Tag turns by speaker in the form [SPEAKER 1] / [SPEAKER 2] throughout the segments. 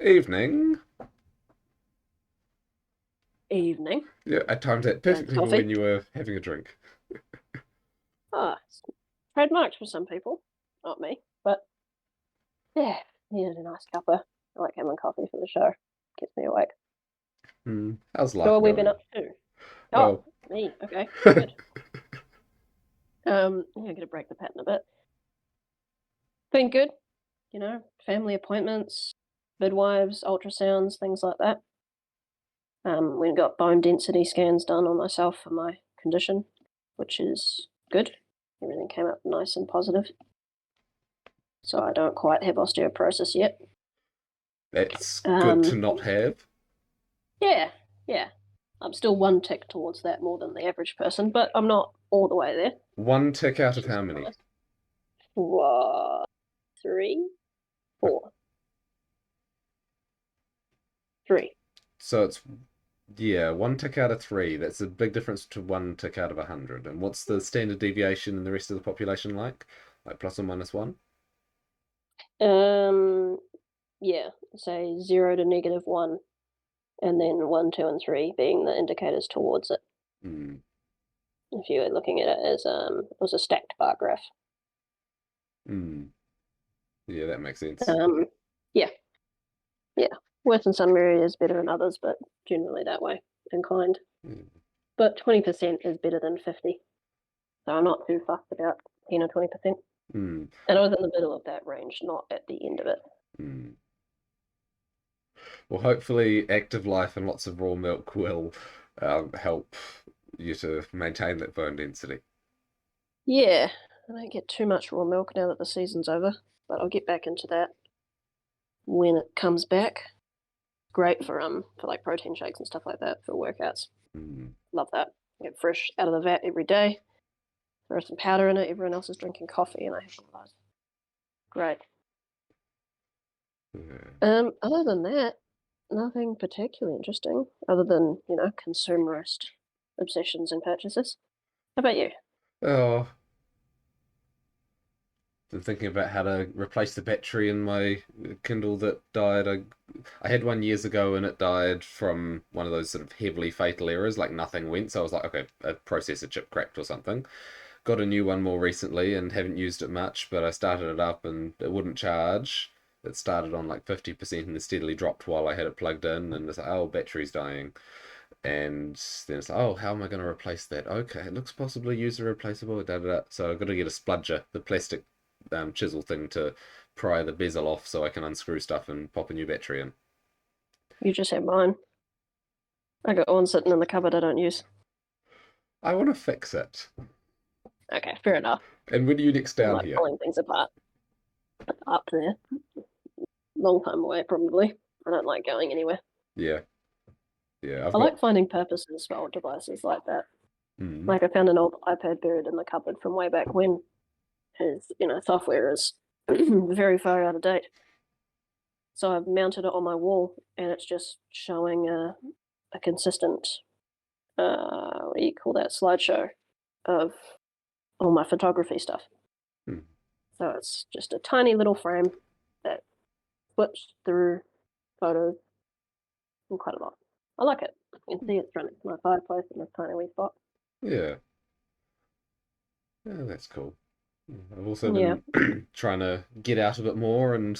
[SPEAKER 1] Evening.
[SPEAKER 2] Evening.
[SPEAKER 1] Yeah, I timed it
[SPEAKER 2] And
[SPEAKER 1] perfectly for
[SPEAKER 2] coffee.
[SPEAKER 1] when you were having a drink.
[SPEAKER 2] It's trademarked for some people, not me. But yeah, needed a nice cuppa. I like having coffee for the show. Gets me awake.
[SPEAKER 1] How's
[SPEAKER 2] So
[SPEAKER 1] life
[SPEAKER 2] what have we been
[SPEAKER 1] going?
[SPEAKER 2] up to? Oh,
[SPEAKER 1] Well,
[SPEAKER 2] me. Okay, good. Yeah, I'm gonna break the pattern a bit. Been good, family appointments, midwives, ultrasounds, things like that. We got bone density scans done on myself for my condition, which is good. Everything came up nice and positive. So I don't quite have osteoporosis yet.
[SPEAKER 1] that's good to
[SPEAKER 2] Um,
[SPEAKER 1] not have.
[SPEAKER 2] yeah, yeah. I'm still one tick towards that more than the average person, but I'm not all the way there,
[SPEAKER 1] One tick out
[SPEAKER 2] which
[SPEAKER 1] of
[SPEAKER 2] is
[SPEAKER 1] how many?
[SPEAKER 2] nice. What, three, four, three.
[SPEAKER 1] So it's, yeah, one tick out of three. That's a big difference to one tick out of 100. And what's the standard deviation in the rest of the population like? Like plus or minus one?
[SPEAKER 2] Um, yeah, say 0 to -1, and then 1, 2, and 3 being the indicators towards it.
[SPEAKER 1] Hmm.
[SPEAKER 2] If you were looking at it as it was a stacked bar graph.
[SPEAKER 1] Hmm. Yeah, that makes sense.
[SPEAKER 2] Um, yeah, yeah. Worse in some areas, better in others, but generally that way inclined.
[SPEAKER 1] Hmm.
[SPEAKER 2] But 20% is better than 50, so I'm not too fussed about 10 or 20%.
[SPEAKER 1] Hmm.
[SPEAKER 2] And I was in the middle of that range, not at the end of it.
[SPEAKER 1] Hmm. Well, hopefully, active life and lots of raw milk will help you to maintain that bone density.
[SPEAKER 2] Yeah, I don't get too much raw milk now that the season's over, but I'll get back into that when it comes back. Great for like protein shakes and stuff like that for workouts.
[SPEAKER 1] Mm.
[SPEAKER 2] Love that. Get fresh out of the vat every day. Throw some powder in it. Everyone else is drinking coffee, and I have one of those. Great.
[SPEAKER 1] Yeah.
[SPEAKER 2] Other than that, nothing particularly interesting, other than consumerist obsessions and purchases. How about you?
[SPEAKER 1] Oh, been thinking about how to replace the battery in my Kindle that died. I had one years ago and it died from one of those sort of heavily fatal errors, like nothing went. So I was like, okay, a processor chip cracked or something. Got a new one more recently and haven't used it much, but I started it up and it wouldn't charge. It started on like 50% and it steadily dropped while I had it plugged in, and it's like, oh, battery's dying. And then it's like, oh, how am I going to replace that? Okay, it looks possibly user replaceable. Da, da, da. So I've got to get a spludger, the plastic chisel thing to pry the bezel off so I can unscrew stuff and pop a new battery in.
[SPEAKER 2] You just have mine. I got one sitting in the cupboard I don't use.
[SPEAKER 1] I want to fix it.
[SPEAKER 2] Okay, fair enough.
[SPEAKER 1] And when are you next
[SPEAKER 2] I
[SPEAKER 1] down
[SPEAKER 2] like
[SPEAKER 1] here?
[SPEAKER 2] pulling things apart. Up there. Long time away, probably. I don't like going anywhere.
[SPEAKER 1] Yeah, yeah, I've
[SPEAKER 2] I
[SPEAKER 1] got.
[SPEAKER 2] like finding purposes for old devices like that.
[SPEAKER 1] Mm,
[SPEAKER 2] Like I found an old iPad buried in the cupboard from way back when. His, software is very far out of date. So I've mounted it on my wall, and it's just showing a consistent, what do you call that, slideshow of all my photography stuff.
[SPEAKER 1] mm,
[SPEAKER 2] So it's just a tiny little frame that flips through photos and quite a lot. I like it. You can see it's running to my fireplace in this tiny wee spot.
[SPEAKER 1] yeah, yeah, that's cool. I've also
[SPEAKER 2] Yeah.
[SPEAKER 1] been trying to get out a bit more, and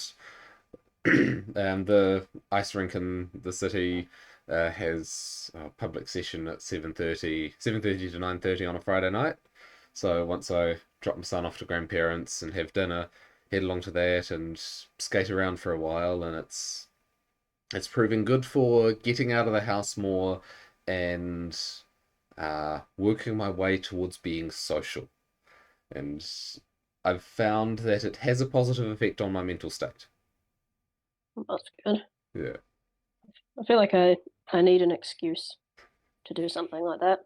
[SPEAKER 1] the ice rink in the city has a public session at 7:30 to 9:30 on a Friday night. So once I drop my son off to grandparents and have dinner, head along to that and skate around for a while, and it's proving good for getting out of the house more and working my way towards being social. And I've found that it has a positive effect on my mental state.
[SPEAKER 2] That's good.
[SPEAKER 1] Yeah.
[SPEAKER 2] I feel like I need an excuse to do something like that,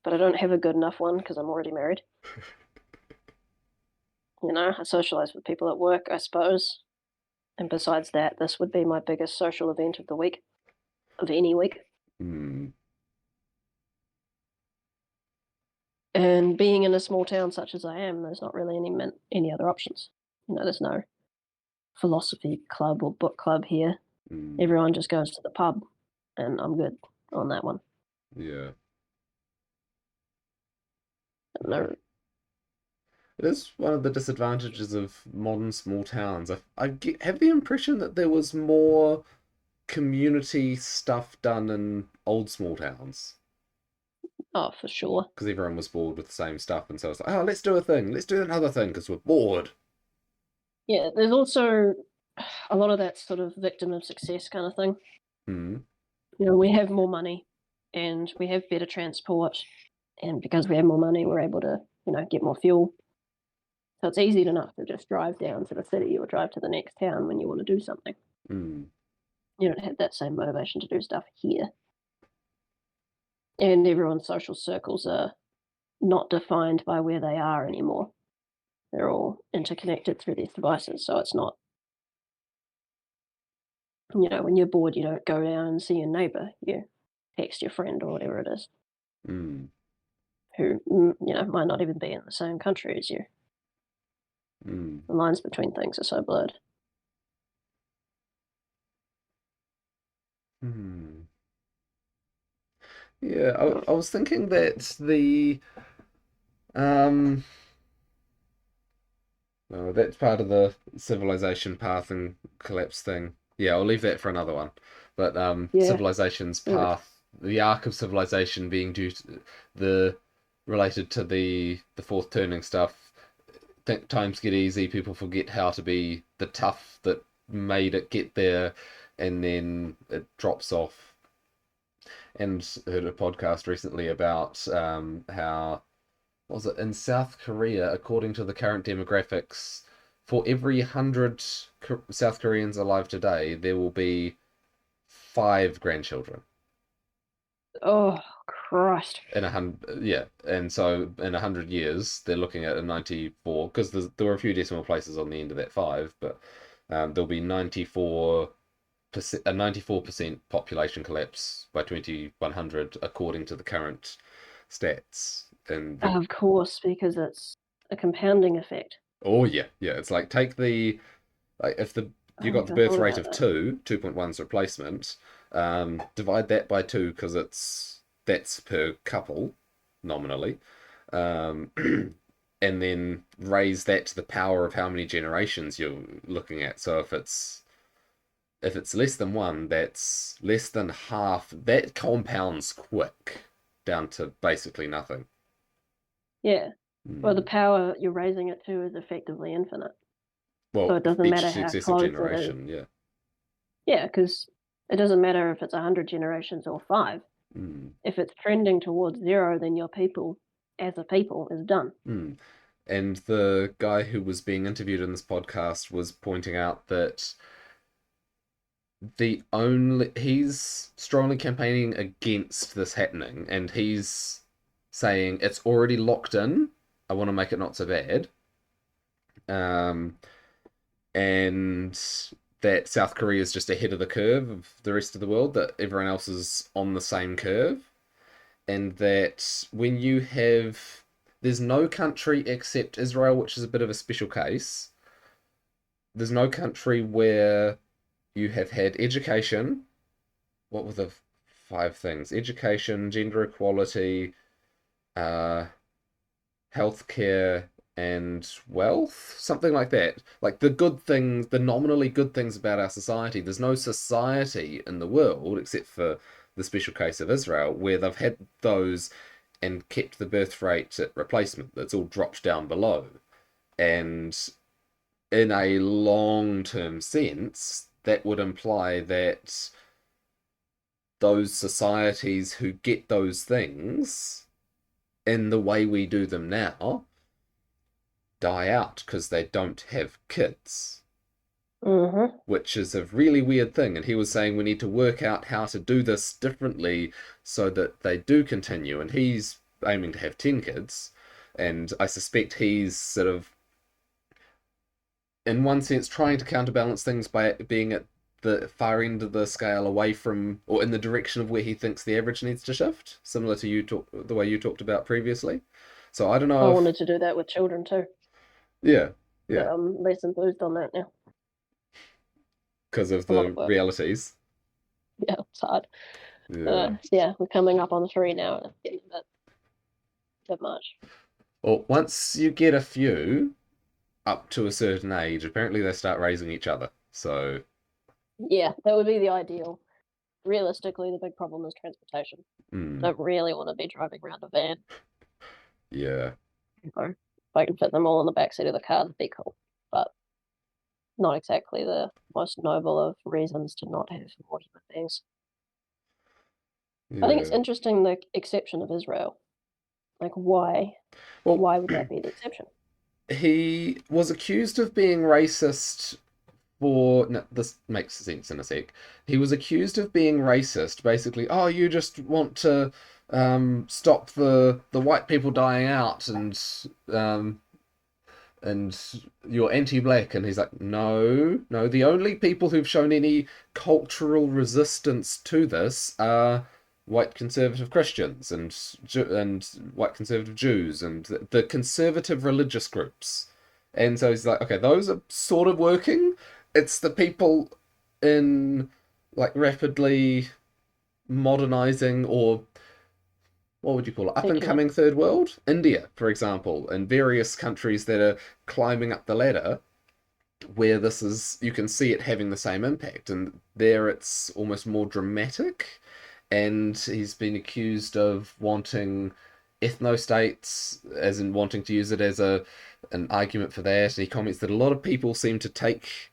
[SPEAKER 2] but I don't have a good enough one because I'm already married. I socialize with people at work, I suppose. And besides that, this would be my biggest social event of the week, of any week.
[SPEAKER 1] Hmm.
[SPEAKER 2] And being in a small town such as I am, there's not really any other options. There's no philosophy club or book club here.
[SPEAKER 1] Mm,
[SPEAKER 2] Everyone just goes to the pub, and I'm good on that one.
[SPEAKER 1] yeah.
[SPEAKER 2] No,
[SPEAKER 1] It is one of the disadvantages of modern small towns. Have the impression that there was more community stuff done in old small towns
[SPEAKER 2] oh, for sure.
[SPEAKER 1] because everyone was bored with the same stuff, and so it's like, oh, let's do a thing, let's do another thing because we're bored.
[SPEAKER 2] Yeah, there's also a lot of that sort of victim of success kind of thing.
[SPEAKER 1] Hmm.
[SPEAKER 2] We have more money and we have better transport, and because we have more money, we're able to, get more fuel. So it's easy enough to just drive down to the city or drive to the next town when you want to do something.
[SPEAKER 1] Hmm.
[SPEAKER 2] You don't have that same motivation to do stuff here. And everyone's social circles are not defined by where they are anymore. They're all interconnected through these devices. So it's not, when you're bored, you don't go down and see your neighbor. You text your friend or whatever it is,
[SPEAKER 1] Hmm.
[SPEAKER 2] who, might not even be in the same country as you.
[SPEAKER 1] Hmm.
[SPEAKER 2] The lines between things are so blurred.
[SPEAKER 1] Hmm. Yeah, I was thinking that the um no, that's part of the civilization path and collapse thing. Yeah, I'll leave that for another one. But
[SPEAKER 2] Yeah.
[SPEAKER 1] civilization's
[SPEAKER 2] Yeah.
[SPEAKER 1] path, the arc of civilization being due to the related to the fourth turning stuff. Think times get easy, people forget how to be the tough that made it get there, and then it drops off. And heard a podcast recently about how was it in South Korea, according to the current demographics, for every 100 South Koreans alive today, there will be 5 grandchildren.
[SPEAKER 2] Oh, Christ.
[SPEAKER 1] In 100, yeah, and so in 100 years, they're looking at a 94 because there were a few decimal places on the end of that five, but there'll be 94% a 94% population collapse by 2100 according to the current stats. And the
[SPEAKER 2] Of course, because it's a compounding effect.
[SPEAKER 1] Oh yeah, yeah. It's like take the like if the
[SPEAKER 2] I
[SPEAKER 1] you got the
[SPEAKER 2] never
[SPEAKER 1] birth
[SPEAKER 2] thought
[SPEAKER 1] rate
[SPEAKER 2] about
[SPEAKER 1] of
[SPEAKER 2] that.
[SPEAKER 1] 2.1's replacement, divide that by two because that's per couple nominally, um, and then raise that to the power of how many generations you're looking at. So if it's less than one, that's less than half. That compounds quick down to basically nothing.
[SPEAKER 2] Yeah. Well, the
[SPEAKER 1] Hmm.
[SPEAKER 2] power you're raising it to is effectively infinite. So
[SPEAKER 1] Well,
[SPEAKER 2] it doesn't
[SPEAKER 1] each
[SPEAKER 2] matter how
[SPEAKER 1] successive
[SPEAKER 2] close it is.
[SPEAKER 1] generation, yeah.
[SPEAKER 2] Yeah, because it doesn't matter if it's 100 generations or 5.
[SPEAKER 1] Hmm.
[SPEAKER 2] If it's trending towards 0, then your people, as a people, is done.
[SPEAKER 1] Hmm. And the guy who was being interviewed in this podcast was pointing out that he's strongly campaigning against this happening, and he's saying it's already locked in. I want to make it not so bad. Um, and that South Korea is just ahead of the curve of the rest of the world, that everyone else is on the same curve, and that when you have there's no country except Israel, which is a bit of a special case. There's no country where you have had education. What were the five things? Education, gender equality, uh, healthcare, and wealth, something like that. Like the good things, the nominally good things about our society. There's no society in the world except for the special case of Israel where they've had those and kept the birth rate at replacement. That's all dropped down below. And in a long term sense, that would imply that those societies who get those things in the way we do them now die out because they don't have kids,
[SPEAKER 2] Mm-hmm.
[SPEAKER 1] which is a really weird thing. And he was saying we need to work out how to do this differently so that they do continue. And he's aiming to have 10 kids. And I suspect he's sort of, in one sense, trying to counterbalance things by being at the far end of the scale away from or in the direction of where he thinks the average needs to shift, similar to the way you talked about previously. So I don't
[SPEAKER 2] I
[SPEAKER 1] know if,
[SPEAKER 2] wanted to do that with children too,
[SPEAKER 1] yeah,
[SPEAKER 2] but
[SPEAKER 1] yeah.
[SPEAKER 2] I'm less enthused on that now.
[SPEAKER 1] because of
[SPEAKER 2] a lot
[SPEAKER 1] the
[SPEAKER 2] of work.
[SPEAKER 1] realities.
[SPEAKER 2] Yeah, it's hard.
[SPEAKER 1] Yeah.
[SPEAKER 2] Yeah, we're coming up on 3 now, and it's getting a bit much.
[SPEAKER 1] Well, once you get a few up to a certain age, apparently they start raising each other. So,
[SPEAKER 2] Yeah, that would be the ideal. Realistically, the big problem is transportation. I
[SPEAKER 1] mm,
[SPEAKER 2] don't really want to be driving around a van.
[SPEAKER 1] yeah,
[SPEAKER 2] If I can fit them all in the backseat of the car, that'd be cool. But not exactly the most noble of reasons to not have more human beings. I think it's
[SPEAKER 1] yeah.
[SPEAKER 2] interesting the exception of Israel. Like, why?
[SPEAKER 1] Well,
[SPEAKER 2] Why would that be the exception?
[SPEAKER 1] he was accused of being racist for. No, this makes sense in a sec. He was accused of being racist, basically. Oh, you just want to stop the white people dying out, um, and you're anti-black. And he's like, no, no, the only people who've shown any cultural resistance to this are white conservative Christians and white conservative Jews and the conservative religious groups. And so he's like, okay, those are sort of working. It's the people in like rapidly modernizing, or what would you call it, up and
[SPEAKER 2] Secular.
[SPEAKER 1] coming third world, India, for example, and various countries that are climbing up the ladder, where this is, you can see it having the same impact, and there it's almost more dramatic. And he's been accused of wanting ethno states, as in wanting to use it as a an argument for that. And he comments that a lot of people seem to take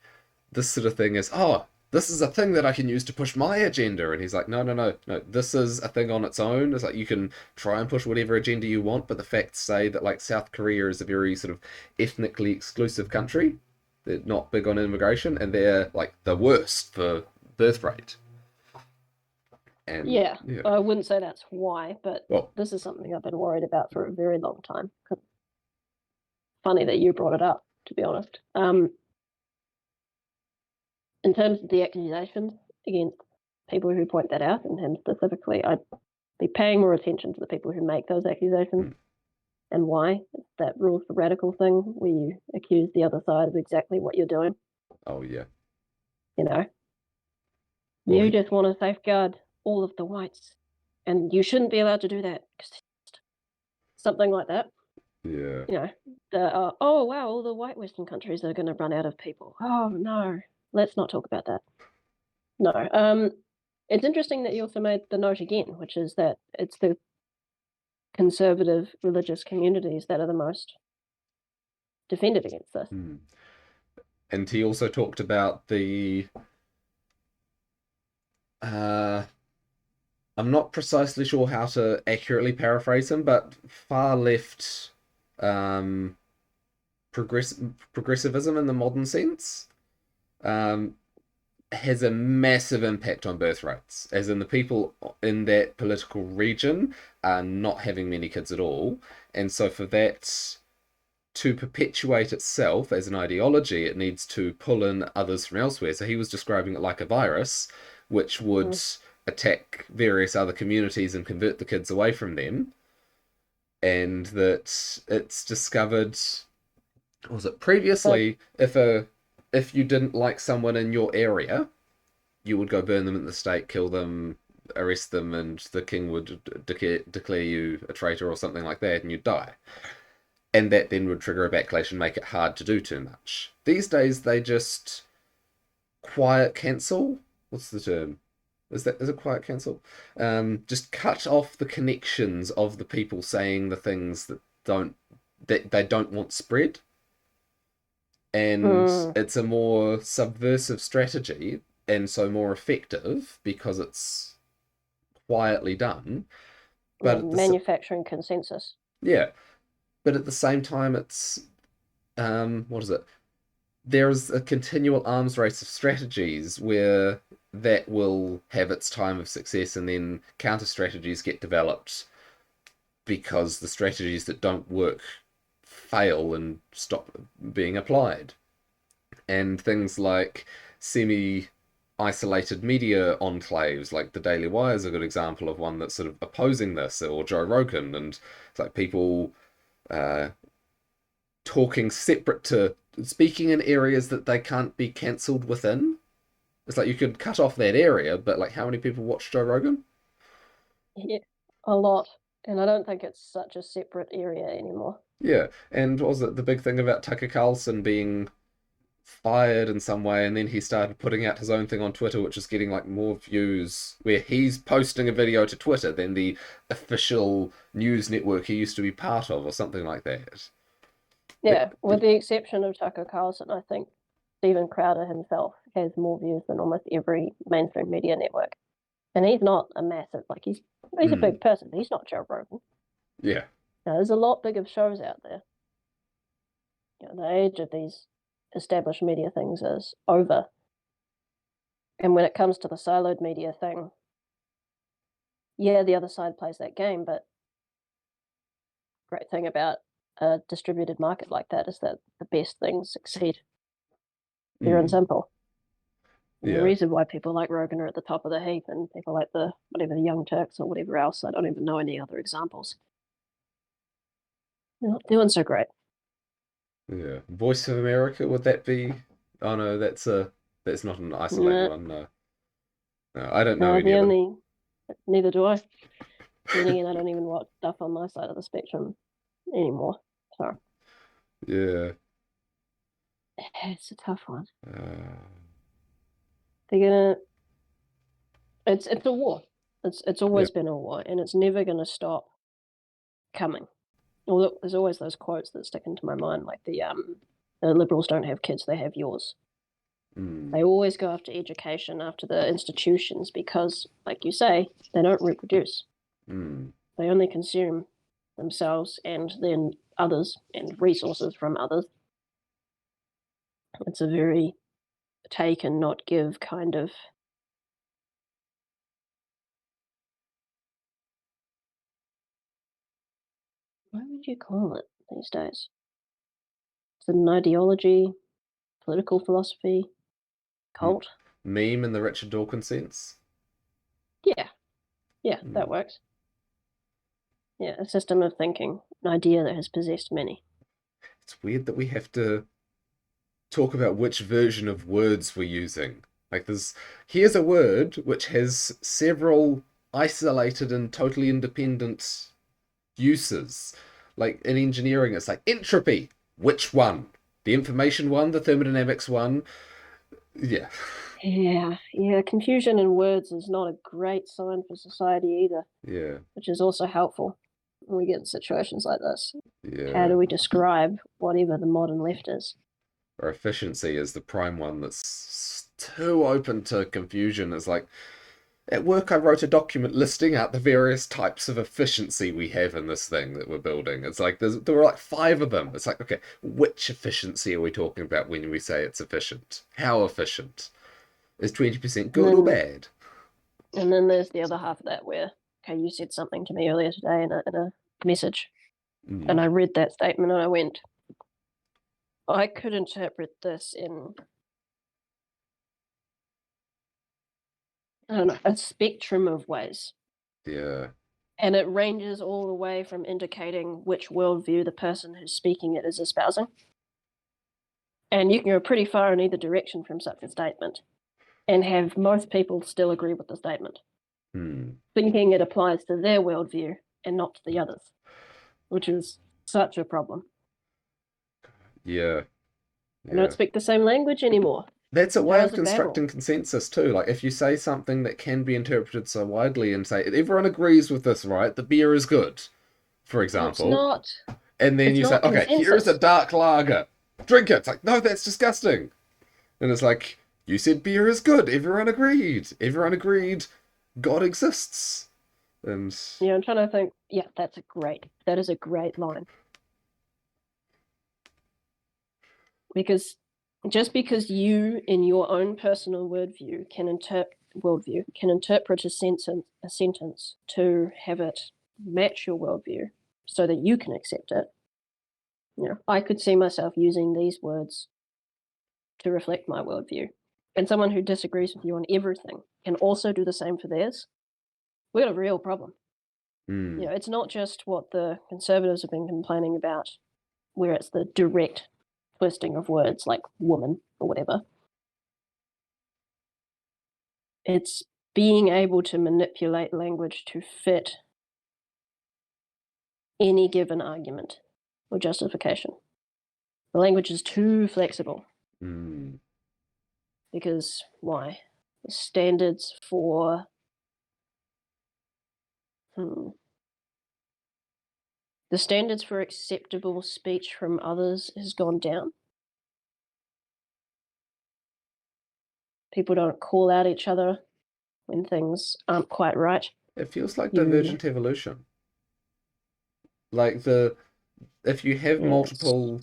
[SPEAKER 1] this sort of thing as, oh, this is a thing that I can use to push my agenda. And he's like, no, no, no, no, this is a thing on its own. It's like you can try and push whatever agenda you want, but the facts say that like South Korea is a very sort of ethnically exclusive country. They're not big on immigration, and they're like the worst for birth rate. And
[SPEAKER 2] Yeah,
[SPEAKER 1] yeah,
[SPEAKER 2] I wouldn't say that's why, but
[SPEAKER 1] well,
[SPEAKER 2] this is something I've been worried about for a very long time. Funny that you brought it up, to be honest. In terms of the accusations against people who point that out, and him specifically, I'd be paying more attention to the people who make those accusations
[SPEAKER 1] mm,
[SPEAKER 2] and why. It's that rules for radical thing where you accuse the other side of exactly what you're doing.
[SPEAKER 1] oh yeah,
[SPEAKER 2] You know,
[SPEAKER 1] well,
[SPEAKER 2] you just want to safeguard all of the whites, and you shouldn't be allowed to do that. Something like that.
[SPEAKER 1] yeah,
[SPEAKER 2] You know, oh wow, all the white Western countries are going to run out of people. Oh no, let's not talk about that. No. It's interesting that you also made the note again, which is that it's the conservative religious communities that are the most defended against this.
[SPEAKER 1] mm. And he also talked about the uh I'm not precisely sure how to accurately paraphrase him, but far left um, progressivism in the modern sense um, has a massive impact on birth rates, as in the people in that political region are not having many kids at all. And so, for that to perpetuate itself as an ideology, it needs to pull in others from elsewhere. So, he was describing it like a virus, which would
[SPEAKER 2] Mm.
[SPEAKER 1] attack various other communities and convert the kids away from them. And that it's discovered, was it
[SPEAKER 2] But
[SPEAKER 1] previously, if you didn't like someone in your area, you would go burn them at the stake, kill them, arrest them, and the king would declare you a traitor or something like that, and you'd die. And that then would trigger a backlash and make it hard to do too much. These days, they just quiet cancel. What's the term? Is it quiet cancel? Just cut off the connections of the people saying the things that they don't want spread, and
[SPEAKER 2] mm,
[SPEAKER 1] it's a more subversive strategy, and so more effective because it's quietly done. But
[SPEAKER 2] yeah,
[SPEAKER 1] at the
[SPEAKER 2] manufacturing consensus.
[SPEAKER 1] yeah, but at the same time, it's what is it? There's a continual arms race of strategies where that will have its time of success, and then counter strategies get developed because the strategies that don't work fail and stop being applied. And things like semi isolated media enclaves, like the Daily Wire is a good example of one that's sort of opposing this, or Joe Rogan, and it's like people uh, talking separate to speaking in areas that they can't be cancelled within, It's like you could cut off that area, but like how many people watch Joe Rogan?
[SPEAKER 2] Yeah, a lot. And I don't think it's such a separate area anymore.
[SPEAKER 1] Yeah, and what was it the big thing about Tucker Carlson being fired in some way, and then he started putting out his own thing on Twitter, which is getting like more views, where he's posting a video to Twitter than the official news network he used to be part of, or something like that.
[SPEAKER 2] Yeah, with the exception of Tucker Carlson, I think Steven Crowder himself has more views than almost every mainstream media network. And he's not a massive, like, he's a
[SPEAKER 1] Mm,
[SPEAKER 2] big person. He's not Joe Rogan.
[SPEAKER 1] yeah.
[SPEAKER 2] Now, there's a lot bigger shows out there. The age of these established media things is over. And when it comes to the siloed media thing, yeah, the other side plays that game, but great thing about a distributed market like that is that the best things succeed. Pure and
[SPEAKER 1] Mm,
[SPEAKER 2] simple. And the
[SPEAKER 1] yeah.
[SPEAKER 2] reason why people like Rogan are at the top of the heap and people like the Young Turks or whatever else, I don't even know any other examples. They're not doing so great.
[SPEAKER 1] Yeah. Voice of America, would that be? Oh no, that's not an isolated
[SPEAKER 2] Nah,
[SPEAKER 1] one. No, no, I don't know
[SPEAKER 2] no,
[SPEAKER 1] any
[SPEAKER 2] the
[SPEAKER 1] of them.
[SPEAKER 2] only neither do I. Then again, I don't even watch stuff on my side of the spectrum anymore. So
[SPEAKER 1] Yeah.
[SPEAKER 2] it's a tough one.
[SPEAKER 1] Uh,
[SPEAKER 2] They're gonna. It's a war. It's
[SPEAKER 1] yeah.
[SPEAKER 2] always been a war, and it's never gonna stop coming. Although there's always those quotes that stick into my mind, like the liberals don't have kids, they have yours.
[SPEAKER 1] Mm,
[SPEAKER 2] They always go after education, after the institutions, because, like you say, they don't reproduce.
[SPEAKER 1] mm,
[SPEAKER 2] They only consume themselves and then others and resources from others. It's a very take and not give kind of. What would you call it these days? It's an ideology, political philosophy,
[SPEAKER 1] m-
[SPEAKER 2] cult.
[SPEAKER 1] meme in the Richard Dawkins sense.
[SPEAKER 2] Yeah, yeah, that
[SPEAKER 1] Mm.
[SPEAKER 2] works. Yeah, a system of thinking, an idea that has possessed many.
[SPEAKER 1] It's weird that we have to talk about which version of words we're using. Like here's a word which has several isolated and totally independent uses. Like in engineering, it's like entropy. Which one? The information one, the thermodynamics one? Yeah.
[SPEAKER 2] Yeah, yeah, confusion in words is not a great sign for society either,
[SPEAKER 1] Yeah.
[SPEAKER 2] which is also helpful when we get in situations like this. How
[SPEAKER 1] Yeah.
[SPEAKER 2] do we describe whatever the modern left is?
[SPEAKER 1] Or efficiency is the prime one that's too open to confusion. It's like at work, I wrote a document listing out the various types of efficiency we have in this thing that we're building. It's like there were like five of them. It's like, okay, which efficiency are we talking about when we say it's efficient? How efficient? Is 20%
[SPEAKER 2] And
[SPEAKER 1] good or
[SPEAKER 2] then
[SPEAKER 1] bad?
[SPEAKER 2] there's the other half of that where, okay, you said something to me earlier today in a message, and
[SPEAKER 1] Mm,
[SPEAKER 2] I read that statement and I went, I could interpret this in, I don't know, a spectrum of ways.
[SPEAKER 1] yeah.
[SPEAKER 2] And it ranges all the way from indicating which worldview the person who's speaking it is espousing. And you can go pretty far in either direction from such a statement and have most people still agree with the statement,
[SPEAKER 1] Hmm.
[SPEAKER 2] thinking it applies to their worldview and not to the others, which is such a problem.
[SPEAKER 1] Yeah.
[SPEAKER 2] They don't
[SPEAKER 1] Yeah.
[SPEAKER 2] speak the same language anymore.
[SPEAKER 1] That's a way
[SPEAKER 2] How's
[SPEAKER 1] of
[SPEAKER 2] it babble?
[SPEAKER 1] constructing consensus too. Like if you say something that can be interpreted so widely and say everyone agrees with this, right? The beer is good, for
[SPEAKER 2] But it's
[SPEAKER 1] example.
[SPEAKER 2] not.
[SPEAKER 1] And then
[SPEAKER 2] It's
[SPEAKER 1] you say,
[SPEAKER 2] not
[SPEAKER 1] okay, here's a
[SPEAKER 2] consensus.
[SPEAKER 1] dark lager. Drink it. It's like, no, that's disgusting. And it's like, you said beer is good. Everyone agreed. Everyone agreed God exists. And
[SPEAKER 2] I'm trying to think. Yeah, that is a great line. Because just because you, in your own personal worldview, can interpret a sentence to have it match your worldview so that you can accept it. I could see myself using these words to reflect my worldview. And someone who disagrees with you on everything can also do the same for theirs. We've got a real problem.
[SPEAKER 1] hmm,
[SPEAKER 2] It's not just what the conservatives have been complaining about, where it's the direct twisting of words like woman or whatever. It's being able to manipulate language to fit any given argument or justification. The language is too flexible. Because why? The standards for the standards for acceptable speech from others has gone down. People don't call out each other when things aren't quite right.
[SPEAKER 1] It feels like divergent evolution. Like if you have multiple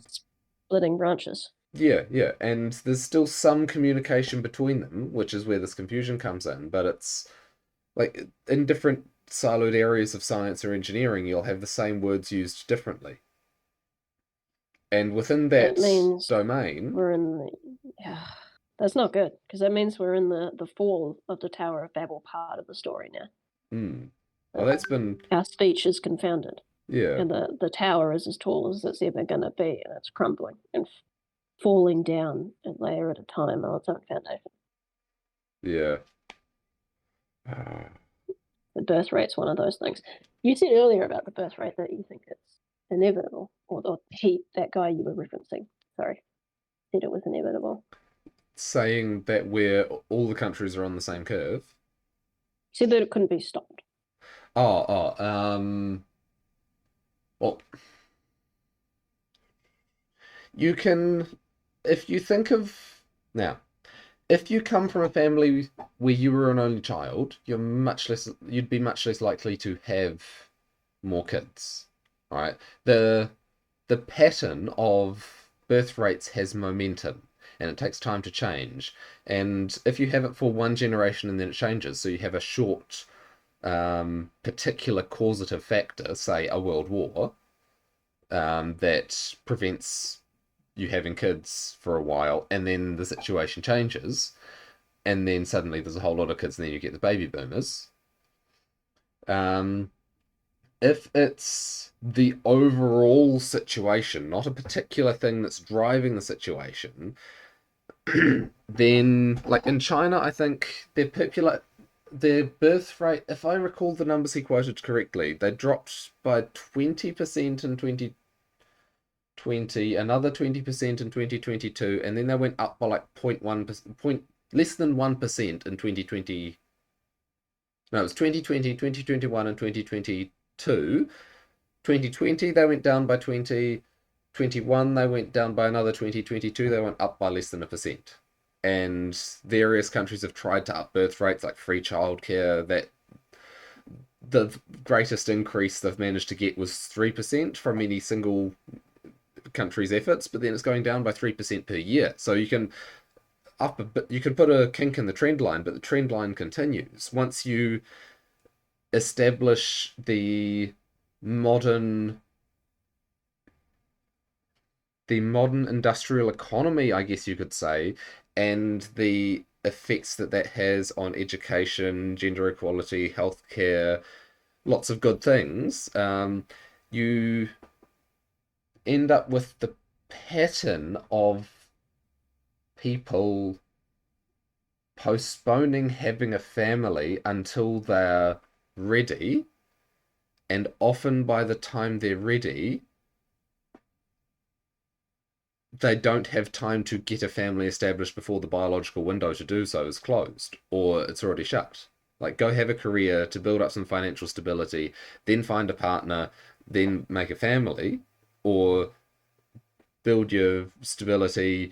[SPEAKER 2] splitting branches.
[SPEAKER 1] Yeah, and there's still some communication between them, which is where this confusion comes in, but it's like in different siloed areas of science or engineering, you'll have the same words used differently. And within that domain,
[SPEAKER 2] we're in the that's not good, because that means we're in the fall of the Tower of Babel part of the story now.
[SPEAKER 1] Well, that's been
[SPEAKER 2] our speech is confounded.
[SPEAKER 1] Yeah.
[SPEAKER 2] And the tower is as tall as it's ever going to be, and it's crumbling and falling down a layer at a time on its own foundation.
[SPEAKER 1] Yeah.
[SPEAKER 2] The birth rate's one of those things. You said earlier about the birth rate that you think it's inevitable, or that guy you were referencing, sorry, said it was inevitable.
[SPEAKER 1] Saying that where all the countries are on the same curve.
[SPEAKER 2] Said that it couldn't be stopped.
[SPEAKER 1] Well, you can, if you think of, now, if you come from a family where you were an only child, you'd be much less likely to have more kids, right? The pattern of birth rates has momentum, and it takes time to change. And if you have it for one generation and then it changes, so you have a short particular causative factor, say a world war, that prevents you having kids for a while, and then the situation changes, and then suddenly there's a whole lot of kids, and then you get the baby boomers. If it's the overall situation, not a particular thing that's driving the situation, then, like in China, I think their birth rate, if I recall the numbers he quoted correctly, they dropped by 20% in 2020, another 20% in 2022, and then they went up by like 0.1%, less than 1% in 2020. No, it was 2020, 2021, and 2022. 2020, they went down by 20. 21, they went down by another 20. 22, they went up by less than 1%. And various countries have tried to up birth rates, like free childcare. That the greatest increase they've managed to get was 3% from any single country's efforts, but then it's going down by 3% per year. So you can up a bit, you can put a kink in the trend line, but the trend line continues. Once you establish the modern industrial economy, I guess you could say, and the effects that has on education, gender equality, healthcare, lots of good things, you end up with the pattern of people postponing having a family until they're ready, and often by the time they're ready, they don't have time to get a family established before the biological window to do so is closed, or it's already shut. Like, go have a career to build up some financial stability, then find a partner, then make a family, or build your stability,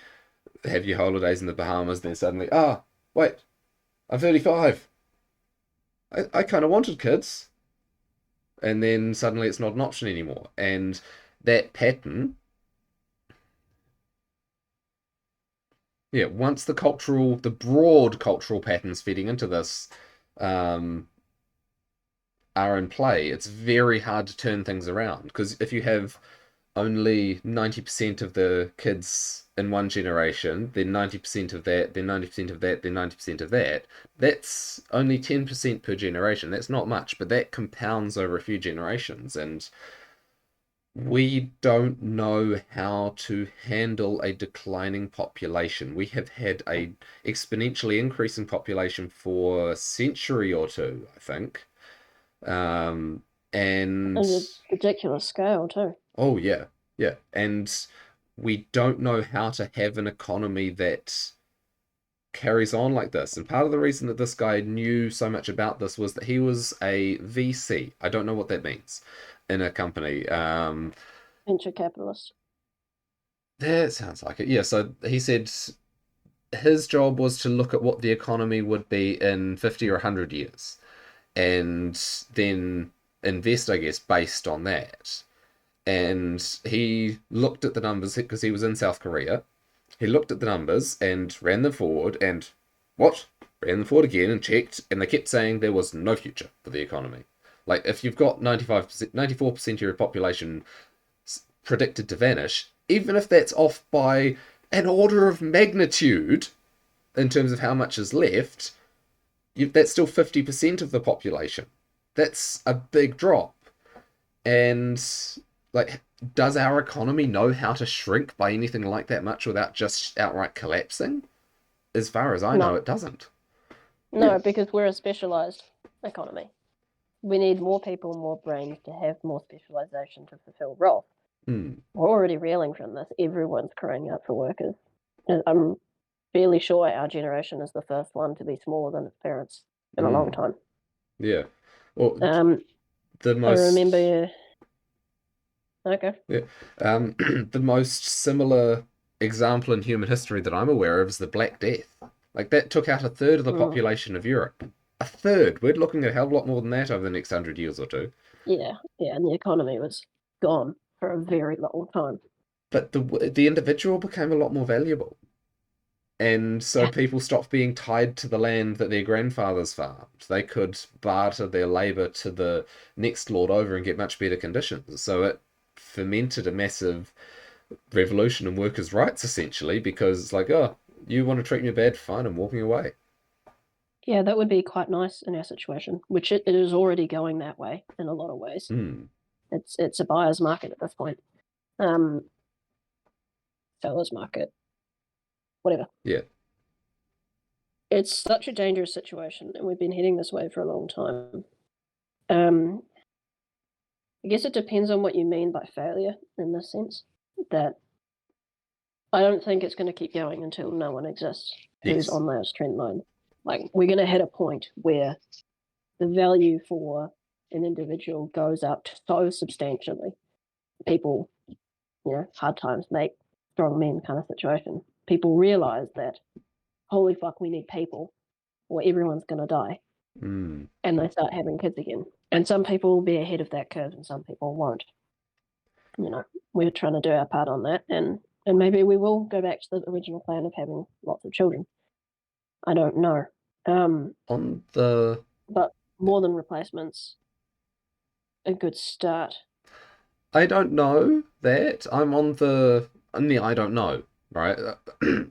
[SPEAKER 1] have your holidays in the Bahamas, then suddenly, wait, I'm 35. I kind of wanted kids. And then suddenly it's not an option anymore. And that pattern, once the broad cultural patterns feeding into this are in play, it's very hard to turn things around. Because if you have only 90% of the kids in one generation, then 90% of that, then 90% of that, then 90% of that, that's only 10% per generation. That's not much, but that compounds over a few generations. And We don't know how to handle a declining population. We have had a exponentially increasing population for a century or two, I think. Um, and
[SPEAKER 2] And a ridiculous scale too.
[SPEAKER 1] oh yeah, yeah. And we don't know how to have an economy that carries on like this. And part of the reason that this guy knew so much about this was that he was a VC. I don't know what that means in a company.
[SPEAKER 2] Venture capitalist.
[SPEAKER 1] That sounds like it. Yeah, so he said his job was to look at what the economy would be in 50 or 100 years and then invest, I guess, based on that. And he looked at the numbers because he was in South Korea. He looked at the numbers and ran them forward and what? Ran them forward again and checked, and they kept saying there was no future for the economy. Like, if you've got 95%, 94% of your population predicted to vanish, even if that's off by an order of magnitude in terms of how much is left, that's still 50% of the population. That's a big drop. And, like, does our economy know how to shrink by anything like that much without just outright collapsing? As far as I know,
[SPEAKER 2] No,
[SPEAKER 1] it doesn't. Yeah.
[SPEAKER 2] no, because we're a specialized economy. We need more people, more brains to have more specialization to fulfill roles.
[SPEAKER 1] Hmm.
[SPEAKER 2] We're already reeling from this. Everyone's crying out for workers. And I'm fairly sure our generation is the first one to be smaller than its parents in a long
[SPEAKER 1] Hmm.
[SPEAKER 2] time.
[SPEAKER 1] Yeah. Well,
[SPEAKER 2] Um,
[SPEAKER 1] the
[SPEAKER 2] I
[SPEAKER 1] most
[SPEAKER 2] remember. Okay.
[SPEAKER 1] yeah, the most similar example in human history that I'm aware of is the Black Death. Like that took out a third of the
[SPEAKER 2] Mm,
[SPEAKER 1] population of Europe. A third. We're looking at a hell of a lot more than that over the next 100 years or two.
[SPEAKER 2] yeah, yeah, and the economy was gone for a very long time.
[SPEAKER 1] But the individual became a lot more valuable. And so
[SPEAKER 2] Yeah,
[SPEAKER 1] people stopped being tied to the land that their grandfathers farmed. They could barter their labor to the next lord over and get much better conditions. So it fermented a massive revolution in workers' rights, essentially, because it's like, oh, you want to treat me bad? Fine, I'm walking away.
[SPEAKER 2] yeah, that would be quite nice in our situation, which it is already going that way in a lot of ways.
[SPEAKER 1] Hmm.
[SPEAKER 2] It's a buyer's market at this point, um, seller's market, whatever.
[SPEAKER 1] Yeah.
[SPEAKER 2] It's such a dangerous situation, and we've been heading this way for a long time. Um, I guess it depends on what you mean by failure in this sense. That I don't think it's going to keep going until no one exists who's
[SPEAKER 1] Yes.
[SPEAKER 2] on those trend lines. Like we're going to hit a point where the value for an individual goes up so substantially. People, hard times make strong men kind of situation. People realize that, holy fuck, we need people or everyone's going to die.
[SPEAKER 1] Hmm.
[SPEAKER 2] And they start having kids again. And some people will be ahead of that curve and some people won't. We're trying to do our part on that. And maybe we will go back to the original plan of having lots of children. I don't know. Um,
[SPEAKER 1] On the,
[SPEAKER 2] but more than replacements, a good start.
[SPEAKER 1] I don't know that. I'm on the I don't know, right?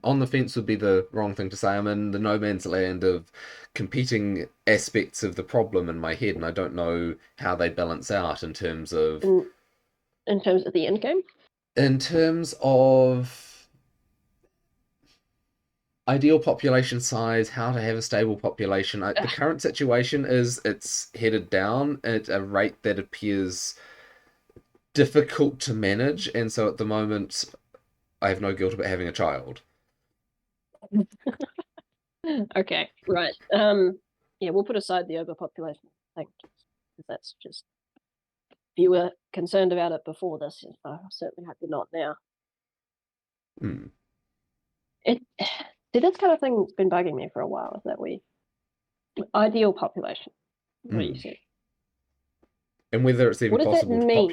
[SPEAKER 1] On the fence would be the wrong thing to say. I'm in the no man's land of competing aspects of the problem in my head, and I don't know how they balance out
[SPEAKER 2] In terms of the end game.
[SPEAKER 1] in terms of ideal population size, how to have a stable population. The current situation is it's headed down at a rate that appears difficult to manage, and so at the moment, I have no guilt about having a child.
[SPEAKER 2] Okay, right. Yeah, we'll put aside the overpopulation thing because that's just. If you were concerned about it before this, I certainly hope you're not now.
[SPEAKER 1] Hmm.
[SPEAKER 2] It see this kind of thing's been bugging me for a while. Is that we ideal population? What you
[SPEAKER 1] Hmm.
[SPEAKER 2] said.
[SPEAKER 1] And whether it's even
[SPEAKER 2] What does that
[SPEAKER 1] possible to
[SPEAKER 2] mean?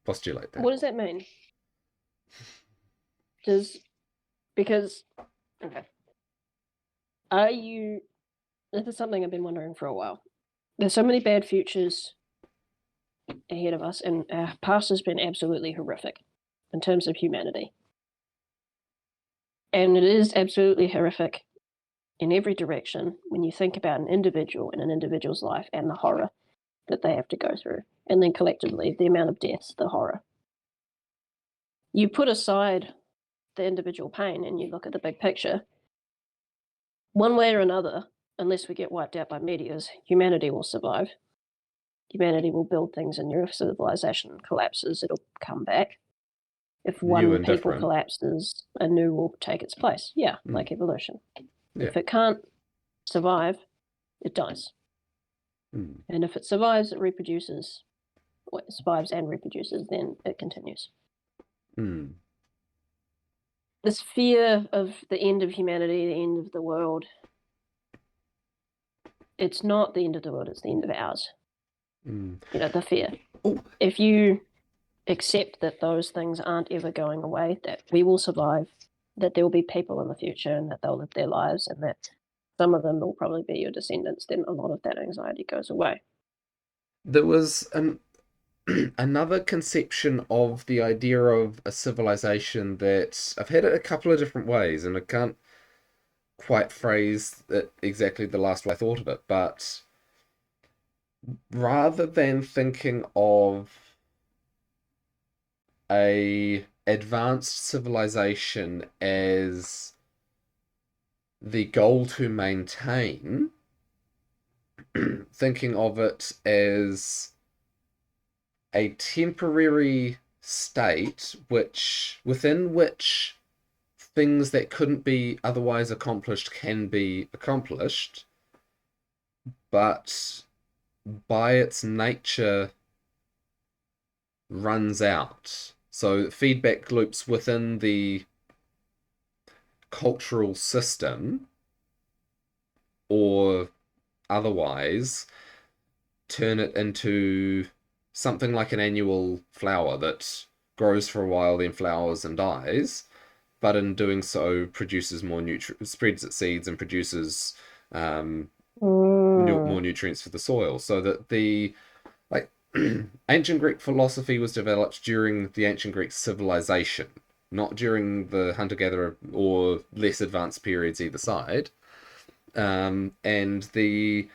[SPEAKER 1] postulate that.
[SPEAKER 2] What does that mean? Does because okay. Are you? This is something I've been wondering for a while. There's so many bad futures ahead of us, and our past has been absolutely horrific in terms of humanity. And it is absolutely horrific in every direction when you think about an individual and an individual's life and the horror that they have to go through. And then collectively, the amount of deaths, the horror. You put aside the individual pain and you look at the big picture, one way or another, unless we get wiped out by meteors, humanity will survive. Humanity will build things anew. If civilization collapses, it'll come back. If
[SPEAKER 1] New
[SPEAKER 2] one
[SPEAKER 1] and
[SPEAKER 2] people
[SPEAKER 1] different.
[SPEAKER 2] collapses, a new will take its place. Yeah,
[SPEAKER 1] Mm.
[SPEAKER 2] like evolution.
[SPEAKER 1] Yeah.
[SPEAKER 2] If it can't survive, it dies.
[SPEAKER 1] Mm.
[SPEAKER 2] And if it survives, it reproduces. Or it survives and reproduces, then it continues.
[SPEAKER 1] Mm.
[SPEAKER 2] This fear of the end of humanity, the end of the world, it's not the end of the world, it's the end of ours.
[SPEAKER 1] Mm.
[SPEAKER 2] You know, the fear.
[SPEAKER 1] Oh.
[SPEAKER 2] If you accept that those things aren't ever going away, that we will survive, that there will be people in the future and that they'll live their lives and that some of them will probably be your descendants, then a lot of that anxiety goes away.
[SPEAKER 1] There was another conception of the idea of a civilization that I've had it a couple of different ways, and I can't quite phrase it exactly the last way I thought of it, but rather than thinking of a advanced civilization as the goal to maintain, thinking of it as a temporary state within which things that couldn't be otherwise accomplished can be accomplished, but by its nature runs out. So feedback loops within the cultural system or otherwise turn it into something like an annual flower that grows for a while, then flowers and dies, but in doing so produces more spreads its seeds and produces more nutrients for the soil, so that the like ancient Greek philosophy was developed during the ancient Greek civilization, not during the hunter-gatherer or less advanced periods either side. And the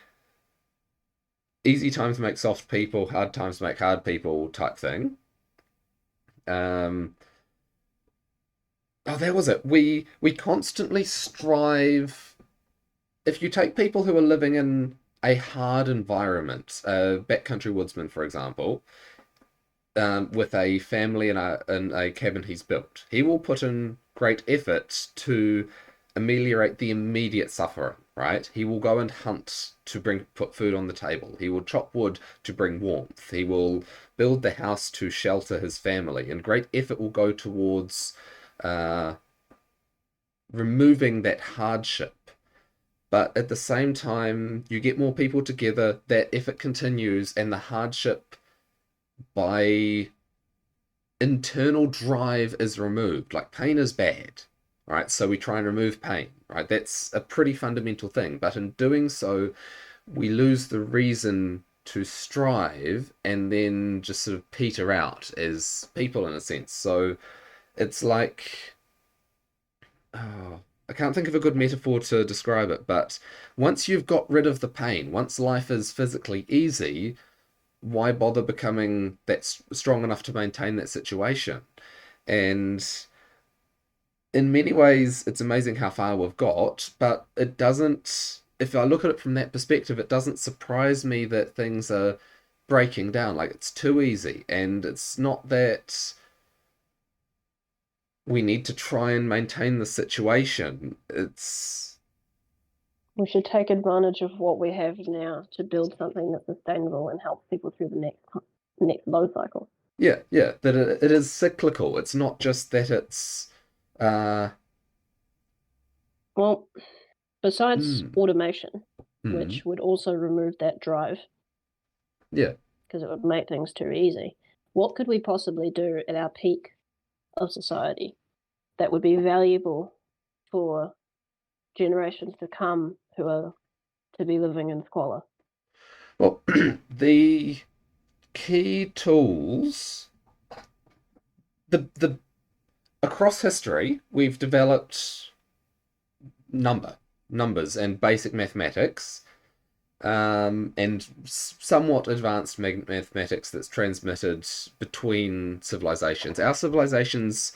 [SPEAKER 1] easy times make soft people, hard times make hard people type thing. Oh, that was it. We constantly strive. If you take people who are living in a hard environment, backcountry woodsman, for example, with a family in a cabin he's built, he will put in great effort to ameliorate the immediate suffering, right? He will go and hunt to put food on the table. He will chop wood to bring warmth. He will build the house to shelter his family, and great effort will go towards uh, removing that hardship. But at the same time, you get more people together, that effort continues, and the hardship by internal drive is removed. Like pain is bad, right? So we try and remove pain, right? That's a pretty fundamental thing. But in doing so, we lose the reason to strive and then just sort of peter out as people in a sense. So it's like, oh, I can't think of a good metaphor to describe it, but once you've got rid of the pain, once life is physically easy, why bother becoming that strong enough to maintain that situation? And in many ways, it's amazing how far we've got, but it doesn't, if I look at it from that perspective, it doesn't surprise me that things are breaking down. Like, it's too easy, and it's not that we need to try and maintain the situation. It's,
[SPEAKER 2] We should take advantage of what we have now to build something that's sustainable and help people through the next low cycle.
[SPEAKER 1] yeah, that it is cyclical. It's not just that it's, uh,
[SPEAKER 2] Well, besides
[SPEAKER 1] mm,
[SPEAKER 2] automation,
[SPEAKER 1] mm,
[SPEAKER 2] which would also remove that drive
[SPEAKER 1] yeah.
[SPEAKER 2] because it would make things too easy, what could we possibly do at our peak of society that would be valuable for generations to come who are to be living in squalor?
[SPEAKER 1] Well, the key tools, the across history, we've developed numbers and basic mathematics and somewhat advanced mathematics that's transmitted between civilizations. Our civilization's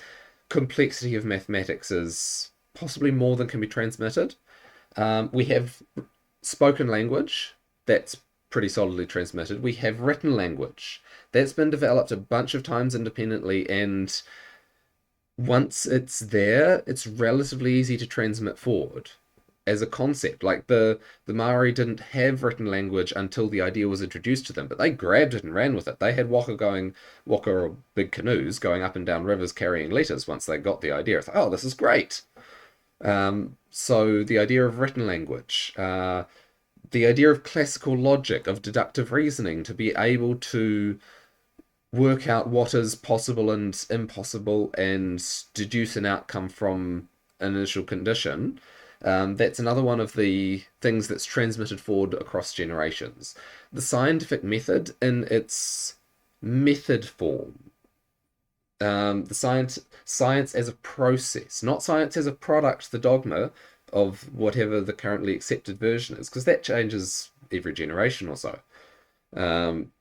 [SPEAKER 1] complexity of mathematics is possibly more than can be transmitted. We have spoken language that's pretty solidly transmitted. We have written language that's been developed a bunch of times independently, and once it's there, it's relatively easy to transmit forward as a concept. Like the Maori didn't have written language until the idea was introduced to them, but they grabbed it and ran with it. They had waka or big canoes going up and down rivers carrying letters once they got the idea. It's like, oh, this is great. So the idea of written language, the idea of classical logic, of deductive reasoning, to be able to work out what is possible and impossible and deduce an outcome from an initial condition. That's another one of the things that's transmitted forward across generations. The scientific method in its method form, the science as a process, not science as a product, the dogma of whatever the currently accepted version is, because that changes every generation or so.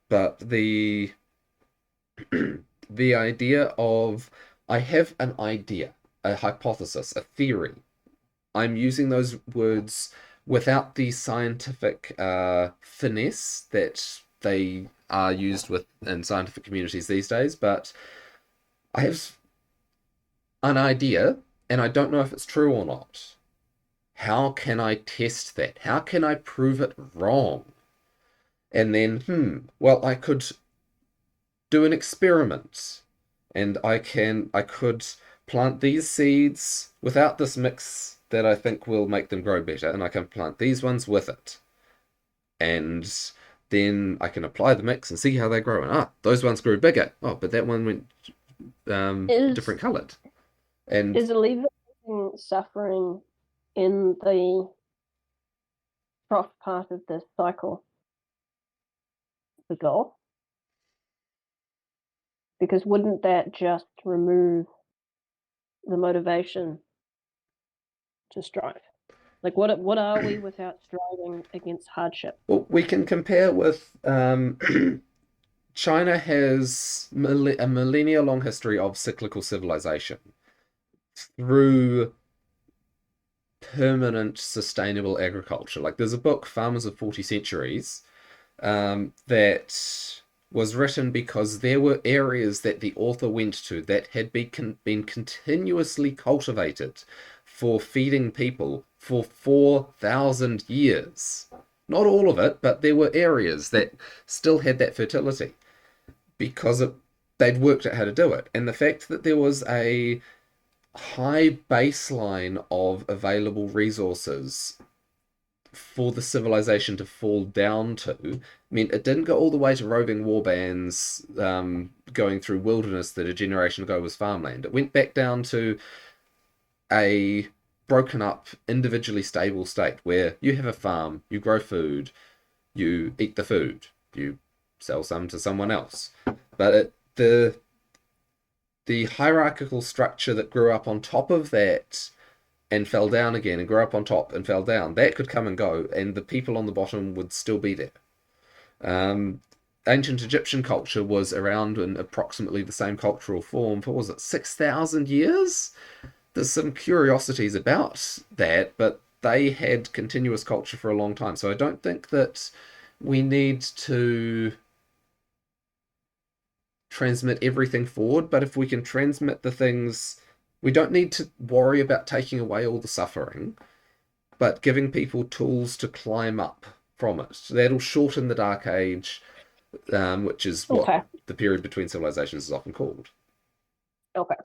[SPEAKER 1] But the idea of I have an idea, a hypothesis, a theory. I'm using those words without the scientific finesse that they are used with in scientific communities these days, but I have an idea and I don't know if it's true or not. How can I test that? How can I prove it wrong? And then, well, I could do an experiment and I could plant these seeds without this mix that I think will make them grow better, and I can plant these ones with it. And then I can apply the mix and see how they grow. And those ones grew bigger. Oh, but that one went
[SPEAKER 2] Is
[SPEAKER 1] different colored. And
[SPEAKER 2] is alleviating suffering in the trough part of the cycle the goal? Because wouldn't that just remove the motivation to strive? Like, what are we without striving against hardship?
[SPEAKER 1] well, we can compare with China has a millennia long history of cyclical civilization through permanent sustainable agriculture. Like there's a book, Farmers of 40 Centuries, that was written because there were areas that the author went to that had been continuously cultivated for feeding people for 4,000 years. Not all of it, but there were areas that still had that fertility because they'd worked out how to do it. And the fact that there was a high baseline of available resources for the civilization to fall down to. I mean, it didn't go all the way to roving war bands going through wilderness that a generation ago was farmland. It went back down to a broken up, individually stable state where you have a farm, you grow food, you eat the food, you sell some to someone else. But the hierarchical structure that grew up on top of that and fell down again and grew up on top and fell down, that could come and go, and the people on the bottom would still be there. Ancient Egyptian culture was around in approximately the same cultural form for, was it 6,000 years? There's some curiosities about that, but they had continuous culture for a long time. So I don't think that we need to transmit everything forward, but if we can transmit the things, we don't need to worry about taking away all the suffering, but giving people tools to climb up from it. That'll shorten the Dark Age, which is what
[SPEAKER 2] Okay.
[SPEAKER 1] the period between civilizations is often called.
[SPEAKER 2] Okay.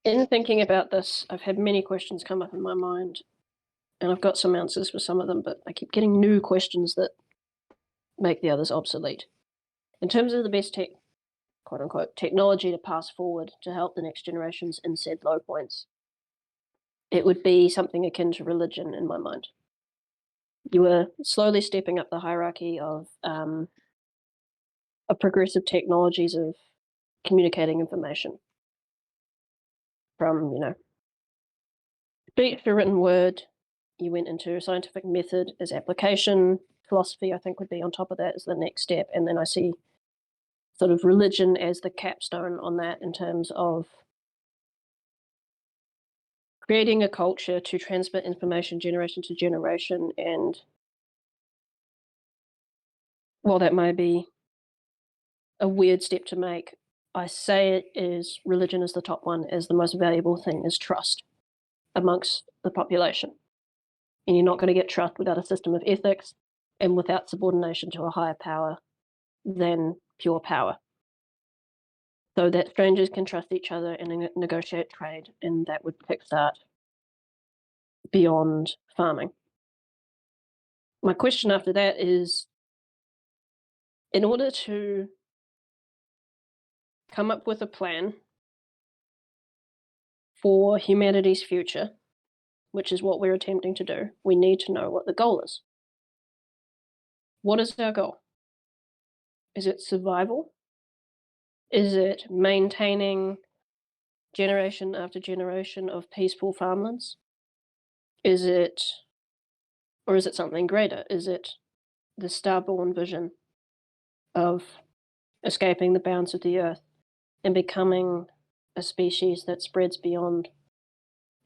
[SPEAKER 2] In thinking about this, I've had many questions come up in my mind, and I've got some answers for some of them, but I keep getting new questions that make the others obsolete. In terms of the best quote unquote technology to pass forward to help the next generations in said low points, it would be something akin to religion in my mind. You were slowly stepping up the hierarchy of progressive technologies of communicating information from, speech to written word, you went into scientific method as application. Philosophy, I think, would be on top of that as the next step. And then I see sort of religion as the capstone on that in terms of creating a culture to transmit information generation to generation. And while that may be a weird step to make, I say it is religion is the top one, as the most valuable thing is trust amongst the population. And you're not going to get trust without a system of ethics and without subordination to a higher power than pure power. So that strangers can trust each other and negotiate trade, and that would kickstart beyond farming. My question after that is, in order to come up with a plan for humanity's future, which is what we're attempting to do, we need to know what the goal is. What is our goal? Is it survival? Is it maintaining generation after generation of peaceful farmlands? Is it something greater? Is it the starborn vision of escaping the bounds of the earth and becoming a species that spreads beyond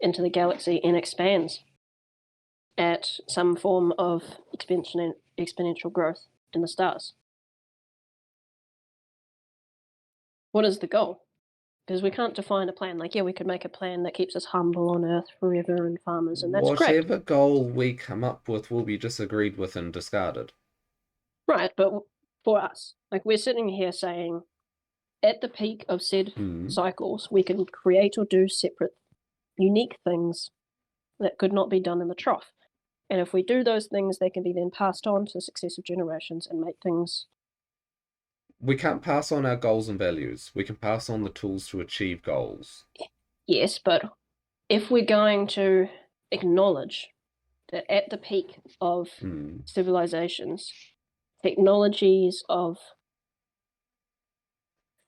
[SPEAKER 2] into the galaxy and expands at some form of exponential growth in the stars? What is the goal? Because we can't define a plan. Like, yeah, we could make a plan that keeps us humble on Earth forever and farmers, and that's great.
[SPEAKER 1] Whatever goal we come up with will be disagreed with and discarded.
[SPEAKER 2] Right, but for us, like, we're sitting here saying, at the peak of said cycles, we can create or do separate, unique things that could not be done in the trough. And if we do those things, they can be then passed on to successive generations and make things.
[SPEAKER 1] We can't pass on our goals and values. We can pass on the tools to achieve goals.
[SPEAKER 2] Yes, but if we're going to acknowledge that at the peak of civilizations, technologies of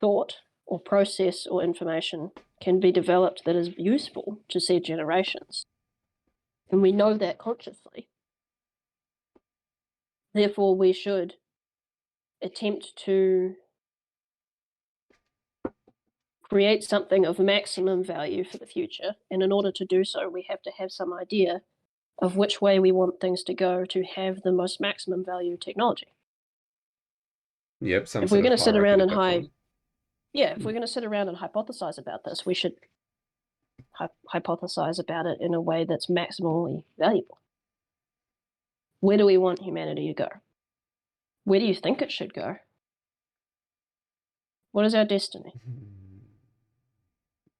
[SPEAKER 2] thought or process or information can be developed that is useful to said generations, and we know that consciously, therefore we should attempt to create something of maximum value for the future. And in order to do so, we have to have some idea of which way we want things to go to have the most maximum value technology.
[SPEAKER 1] Yep,
[SPEAKER 2] if we're going to sit around and if we're going to sit around and hypothesize about this, we should hypothesize about it in a way that's maximally valuable. Where do we want humanity to go? Where do you think it should go? What is our destiny?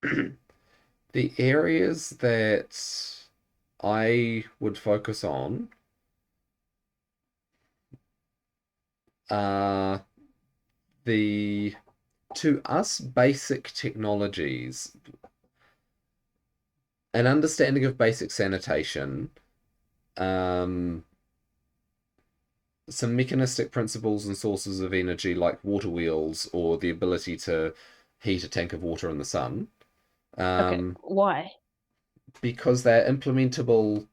[SPEAKER 1] The areas that I would focus on are the, to us, basic technologies. An understanding of basic sanitation, some mechanistic principles and sources of energy like water wheels or the ability to heat a tank of water in the sun.
[SPEAKER 2] Okay, why?
[SPEAKER 1] Because they're implementable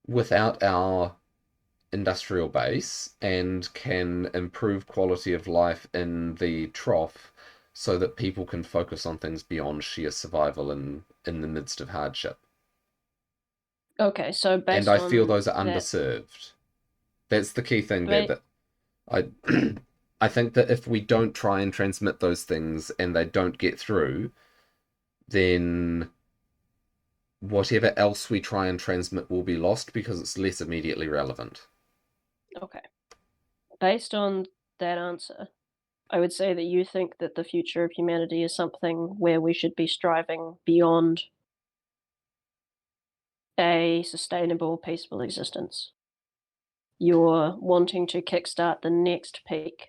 [SPEAKER 1] without our industrial base and can improve quality of life in the trough so that people can focus on things beyond sheer survival in the midst of hardship.
[SPEAKER 2] Okay, so based
[SPEAKER 1] and I
[SPEAKER 2] on
[SPEAKER 1] feel those are
[SPEAKER 2] that,
[SPEAKER 1] underserved. That's the key thing there, that I I think that if we don't try and transmit those things and they don't get through, then whatever else we try and transmit will be lost because it's less immediately relevant.
[SPEAKER 2] Okay. Based on that answer, I would say that you think that the future of humanity is something where we should be striving beyond a sustainable, peaceful existence. You're wanting to kickstart the next peak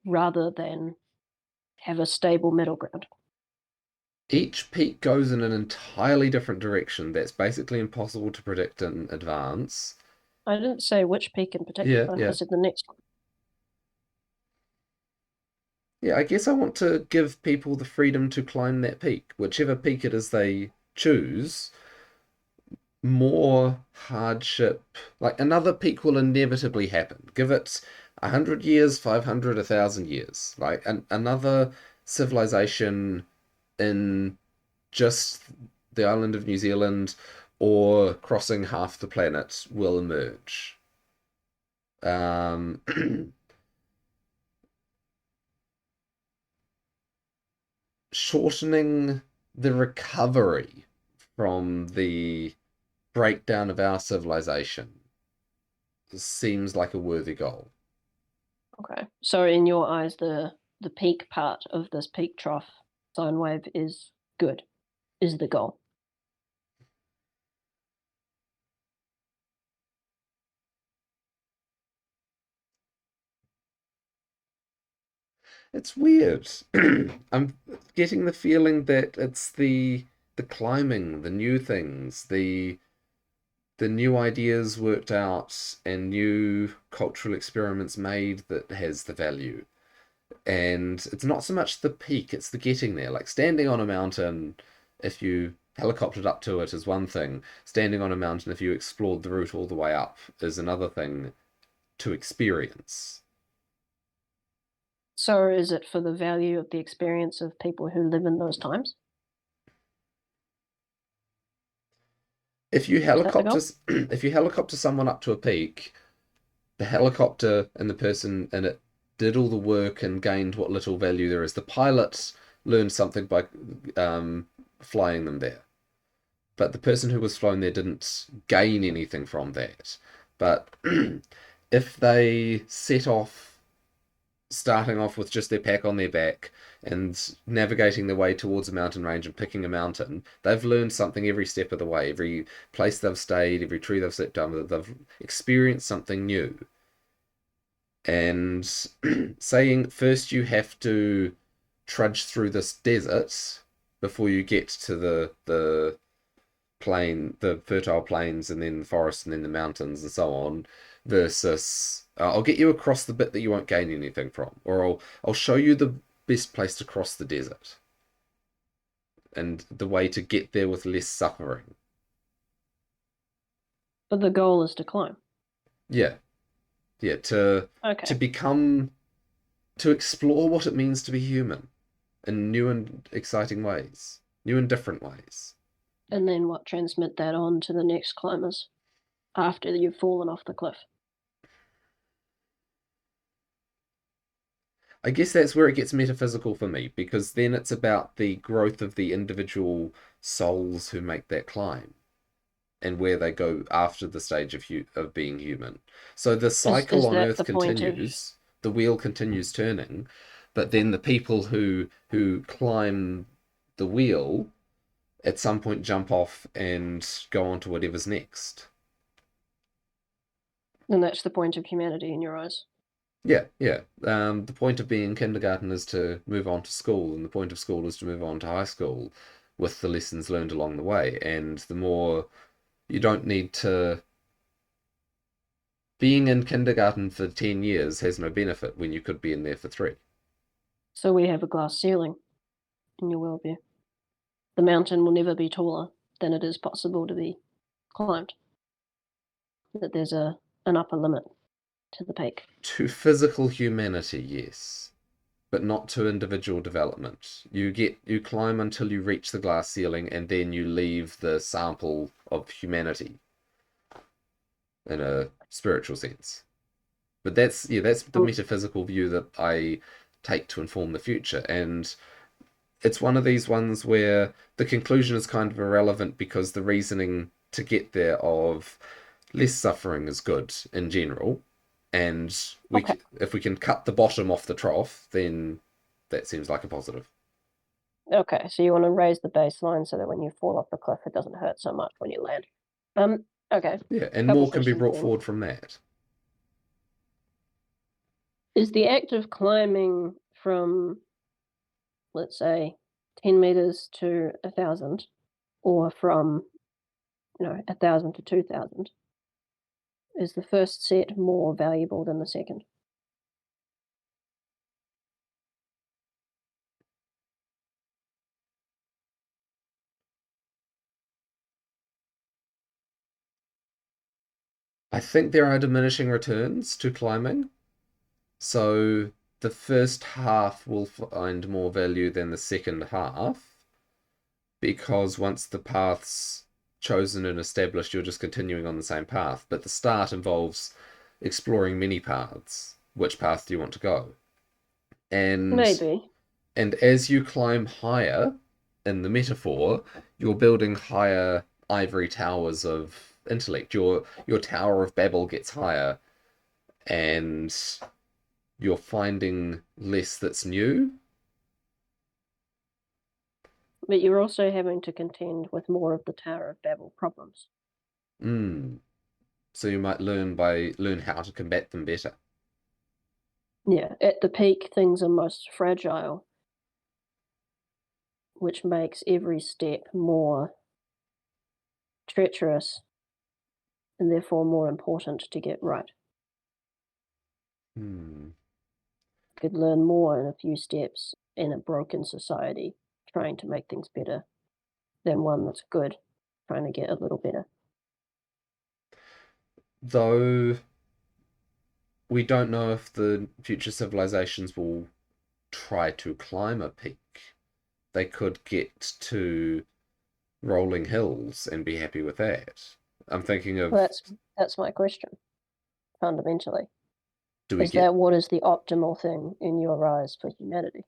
[SPEAKER 2] rather than have a stable middle ground.
[SPEAKER 1] Each peak goes in an entirely different direction that's basically impossible to predict in advance.
[SPEAKER 2] I didn't say which peak in particular.
[SPEAKER 1] Yeah.
[SPEAKER 2] I said the next one.
[SPEAKER 1] Yeah, I guess I want to give people the freedom to climb that peak, whichever peak it is they choose. more hardship. Like another peak will inevitably happen. Give it 100 years, 500, 1,000 years. Like another civilization in just the island of New Zealand or crossing half the planet will emerge. Um, Shortening the recovery from the breakdown of our civilization seems like a worthy goal.
[SPEAKER 2] Okay. So in your eyes, the peak part of this peak trough sine wave is good, is the goal.
[SPEAKER 1] It's weird. I'm getting the feeling that it's the climbing, the new things, the new ideas worked out and new cultural experiments made that has the value. And it's not so much the peak, it's the getting there. Like standing on a mountain, if you helicoptered up to it is one thing. Standing on a mountain, if you explored the route all the way up, is another thing to experience.
[SPEAKER 2] So is it for the value of the experience of people who live in those times?
[SPEAKER 1] If you
[SPEAKER 2] Is that the
[SPEAKER 1] helicopter
[SPEAKER 2] goal?
[SPEAKER 1] if you helicopter someone up to a peak, the helicopter and the person in it did all the work and gained what little value there is. The pilot learned something by flying them there, but the person who was flown there didn't gain anything from that. But if they set off, starting off with just their pack on their back and navigating their way towards a mountain range and picking a mountain, they've learned something every step of the way. Every place they've stayed, every tree they've sat down, they've experienced something new. And saying first you have to trudge through this desert before you get to the plain, the fertile plains, and then the forest, and then the mountains, and so on, versus I'll get you across the bit that you won't gain anything from, or I'll show you the best place to cross the desert and the way to get there with less suffering.
[SPEAKER 2] But the goal is to climb.
[SPEAKER 1] Yeah, yeah, to
[SPEAKER 2] Okay.
[SPEAKER 1] become to explore what it means to be human in new and exciting ways, new and different ways.
[SPEAKER 2] And then what? Transmit that on to the next climbers after you've fallen off the cliff.
[SPEAKER 1] I guess that's where it gets metaphysical for me, because then it's about the growth of the individual souls who make that climb and where they go after the stage of being human. So the cycle
[SPEAKER 2] Is
[SPEAKER 1] on
[SPEAKER 2] that
[SPEAKER 1] Earth
[SPEAKER 2] the point of
[SPEAKER 1] continues, the wheel continues turning, but then the people who climb the wheel at some point jump off and go on to whatever's next.
[SPEAKER 2] and that's the point of humanity in your eyes?
[SPEAKER 1] Yeah, yeah. The point of being in kindergarten is to move on to school, and the point of school is to move on to high school with the lessons learned along the way. And the more you don't need to. Being in kindergarten for 10 years has no benefit when you could be in there for three.
[SPEAKER 2] So we have a glass ceiling in your worldview. The mountain will never be taller than it is possible to be climbed. That there's an upper limit to the peak.
[SPEAKER 1] To physical humanity, yes, but not to individual development. You climb until you reach the glass ceiling, and then you leave the sample of humanity in a spiritual sense. But that's the
[SPEAKER 2] Um,
[SPEAKER 1] metaphysical view that I take to inform the future. And it's one of these ones where the conclusion is kind of irrelevant because the reasoning to get there of less suffering is good in general. And
[SPEAKER 2] okay.
[SPEAKER 1] if we can cut the bottom off the trough, then that seems like a positive.
[SPEAKER 2] Okay. So you want to raise the baseline so that when you fall off the cliff, it doesn't hurt so much when you land. Okay.
[SPEAKER 1] Yeah, and
[SPEAKER 2] Couple
[SPEAKER 1] more can be
[SPEAKER 2] questions
[SPEAKER 1] brought
[SPEAKER 2] then.
[SPEAKER 1] forward from that.
[SPEAKER 2] Is the act of climbing from, let's say, 10 meters to 1,000, or from 1,000 to 2,000, is the first set more valuable than the second?
[SPEAKER 1] I think there are diminishing returns to climbing. So the first half will find more value than the second half because once the path's chosen and established, you're just continuing on the same path. But the start involves exploring many paths. Which path do you want to go? And
[SPEAKER 2] Maybe.
[SPEAKER 1] and as you climb higher, in the metaphor, you're building higher ivory towers of intellect. Your Tower of Babel gets higher, and you're finding less that's new.
[SPEAKER 2] But you're also having to contend with more of the Tower of Babel problems.
[SPEAKER 1] Mm. So you might learn how to combat them better.
[SPEAKER 2] Yeah, at the peak, things are most fragile, which makes every step more treacherous and therefore more important to get right.
[SPEAKER 1] Hmm.
[SPEAKER 2] You could learn more in a few steps in a broken society trying to make things better than one that's good, trying to get a little better.
[SPEAKER 1] Though we don't know if the future civilizations will try to climb a peak. They could get to rolling hills and be happy with that. I'm thinking
[SPEAKER 2] Well,
[SPEAKER 1] of,
[SPEAKER 2] that's my question, fundamentally.
[SPEAKER 1] do we
[SPEAKER 2] Is
[SPEAKER 1] get
[SPEAKER 2] that what is the optimal thing in your eyes for humanity?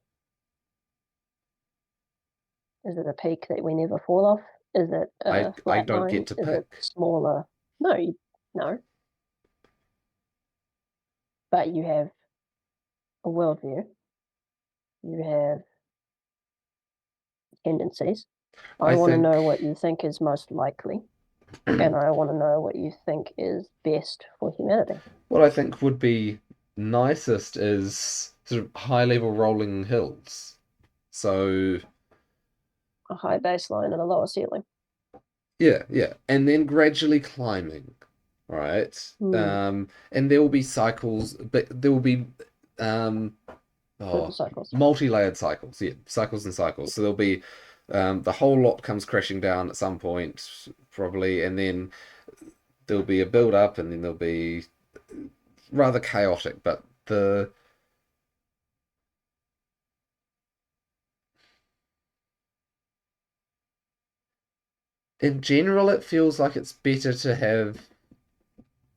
[SPEAKER 2] Is it a peak that we never fall off? Is it
[SPEAKER 1] I
[SPEAKER 2] a
[SPEAKER 1] I
[SPEAKER 2] flat
[SPEAKER 1] don't
[SPEAKER 2] line?
[SPEAKER 1] get to
[SPEAKER 2] Is it
[SPEAKER 1] pick.
[SPEAKER 2] smaller? No, no. But you have a worldview. You have tendencies. I
[SPEAKER 1] I
[SPEAKER 2] want to
[SPEAKER 1] think
[SPEAKER 2] know what you think is most likely, and I want to know what you think is best for humanity.
[SPEAKER 1] what I think would be nicest is sort of high level rolling hills. So
[SPEAKER 2] A high baseline and a lower ceiling.
[SPEAKER 1] yeah, yeah, and then gradually climbing, right?
[SPEAKER 2] Mm,
[SPEAKER 1] And there will be cycles, but there will be um,
[SPEAKER 2] little
[SPEAKER 1] oh,
[SPEAKER 2] cycles.
[SPEAKER 1] multi-layered cycles. Yeah, cycles and cycles. So there'll be the whole lot comes crashing down at some point, probably, and then there'll be a build up, and then there'll be rather chaotic. But the in general, it feels like it's better to have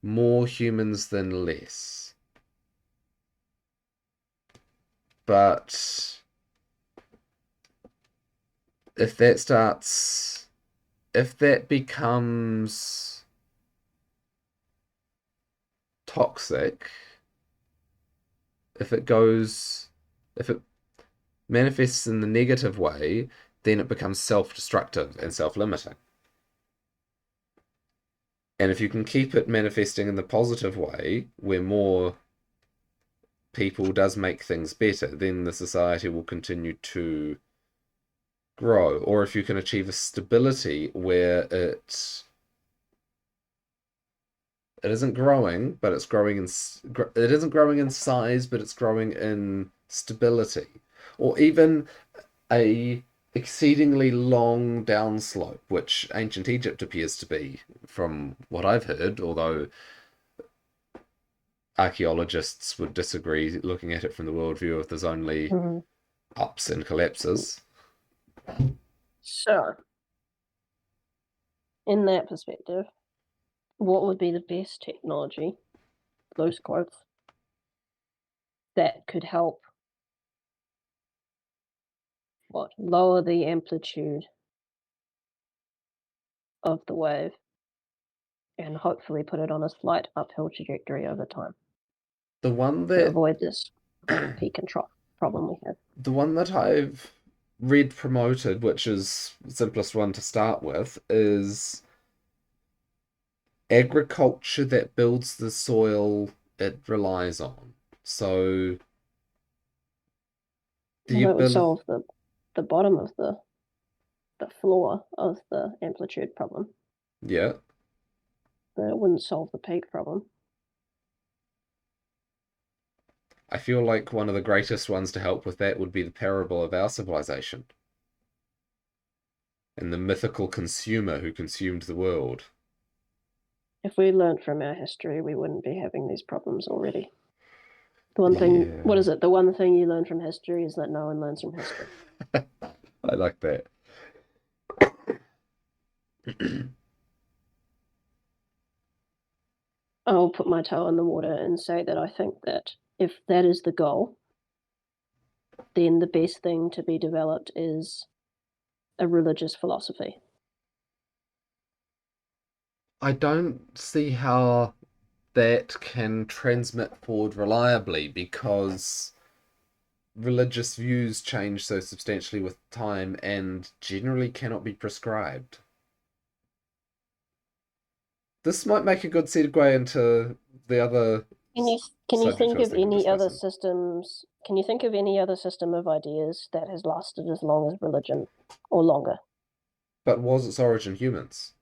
[SPEAKER 1] more humans than less. But if that starts, if that becomes toxic, if it goes, if it manifests in the negative way, then it becomes self-destructive and self-limiting. And if you can keep it manifesting in the positive way, where more people does make things better, then the society will continue to grow. Or if you can achieve a stability where it isn't growing, but it's growing in it isn't growing in size, but it's growing in stability, or even a exceedingly long downslope, which ancient Egypt appears to be, from what I've heard, although archaeologists would disagree looking at it from the worldview of there's only
[SPEAKER 2] Mm.
[SPEAKER 1] ups and collapses.
[SPEAKER 2] So, in that perspective, what would be the best technology, loose quotes, that could help lower the amplitude of the wave and hopefully put it on a slight uphill trajectory over time
[SPEAKER 1] The one
[SPEAKER 2] to
[SPEAKER 1] that
[SPEAKER 2] avoid this peak and trough problem we have.
[SPEAKER 1] the one that I've read promoted, which is the simplest one to start with, is agriculture that builds the soil it relies on. So the
[SPEAKER 2] Well, that would
[SPEAKER 1] ability,
[SPEAKER 2] solve the bottom of the floor of the amplitude problem,
[SPEAKER 1] yeah,
[SPEAKER 2] but it wouldn't solve the peak problem.
[SPEAKER 1] I feel like one of the greatest ones to help with that would be the parable of our civilization and the mythical consumer who consumed the world.
[SPEAKER 2] If we learned from our history, we wouldn't be having these problems already. The one thing, what is it? The one thing you learn from history is that no one learns from history.
[SPEAKER 1] I like that.
[SPEAKER 2] I'll put my toe in the water and say that I think that if that is the goal, then the best thing to be developed is a religious philosophy.
[SPEAKER 1] I don't see how that can transmit forward reliably because religious views change so substantially with time and generally cannot be prescribed. This might make a good segue into the other
[SPEAKER 2] Can you
[SPEAKER 1] subject I
[SPEAKER 2] think
[SPEAKER 1] was
[SPEAKER 2] of
[SPEAKER 1] thinking of
[SPEAKER 2] any other
[SPEAKER 1] discussing.
[SPEAKER 2] systems? Can you think of any other system of ideas that has lasted as long as religion, or longer?
[SPEAKER 1] But was its origin humans?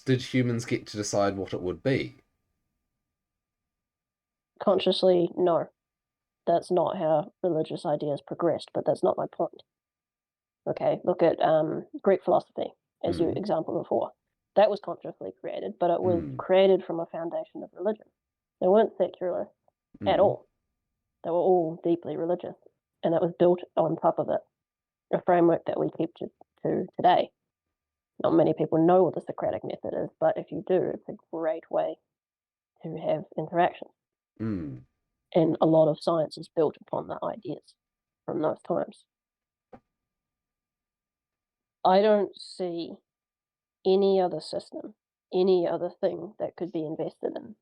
[SPEAKER 1] Did humans get to decide what it would be?
[SPEAKER 2] Consciously, no. That's not how religious ideas progressed, but that's not my point. Okay, look at Greek philosophy as your
[SPEAKER 1] Mm.
[SPEAKER 2] example before. That was consciously created, but it was
[SPEAKER 1] Mm.
[SPEAKER 2] created from a foundation of religion. They weren't secular at
[SPEAKER 1] Mm.
[SPEAKER 2] all. They were all deeply religious, and that was built on top of it, a framework that we keep to today. Not many people know what the Socratic method is, but if you do, it's a great way to have interaction.
[SPEAKER 1] Mm.
[SPEAKER 2] And a lot of science is built upon the ideas from those times. I don't see any other system, any other thing that could be invested in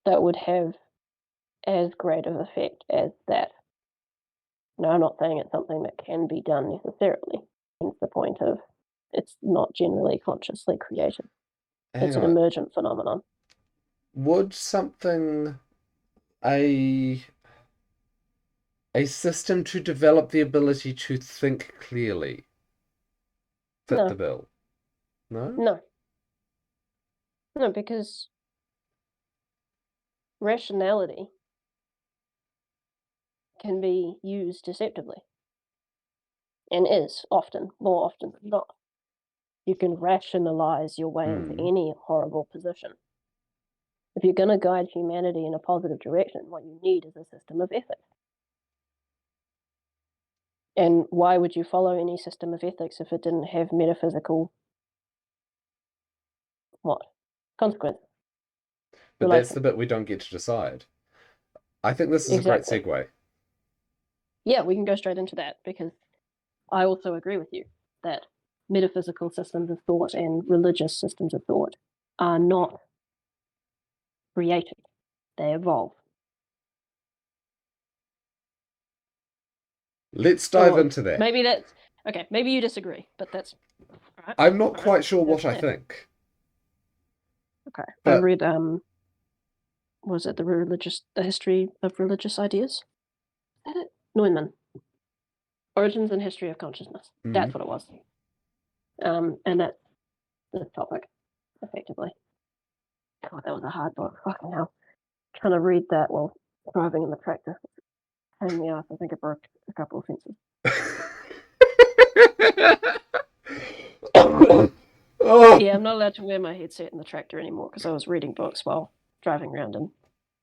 [SPEAKER 2] that would have as great of effect as that. Now, I'm not saying it's something that can be done necessarily. Hence the point of it's not generally consciously created.
[SPEAKER 1] Hang
[SPEAKER 2] It's an
[SPEAKER 1] on.
[SPEAKER 2] emergent phenomenon.
[SPEAKER 1] Would something a system to develop the ability to think clearly fit the
[SPEAKER 2] No,
[SPEAKER 1] bill? No?
[SPEAKER 2] no, no, because rationality can be used deceptively and is often, more often than not. You can rationalize your way into
[SPEAKER 1] Mm.
[SPEAKER 2] any horrible position. If you're going to guide humanity in a positive direction, what you need is a system of ethics. And why would you follow any system of ethics if it didn't have metaphysical what? Consequences.
[SPEAKER 1] But that's the
[SPEAKER 2] Relations.
[SPEAKER 1] bit we don't get to decide. I think this is a great
[SPEAKER 2] Exactly.
[SPEAKER 1] segue.
[SPEAKER 2] Yeah, we can go straight into that because I also agree with you that metaphysical systems of thought and religious systems of thought are not created, they evolve.
[SPEAKER 1] Let's dive
[SPEAKER 2] Or
[SPEAKER 1] into that.
[SPEAKER 2] maybe that's okay, maybe you disagree, but that's all right.
[SPEAKER 1] I'm not
[SPEAKER 2] All right,
[SPEAKER 1] quite sure
[SPEAKER 2] we go
[SPEAKER 1] what
[SPEAKER 2] from
[SPEAKER 1] I
[SPEAKER 2] there.
[SPEAKER 1] think,
[SPEAKER 2] Okay. I
[SPEAKER 1] but
[SPEAKER 2] read was it the history of religious ideas? Is that it? Neumann. Origins and History of Consciousness. That's what it was. And that's the topic, effectively. God, that was a hard book. Fucking hell. Trying to read that while driving in the tractor. Pain in the ass. I think I broke a couple of fences.
[SPEAKER 1] oh,
[SPEAKER 2] Yeah, I'm not allowed to wear my headset in the tractor anymore because I was reading books while driving around and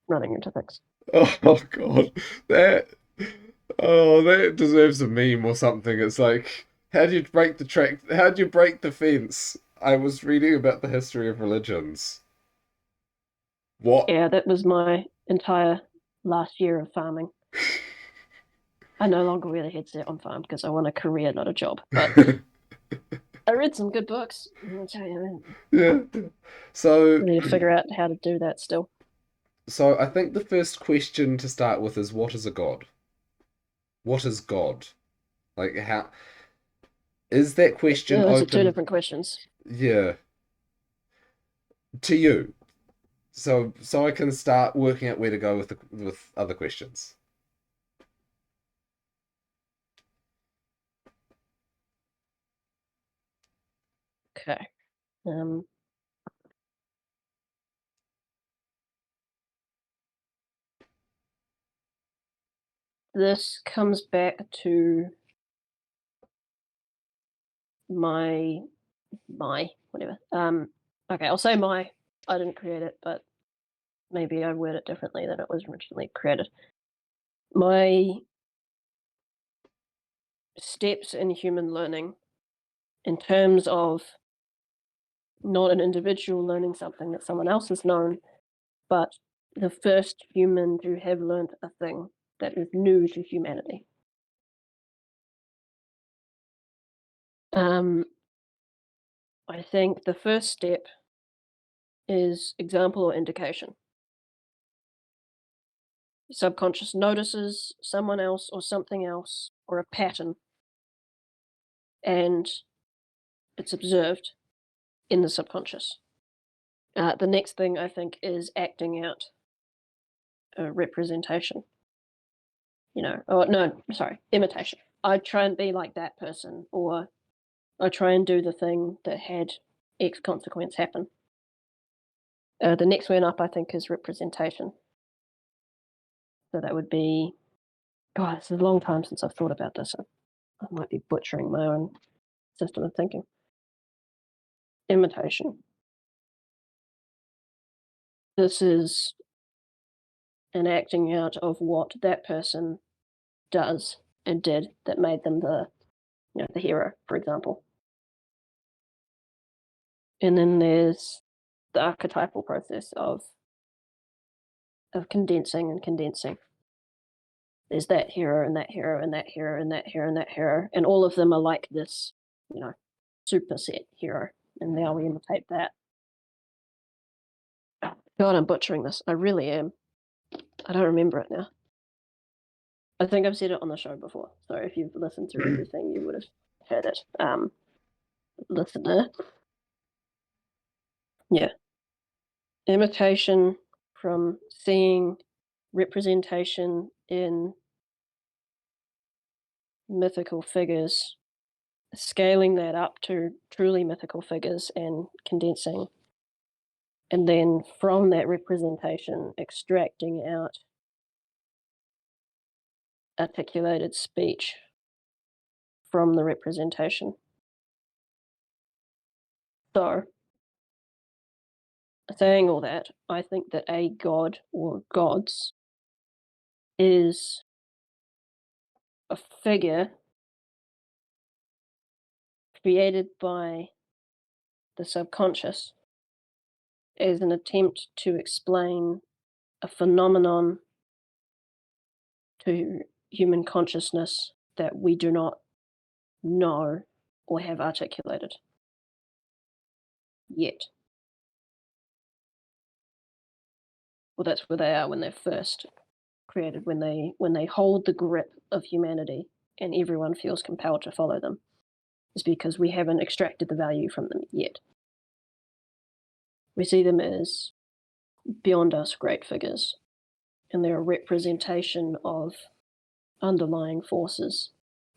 [SPEAKER 2] running into things.
[SPEAKER 1] oh god, that that deserves a meme or something. It's like, how do you break the track? How do you break the fence? I was reading about the history of religions. What?
[SPEAKER 2] Yeah, that was my entire last year of farming. I no longer wear the headset on farm because I want a career, not a job. But I read some good books. I'm gonna tell you,
[SPEAKER 1] Yeah.
[SPEAKER 2] I
[SPEAKER 1] So,
[SPEAKER 2] need to figure out how to do that still.
[SPEAKER 1] so I think the first question to start with is, what is a god? What is God? Like, how is that question
[SPEAKER 2] Those are two
[SPEAKER 1] open?
[SPEAKER 2] different questions.
[SPEAKER 1] Yeah, to you. So I can start working out where to go with with other questions.
[SPEAKER 2] Okay. Um, this comes back to my whatever Okay, I'll say I didn't create it, but maybe I word it differently than it was originally created. My steps in human learning, in terms of not an individual learning something that someone else has known, but the first human to have learned a thing that is new to humanity. I think the first step is example or indication. Subconscious notices someone else or something else or a pattern, and it's observed in the subconscious. The next thing I think is acting out a representation. Imitation. I try and be like that person, or I try and do the thing that had X consequence happen. The next one up, I think, is representation. So that would be, God, it's a long time since I've thought about this. I might be butchering my own system of thinking. Imitation. This is an acting out of what that person does and did that made them the hero, for example. And then there's the archetypal process of condensing and condensing. There's that hero and that hero and that hero and that hero and that hero, and all of them are like this, superset hero, and now we imitate that. God, I'm butchering this. I really am. I don't remember it now. I think I've said it on the show before, so if you've listened through everything, you would have heard it. Listener. Yeah. Imitation from seeing representation in mythical figures, scaling that up to truly mythical figures and condensing, and then from that representation extracting out articulated speech from the representation. So, saying all that, I think that a god or gods is a figure created by the subconscious as an attempt to explain a phenomenon to human consciousness that we do not know or have articulated yet. Well, that's where they are when they're first created, when they hold the grip of humanity and everyone feels compelled to follow them, is because we haven't extracted the value from them yet. We see them as beyond us great figures, and they're a representation of underlying forces,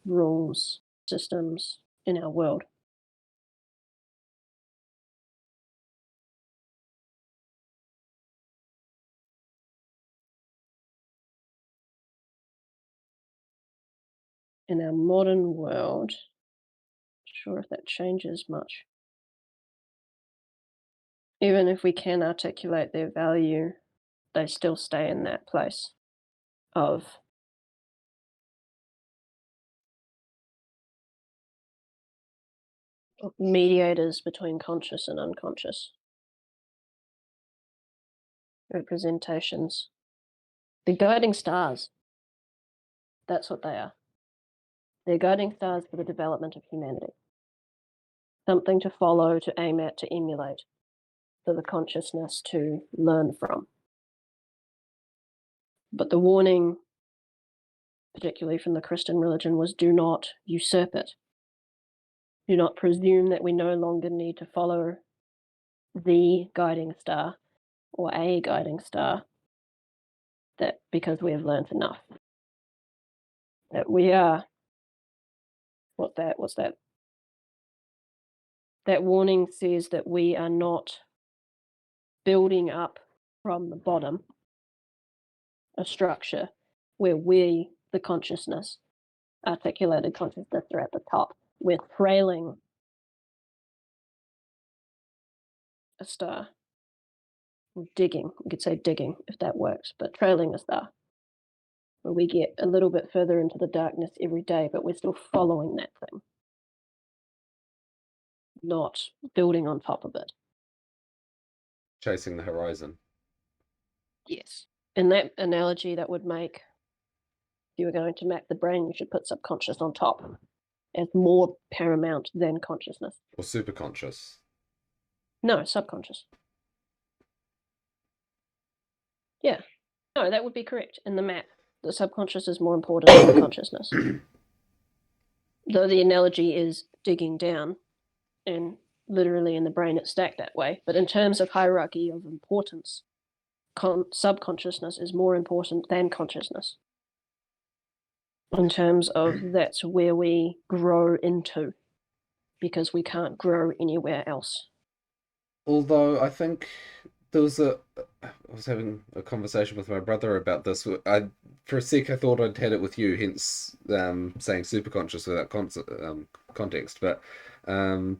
[SPEAKER 2] rules, systems in our world. In our modern world, not sure if that changes much. Even if we can articulate their value, they still stay in that place of mediators between conscious and unconscious. Representations. The guiding stars. That's what they are. They're guiding stars for the development of humanity. Something to follow, to aim at, to emulate, for the consciousness to learn from. But the warning, particularly from the Christian religion, was do not usurp it. Do not presume that we no longer need to follow the guiding star or a guiding star, that because we have learned enough. That we are, what's that? That warning says that we are not building up from the bottom a structure where we, the consciousness, articulated consciousness, are at the top. We're trailing a star. Digging, you could say digging if that works, but trailing a star, where we get a little bit further into the darkness every day, but we're still following that thing, not building on top of it.
[SPEAKER 1] Chasing the horizon.
[SPEAKER 2] Yes. In that analogy, that would make, if you were going to map the brain, you should put subconscious on top as more paramount than consciousness.
[SPEAKER 1] Or superconscious.
[SPEAKER 2] No, subconscious. Yeah. No, that would be correct. In the map, the subconscious is more important than consciousness. Though the analogy is digging down, and literally in the brain it's stacked that way. But in terms of hierarchy of importance, subconsciousness is more important than consciousness. In terms of that's where we grow into, because we can't grow anywhere else.
[SPEAKER 1] Although I think I was having a conversation with my brother about this. For a sec, I thought I'd had it with you, hence saying superconscious without context. But
[SPEAKER 2] I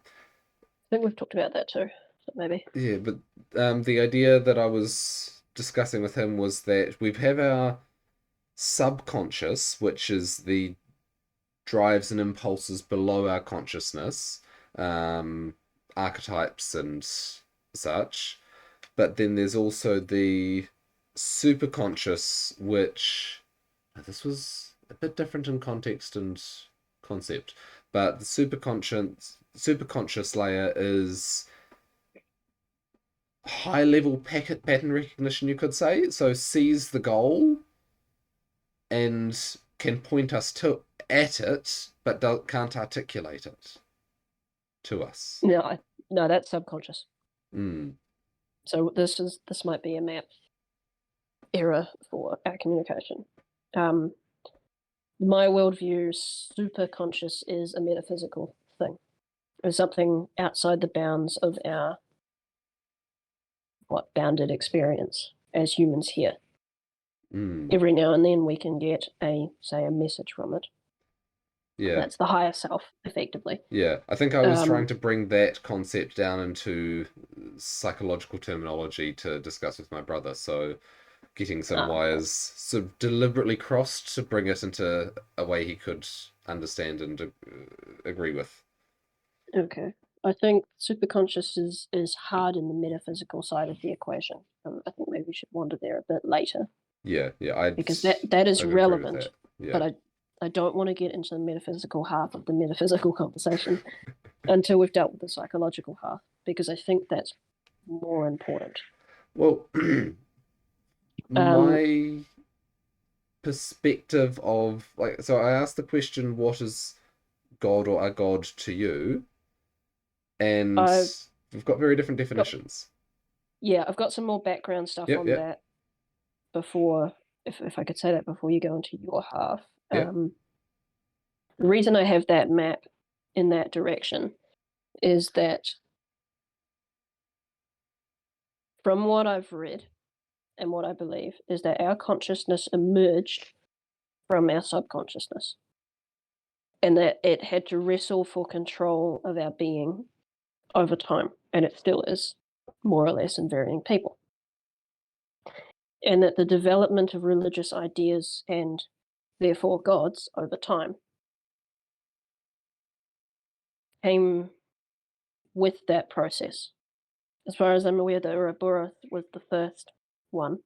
[SPEAKER 2] think we've talked about that too, so maybe.
[SPEAKER 1] yeah, but the idea that I was discussing with him was that we have our subconscious, which is the drives and impulses below our consciousness, archetypes and such. But then there's also the superconscious, which this was a bit different in context and concept. But the superconscious layer is high level pattern recognition, you could say. So sees the goal and can point us to at it, but can't articulate it to us.
[SPEAKER 2] No, that's subconscious.
[SPEAKER 1] Mm.
[SPEAKER 2] So this might be a map error for our communication. My worldview, superconscious is a metaphysical thing. It's something outside the bounds of our bounded experience as humans here.
[SPEAKER 1] Mm.
[SPEAKER 2] Every now and then we can get a message from it.
[SPEAKER 1] Yeah.
[SPEAKER 2] That's the higher self, effectively.
[SPEAKER 1] Yeah, I think I was trying to bring that concept down into psychological terminology to discuss with my brother. So getting some wires sort of deliberately crossed to bring it into a way he could understand and agree with.
[SPEAKER 2] Okay. I think superconscious is hard in the metaphysical side of the equation. I think maybe we should wander there a bit later.
[SPEAKER 1] Yeah,
[SPEAKER 2] because that is relevant.
[SPEAKER 1] That. Yeah.
[SPEAKER 2] But I don't want to get into the metaphysical half of the metaphysical conversation until we've dealt with the psychological half, because I think that's more important.
[SPEAKER 1] Well, my perspective of so I asked the question, what is God or a God to you? And we've got very different definitions.
[SPEAKER 2] I've got some more background stuff on that before, if I could say that before you go into your half. The reason I have that map in that direction is that from what I've read and what I believe is that our consciousness emerged from our subconsciousness, and that it had to wrestle for control of our being over time, and it still is, more or less, in varying people. And that the development of religious ideas and therefore gods over time came with that process. As far as I'm aware, the Ouroboros was the first one,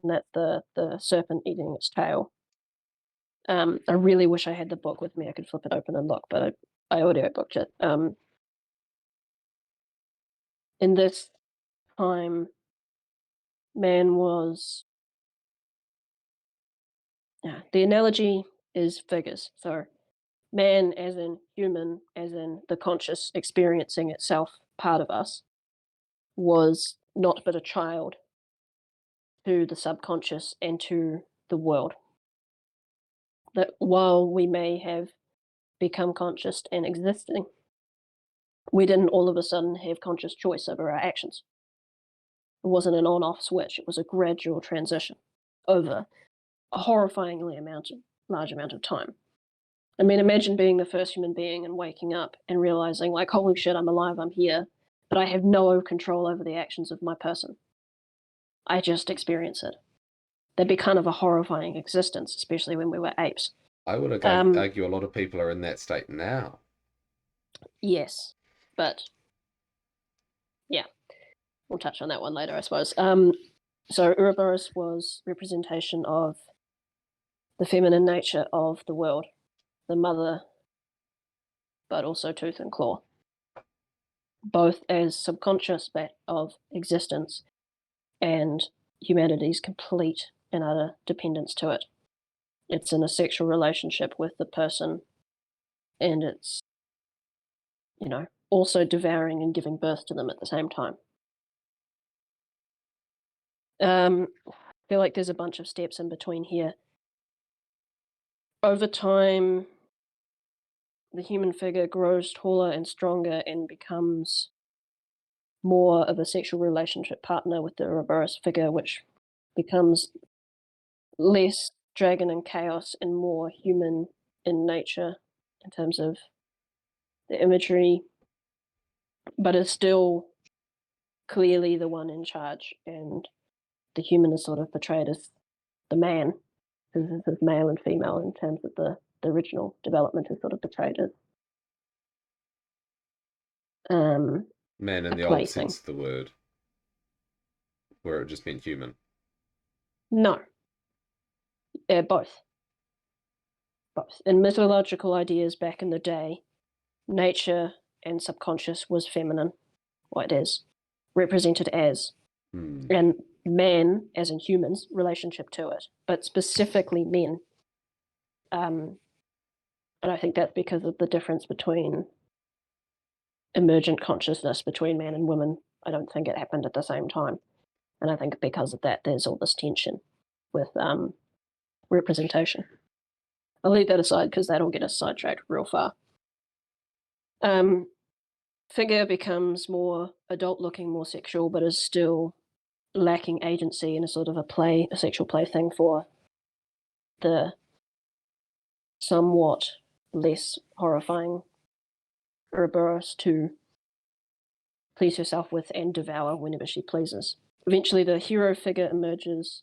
[SPEAKER 2] and that's the serpent eating its tail. I really wish I had the book with me. I could flip it open and look, but I audio booked it. In this time, man was... the analogy is figures. So man as in human, as in the conscious experiencing itself part of us, was not but a child to the subconscious and to the world. That while we may have become conscious and existing, we didn't all of a sudden have conscious choice over our actions. It wasn't an on-off switch. It was a gradual transition over a horrifyingly large amount of time. I mean, imagine being the first human being and waking up and realizing, like, holy shit, I'm alive, I'm here, but I have no control over the actions of my person. I just experience it. That'd be kind of a horrifying existence, especially when we were apes.
[SPEAKER 1] I would
[SPEAKER 2] Um,
[SPEAKER 1] argue a lot of people are in that state now.
[SPEAKER 2] yes, but yeah, we'll touch on that one later, I suppose. So Ouroboros was representation of the feminine nature of the world, the mother, but also tooth and claw, both as subconscious of existence and humanity's complete and utter dependence to it. It's in a sexual relationship with the person, and it's, also devouring and giving birth to them at the same time. I feel like there's a bunch of steps in between here. Over time, the human figure grows taller and stronger and becomes more of a sexual relationship partner with the Ouroboros figure, which becomes less dragon and chaos and more human in nature in terms of the imagery, but is still clearly the one in charge, and the human is sort of portrayed as the man, because this is male and female in terms of the original development is sort of portrayed as
[SPEAKER 1] Man
[SPEAKER 2] a
[SPEAKER 1] in the old
[SPEAKER 2] plaything.
[SPEAKER 1] sense of the word, where it just meant human.
[SPEAKER 2] No, both. Both. In mythological ideas back in the day, nature and subconscious was feminine, or it is, represented as, and man, as in humans, relationship to it, but specifically men. And I think that's because of the difference between emergent consciousness between man and woman. I don't think it happened at the same time. And I think because of that, there's all this tension with representation. I'll leave that aside because that'll get us sidetracked real far. Figure becomes more adult looking, more sexual, but is still lacking agency in a sort of a sexual plaything for the somewhat less horrifying Ouroboros to please herself with and devour whenever she pleases. Eventually, the hero figure emerges,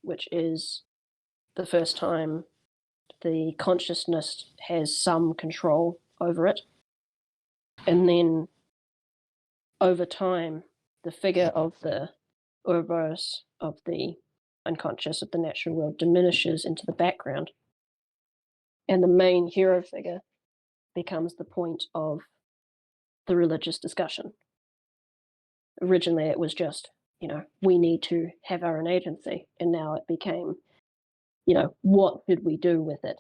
[SPEAKER 2] which is the first time the consciousness has some control over it. And then, over time, the figure of the Ouroboros, of the unconscious, of the natural world, diminishes into the background. And the main hero figure becomes the point of the religious discussion. Originally, it was just, we need to have our own agency. And now it became, what should we do with it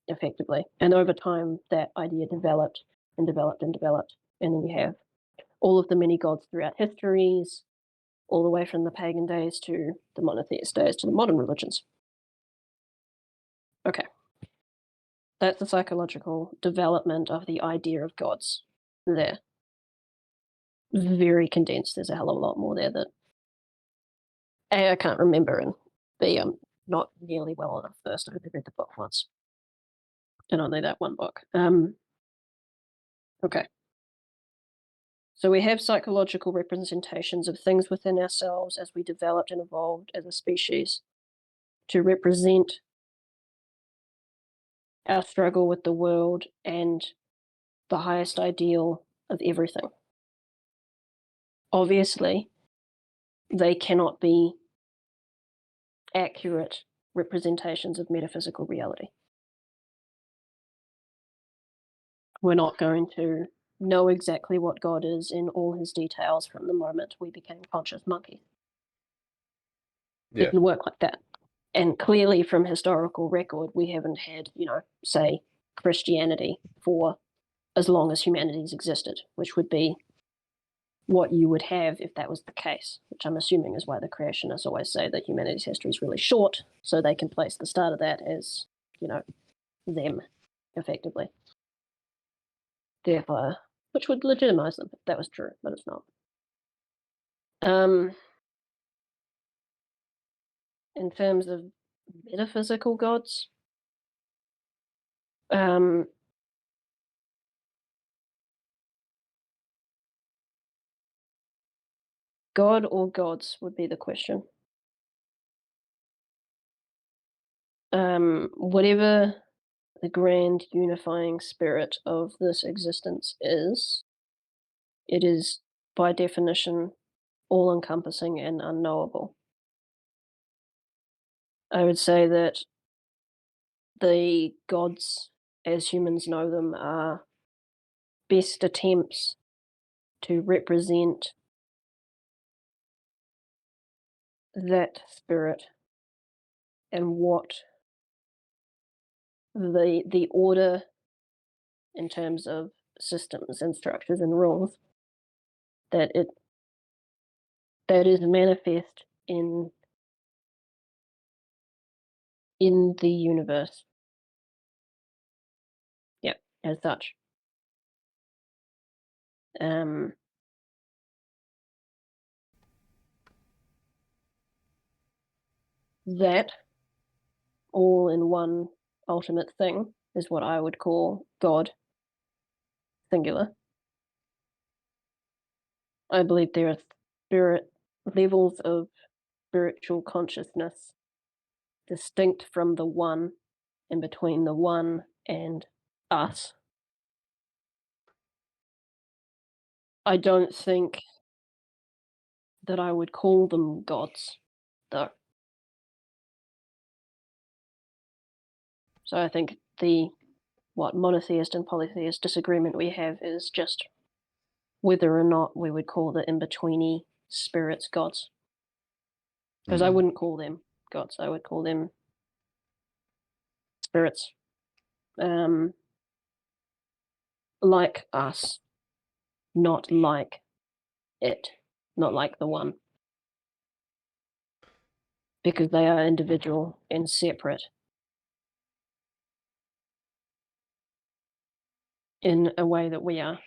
[SPEAKER 2] effectively? And over time, that idea developed and developed and developed. And then you have all of the many gods throughout histories, all the way from the pagan days to the monotheist days to the modern religions. Okay. That's the psychological development of the idea of gods there. Very condensed. There's a hell of a lot more there that A, I can't remember, and B, I'm not nearly well enough versed. I only read the book once. And only that one book. Okay. So we have psychological representations of things within ourselves as we developed and evolved as a species to represent our struggle with the world and the highest ideal of everything. Obviously, they cannot be accurate representations of metaphysical reality. We're not going to know exactly what God is in all his details from the moment we became conscious monkeys.
[SPEAKER 1] Yeah.
[SPEAKER 2] It can work like that. And clearly from historical record, we haven't had, say, Christianity for as long as humanity's existed, which would be what you would have if that was the case, which I'm assuming is why the creationists always say that humanity's history is really short, so they can place the start of that as, them, effectively. Therefore, which would legitimize them if that was true, but it's not. In terms of metaphysical gods, God or gods would be the question. Whatever the grand unifying spirit of this existence is, it is by definition all-encompassing and unknowable. I would say that the gods, as humans know them, are best attempts to represent that spirit and what the order in terms of systems and structures and rules that is manifest in the universe. Yeah, as such. That all in one ultimate thing is what I would call God, singular. I believe there are levels of spiritual consciousness distinct from the one, in between the one and us. I don't think that I would call them gods, though. So I think the monotheist and polytheist disagreement we have is just whether or not we would call the in-betweeny spirits gods. Because I wouldn't call them gods, I would call them spirits. Like us, not like it, not like the one. Because they are individual and separate in a way that we are.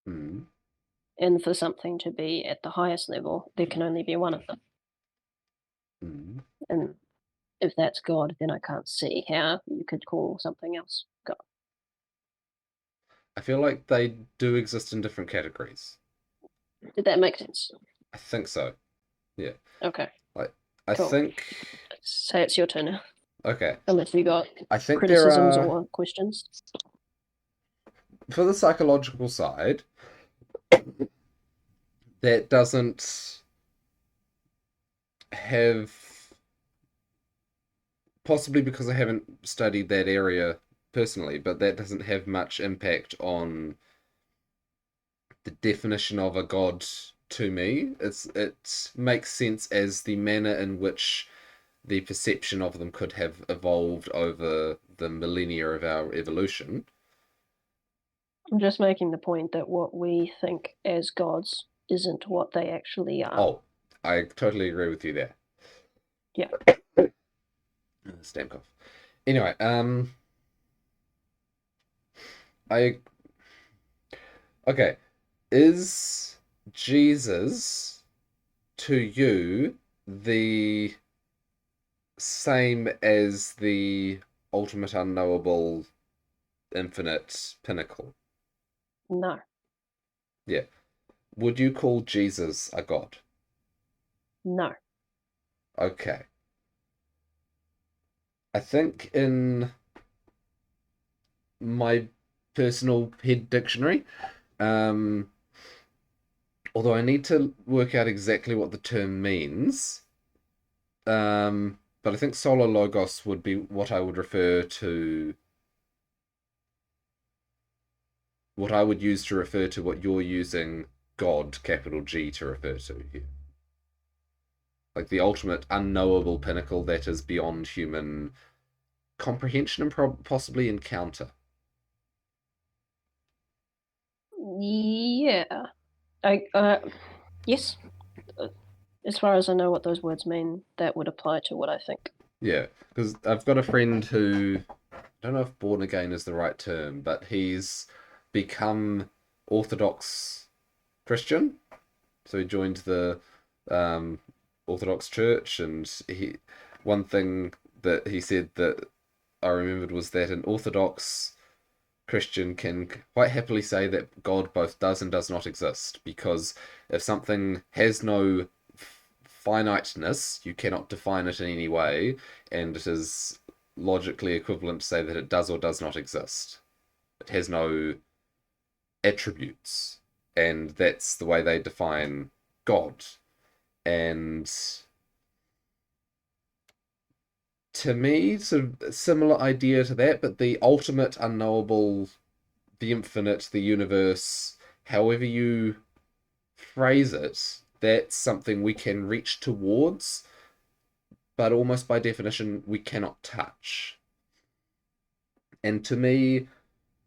[SPEAKER 2] And for something to be at the highest level, there can only be one of them. And if that's God, then I can't see how you could call something else God.
[SPEAKER 1] I feel like they do exist in different categories.
[SPEAKER 2] Did that make sense?
[SPEAKER 1] I think so. Yeah.
[SPEAKER 2] Okay.
[SPEAKER 1] Like, I
[SPEAKER 2] cool.
[SPEAKER 1] think.
[SPEAKER 2] Say it's your turn now.
[SPEAKER 1] Okay.
[SPEAKER 2] Unless you got
[SPEAKER 1] I think
[SPEAKER 2] criticisms
[SPEAKER 1] there are,
[SPEAKER 2] or questions.
[SPEAKER 1] for the psychological side, that doesn't have, possibly because I haven't studied that area personally, but that doesn't have much impact on the definition of a god to me. It makes sense as the manner in which the perception of them could have evolved over the millennia of our evolution.
[SPEAKER 2] I'm just making the point that what we think as gods isn't what they actually are.
[SPEAKER 1] Oh, I totally agree with you there.
[SPEAKER 2] Yeah.
[SPEAKER 1] Stamp cough. Anyway, I okay. Is Jesus to you the same as the ultimate unknowable infinite pinnacle?
[SPEAKER 2] No.
[SPEAKER 1] Yeah. Would you call Jesus a god?
[SPEAKER 2] No.
[SPEAKER 1] Okay. I think in my personal head dictionary, um, although I need to work out exactly what the term means, but I think solar logos would be what I would refer to, what I would use to refer to what you're using God, capital G, to refer to here. Like the ultimate unknowable pinnacle that is beyond human comprehension and possibly encounter.
[SPEAKER 2] Yeah. Yes. As far as I know what those words mean, that would apply to what I think.
[SPEAKER 1] Yeah, because I've got a friend who, I don't know if born again is the right term, but he's become Orthodox Christian. So he joined the um, Orthodox Church, and one thing that he said that I remembered was that in Orthodox Christian can quite happily say that God both does and does not exist, because if something has no finiteness, you cannot define it in any way, and it is logically equivalent to say that it does or does not exist. It has no attributes, and that's the way they define God. And to me, it's a similar idea to that, but the ultimate unknowable, the infinite, the universe, however you phrase it, that's something we can reach towards, but almost by definition, we cannot touch. And to me,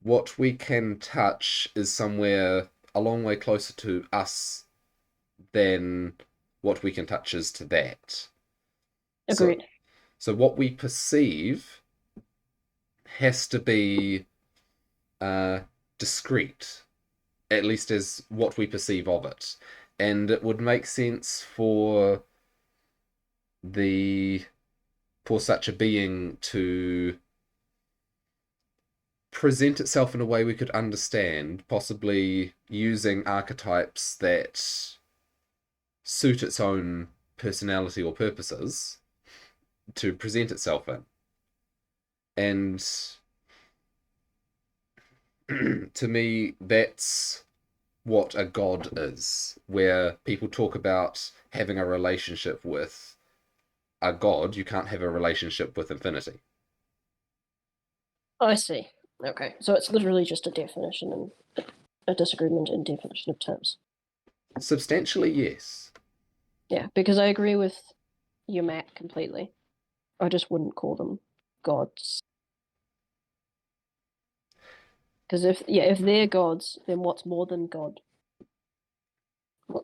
[SPEAKER 1] what we can touch is somewhere a long way closer to us than what we can touch is to that. So,
[SPEAKER 2] Agreed.
[SPEAKER 1] so what we perceive has to be discrete, at least as what we perceive of it. And it would make sense the for such a being to present itself in a way we could understand, possibly using archetypes that suit its own personality or purposes to present itself in. And to me, that's what a god is, where people talk about having a relationship with a god. You can't have a relationship with infinity.
[SPEAKER 2] Oh, I see. Okay, so it's literally just a definition and a disagreement in definition of terms.
[SPEAKER 1] Substantially, yes.
[SPEAKER 2] Yeah, because I agree with your Matt completely. I just wouldn't call them gods. Because if they're gods, then what's more than God?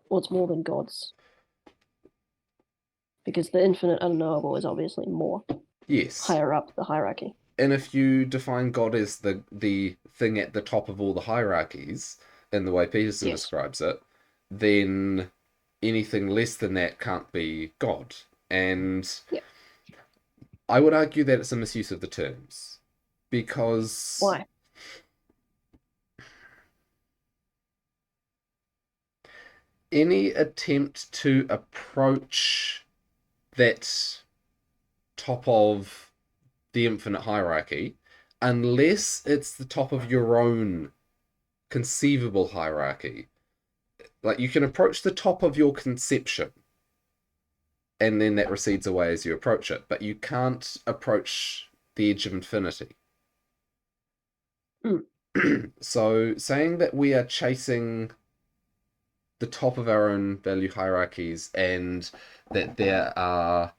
[SPEAKER 2] What's more than gods? Because the infinite unknowable is obviously more
[SPEAKER 1] Yes.
[SPEAKER 2] higher up the hierarchy.
[SPEAKER 1] And if you define God as the thing at the top of all the hierarchies, in the way Peterson
[SPEAKER 2] Yes.
[SPEAKER 1] describes it, then anything less than that can't be God. And
[SPEAKER 2] Yeah.
[SPEAKER 1] I would argue that it's a misuse of the terms. Because
[SPEAKER 2] Why?
[SPEAKER 1] any attempt to approach that top of the infinite hierarchy, unless it's the top of your own conceivable hierarchy, like you can approach the top of your conception, and then that recedes away as you approach it, but you can't approach the edge of infinity. So saying that we are chasing the top of our own value hierarchies and that there are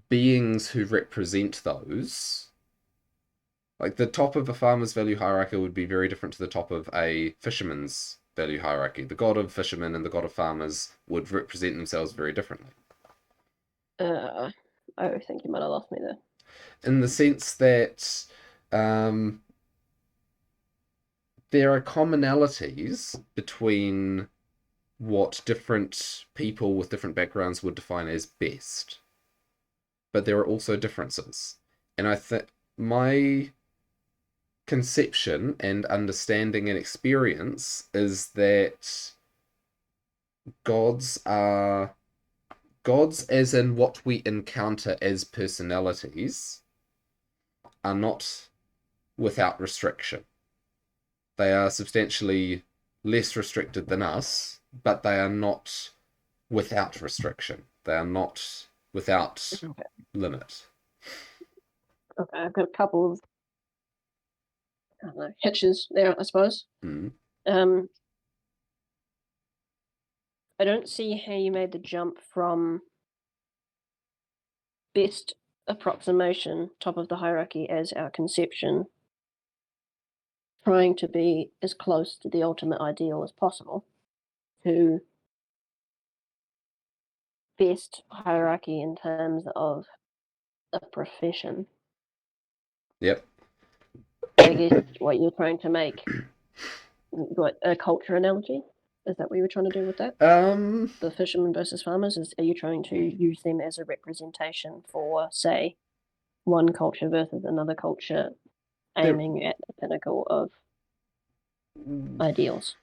[SPEAKER 1] beings who represent those, like the top of a farmer's value hierarchy would be very different to the top of a fisherman's value hierarchy. The god of fishermen and the god of farmers would represent themselves very differently.
[SPEAKER 2] I think you might have lost me there.
[SPEAKER 1] In the sense that there are commonalities between what different people with different backgrounds would define as best, but there are also differences. And I think my conception and understanding and experience is that gods are gods, as in what we encounter as personalities, are not without restriction. They are substantially less restricted than us, but they are not without restriction. They are not without limit.
[SPEAKER 2] Okay, I've got a couple of hitches there, I suppose.
[SPEAKER 1] Mm.
[SPEAKER 2] I don't see how you made the jump from best approximation, top of the hierarchy as our conception, trying to be as close to the ultimate ideal as possible, to best hierarchy in terms of a profession.
[SPEAKER 1] Yep.
[SPEAKER 2] I guess what you're trying to make, what, a culture analogy? Is that what you were trying to do with that? The fishermen versus farmers, are you trying to use them as a representation for, say, one culture versus another culture
[SPEAKER 1] There,
[SPEAKER 2] aiming at the pinnacle of ideals.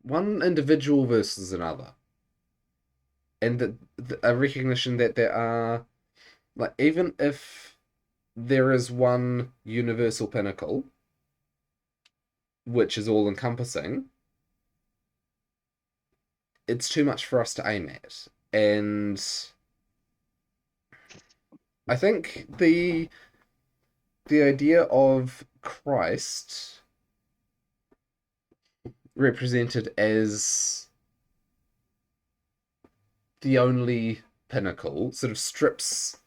[SPEAKER 1] one individual versus another, and a recognition that there are, like, even if there is one universal pinnacle, which is all encompassing, it's too much for us to aim at. And I think the idea of Christ represented as the only pinnacle sort of strips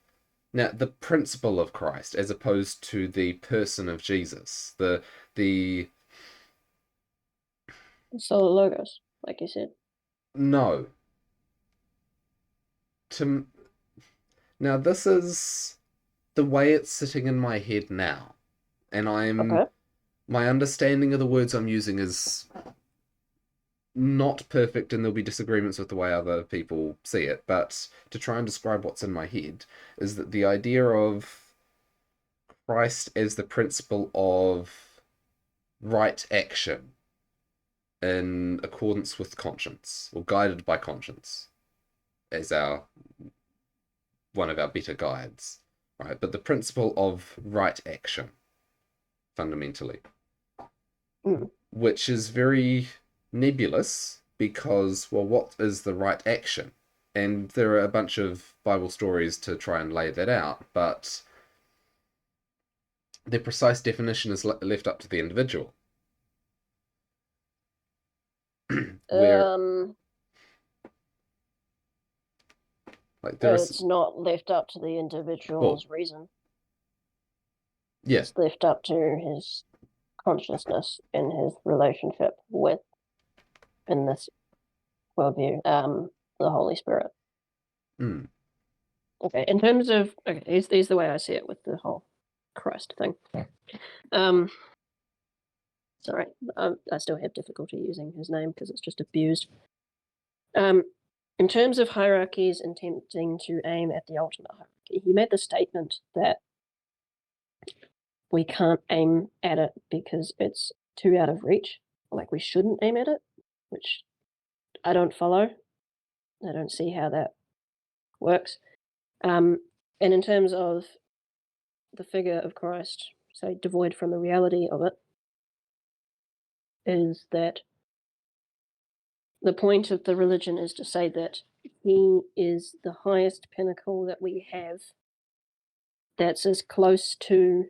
[SPEAKER 1] now the principle of Christ as opposed to the person of Jesus. The
[SPEAKER 2] Solo logos, like you said.
[SPEAKER 1] no. To Now this is the way it's sitting in my head now. And
[SPEAKER 2] Okay.
[SPEAKER 1] my understanding of the words I'm using is not perfect, and there'll be disagreements with the way other people see it, but to try and describe what's in my head is that the idea of Christ as the principle of right action in accordance with conscience, or guided by conscience, as our one of our better guides, right? But the principle of right action, fundamentally,
[SPEAKER 2] Mm.
[SPEAKER 1] which is very nebulous because, well, what is the right action? And there are a bunch of Bible stories to try and lay that out, but the precise definition is left up to the individual. Where,
[SPEAKER 2] Um,
[SPEAKER 1] like, there is,
[SPEAKER 2] it's not left up to the
[SPEAKER 1] well,
[SPEAKER 2] individual's reason.
[SPEAKER 1] yeah,
[SPEAKER 2] It's left up to his consciousness and his relationship with, in this worldview, the Holy Spirit.
[SPEAKER 1] mm,
[SPEAKER 2] Okay, in terms of, okay, here's the way I see it with the whole Christ thing. Um, sorry, I still have difficulty using his name because it's just abused. In terms of hierarchies attempting to aim at the ultimate hierarchy, he made the statement that we can't aim at it because it's too out of reach. Like, we shouldn't aim at it, which I don't follow. I don't see how that works. And in terms of the figure of Christ, say, devoid from the reality of it, is that the point of the religion is to say that he is the highest pinnacle that we have that's as close to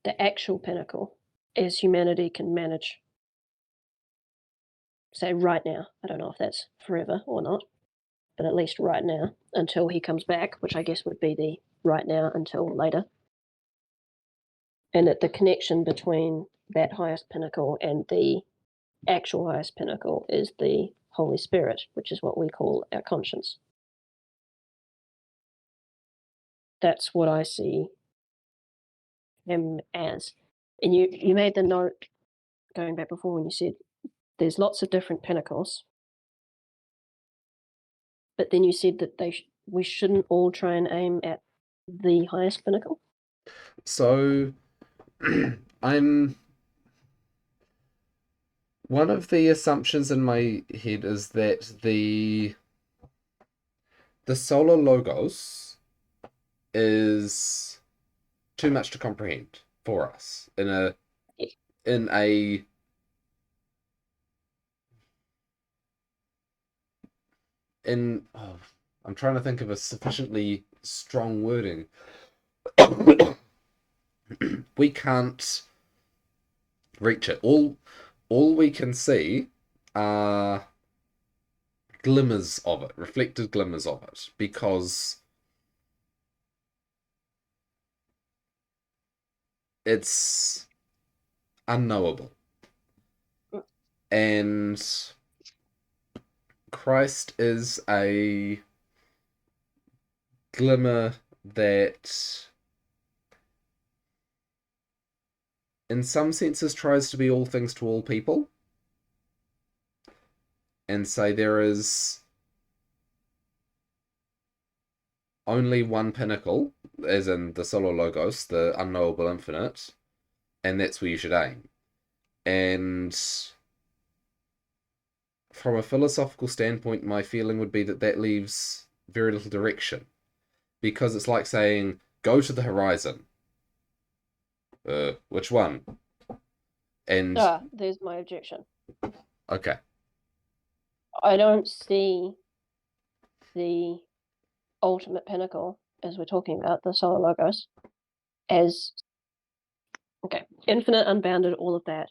[SPEAKER 2] the actual pinnacle as humanity can manage. Say right now. I don't know if that's forever or not, but at least right now, until he comes back, which I guess would be the right now until later. And that the connection between that highest pinnacle and the actual highest pinnacle is the Holy Spirit, which is what we call our conscience. That's what I see him as. And you made the note going back before when you said there's lots of different pinnacles, but then you said that we shouldn't all try and aim at the highest pinnacle.
[SPEAKER 1] so I'm one of the assumptions in my head is that the solar logos is too much to comprehend for us in a in oh, I'm trying to think of a sufficiently strong wording. We can't reach it. All we can see are glimmers of it, reflected glimmers of it, because it's unknowable. And Christ is a glimmer that, in some senses, tries to be all things to all people, and say there is only one pinnacle, as in the Solo Logos, the unknowable infinite, and that's where you should aim. And from a philosophical standpoint, my feeling would be that that leaves very little direction. Because it's like saying, go to the horizon. Which one? And
[SPEAKER 2] there's my objection.
[SPEAKER 1] okay.
[SPEAKER 2] I don't see the ultimate pinnacle, as we're talking about, the Solar Logos, as infinite, unbounded, all of that.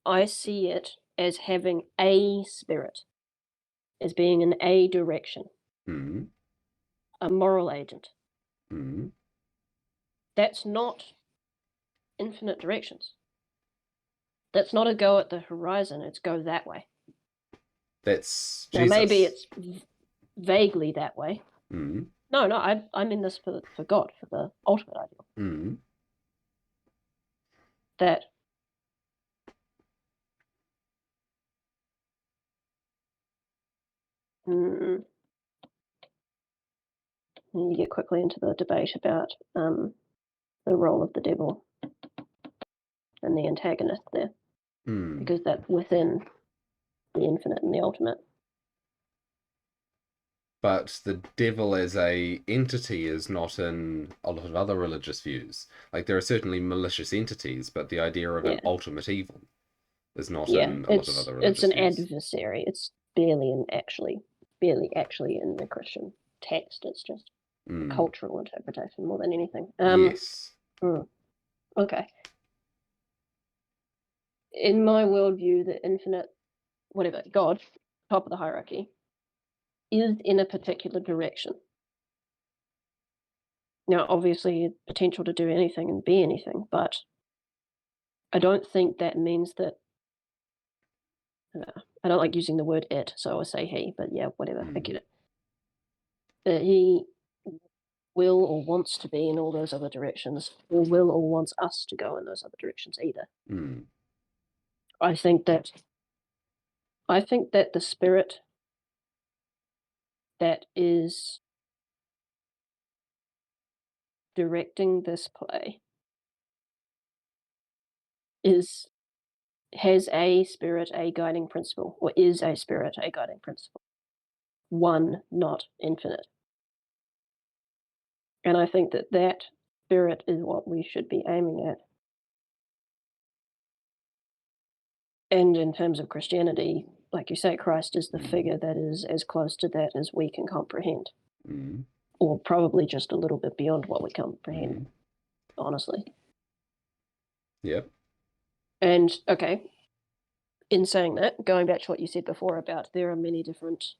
[SPEAKER 2] I see it as having a spirit, as being in a direction, a moral agent. That's not infinite directions. That's not a go at the horizon, it's go that way.
[SPEAKER 1] That's
[SPEAKER 2] Jesus. Now, maybe it's vaguely that way. No, I mean this for God, for the ultimate ideal. That you get quickly into the debate about the role of the devil and the antagonist there, because that's within the infinite and the ultimate.
[SPEAKER 1] But the devil as a entity is not in a lot of other religious views. Like, there are certainly malicious entities, but the idea of an ultimate evil is not in a lot of other religious views.
[SPEAKER 2] It's an adversary. It's barely actually in the Christian text. It's just a cultural interpretation more than anything.
[SPEAKER 1] Yes.
[SPEAKER 2] Okay. In my worldview, the infinite, whatever, God, top of the hierarchy, is in a particular direction. Now, obviously, potential to do anything and be anything, but I don't think that means that. I don't like using the word it, so I will say he, but yeah, whatever, I get it. That he will or wants to be in all those other directions, or will or wants us to go in those other directions either. I think that the spirit that is directing this play has a spirit, a guiding principle, or is a spirit, a guiding principle. One, not infinite. And I think that spirit is what we should be aiming at. And in terms of Christianity, like you say, Christ is the figure that is as close to that as we can comprehend. Or probably just a little bit beyond what we comprehend, honestly.
[SPEAKER 1] Yep.
[SPEAKER 2] And, okay, in saying that, going back to what you said before about there are many different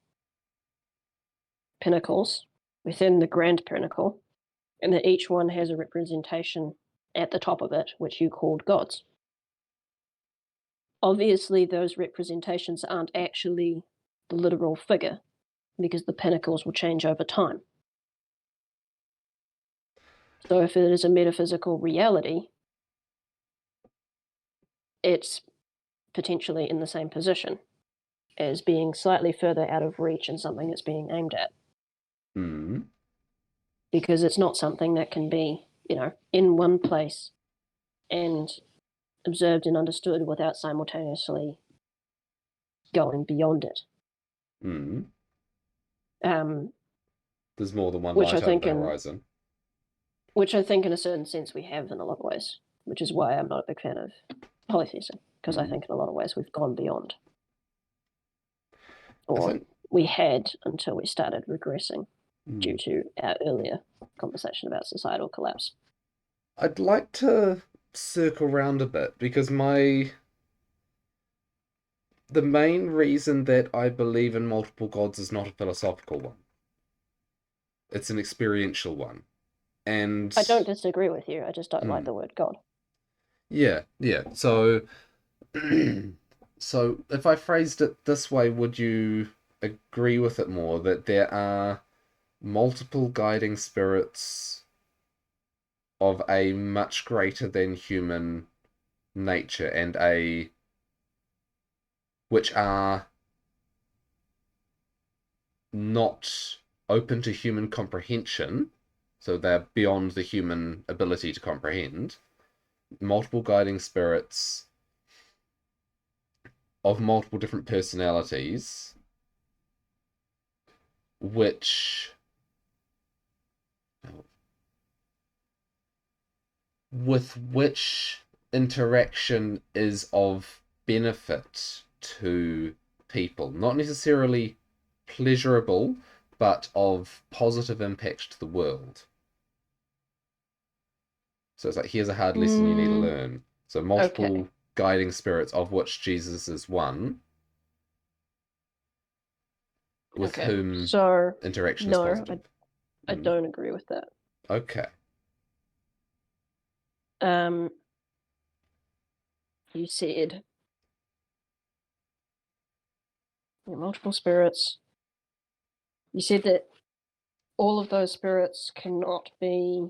[SPEAKER 2] pinnacles within the grand pinnacle, and that each one has a representation at the top of it, which you called gods. Obviously, those representations aren't actually the literal figure, because the pinnacles will change over time. So if it is a metaphysical reality, it's potentially in the same position as being slightly further out of reach and something it's being aimed at. Because it's not something that can be, in one place and observed and understood without simultaneously going beyond it.
[SPEAKER 1] There's more than one light over the horizon.
[SPEAKER 2] Which I think in a certain sense we have in a lot of ways, which is why I'm not a big fan of polytheism, because I think in a lot of ways we've gone beyond. Or we had until we started regressing due to our earlier conversation about societal collapse.
[SPEAKER 1] I'd like to circle around a bit, because the main reason that I believe in multiple gods is not a philosophical one. It's an experiential one. And
[SPEAKER 2] I don't disagree with you, I just don't like the word God.
[SPEAKER 1] Yeah. So so if I phrased it this way, would you agree with it more, that there are multiple guiding spirits of a much greater than human nature, and which are not open to human comprehension, so they're beyond the human ability to comprehend, multiple guiding spirits of multiple different personalities, which with which interaction is of benefit to people, not necessarily pleasurable, but of positive impact to the world. So it's like, here's a hard lesson you need to learn. So multiple guiding spirits, of which Jesus is one, with whom interaction is positive.
[SPEAKER 2] I don't agree with that.
[SPEAKER 1] Okay.
[SPEAKER 2] You said multiple spirits. You said that all of those spirits cannot be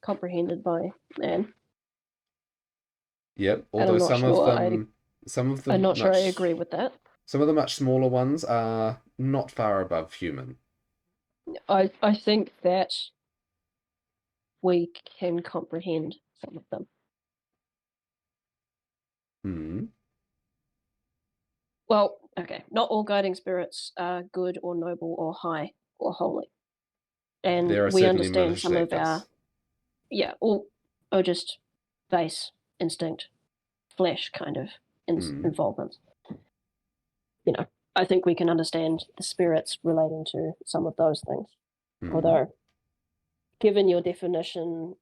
[SPEAKER 2] comprehended by man.
[SPEAKER 1] Yep. Although some of them,
[SPEAKER 2] I'm not sure I agree with that.
[SPEAKER 1] Some of the much smaller ones are not far above human.
[SPEAKER 2] I think that we can comprehend some of them. Well, okay, not all guiding spirits are good or noble or high or holy. And we understand some of our, or just base instinct, flesh kind of involvement. You know, I think we can understand the spirits relating to some of those things. Although, given your definition,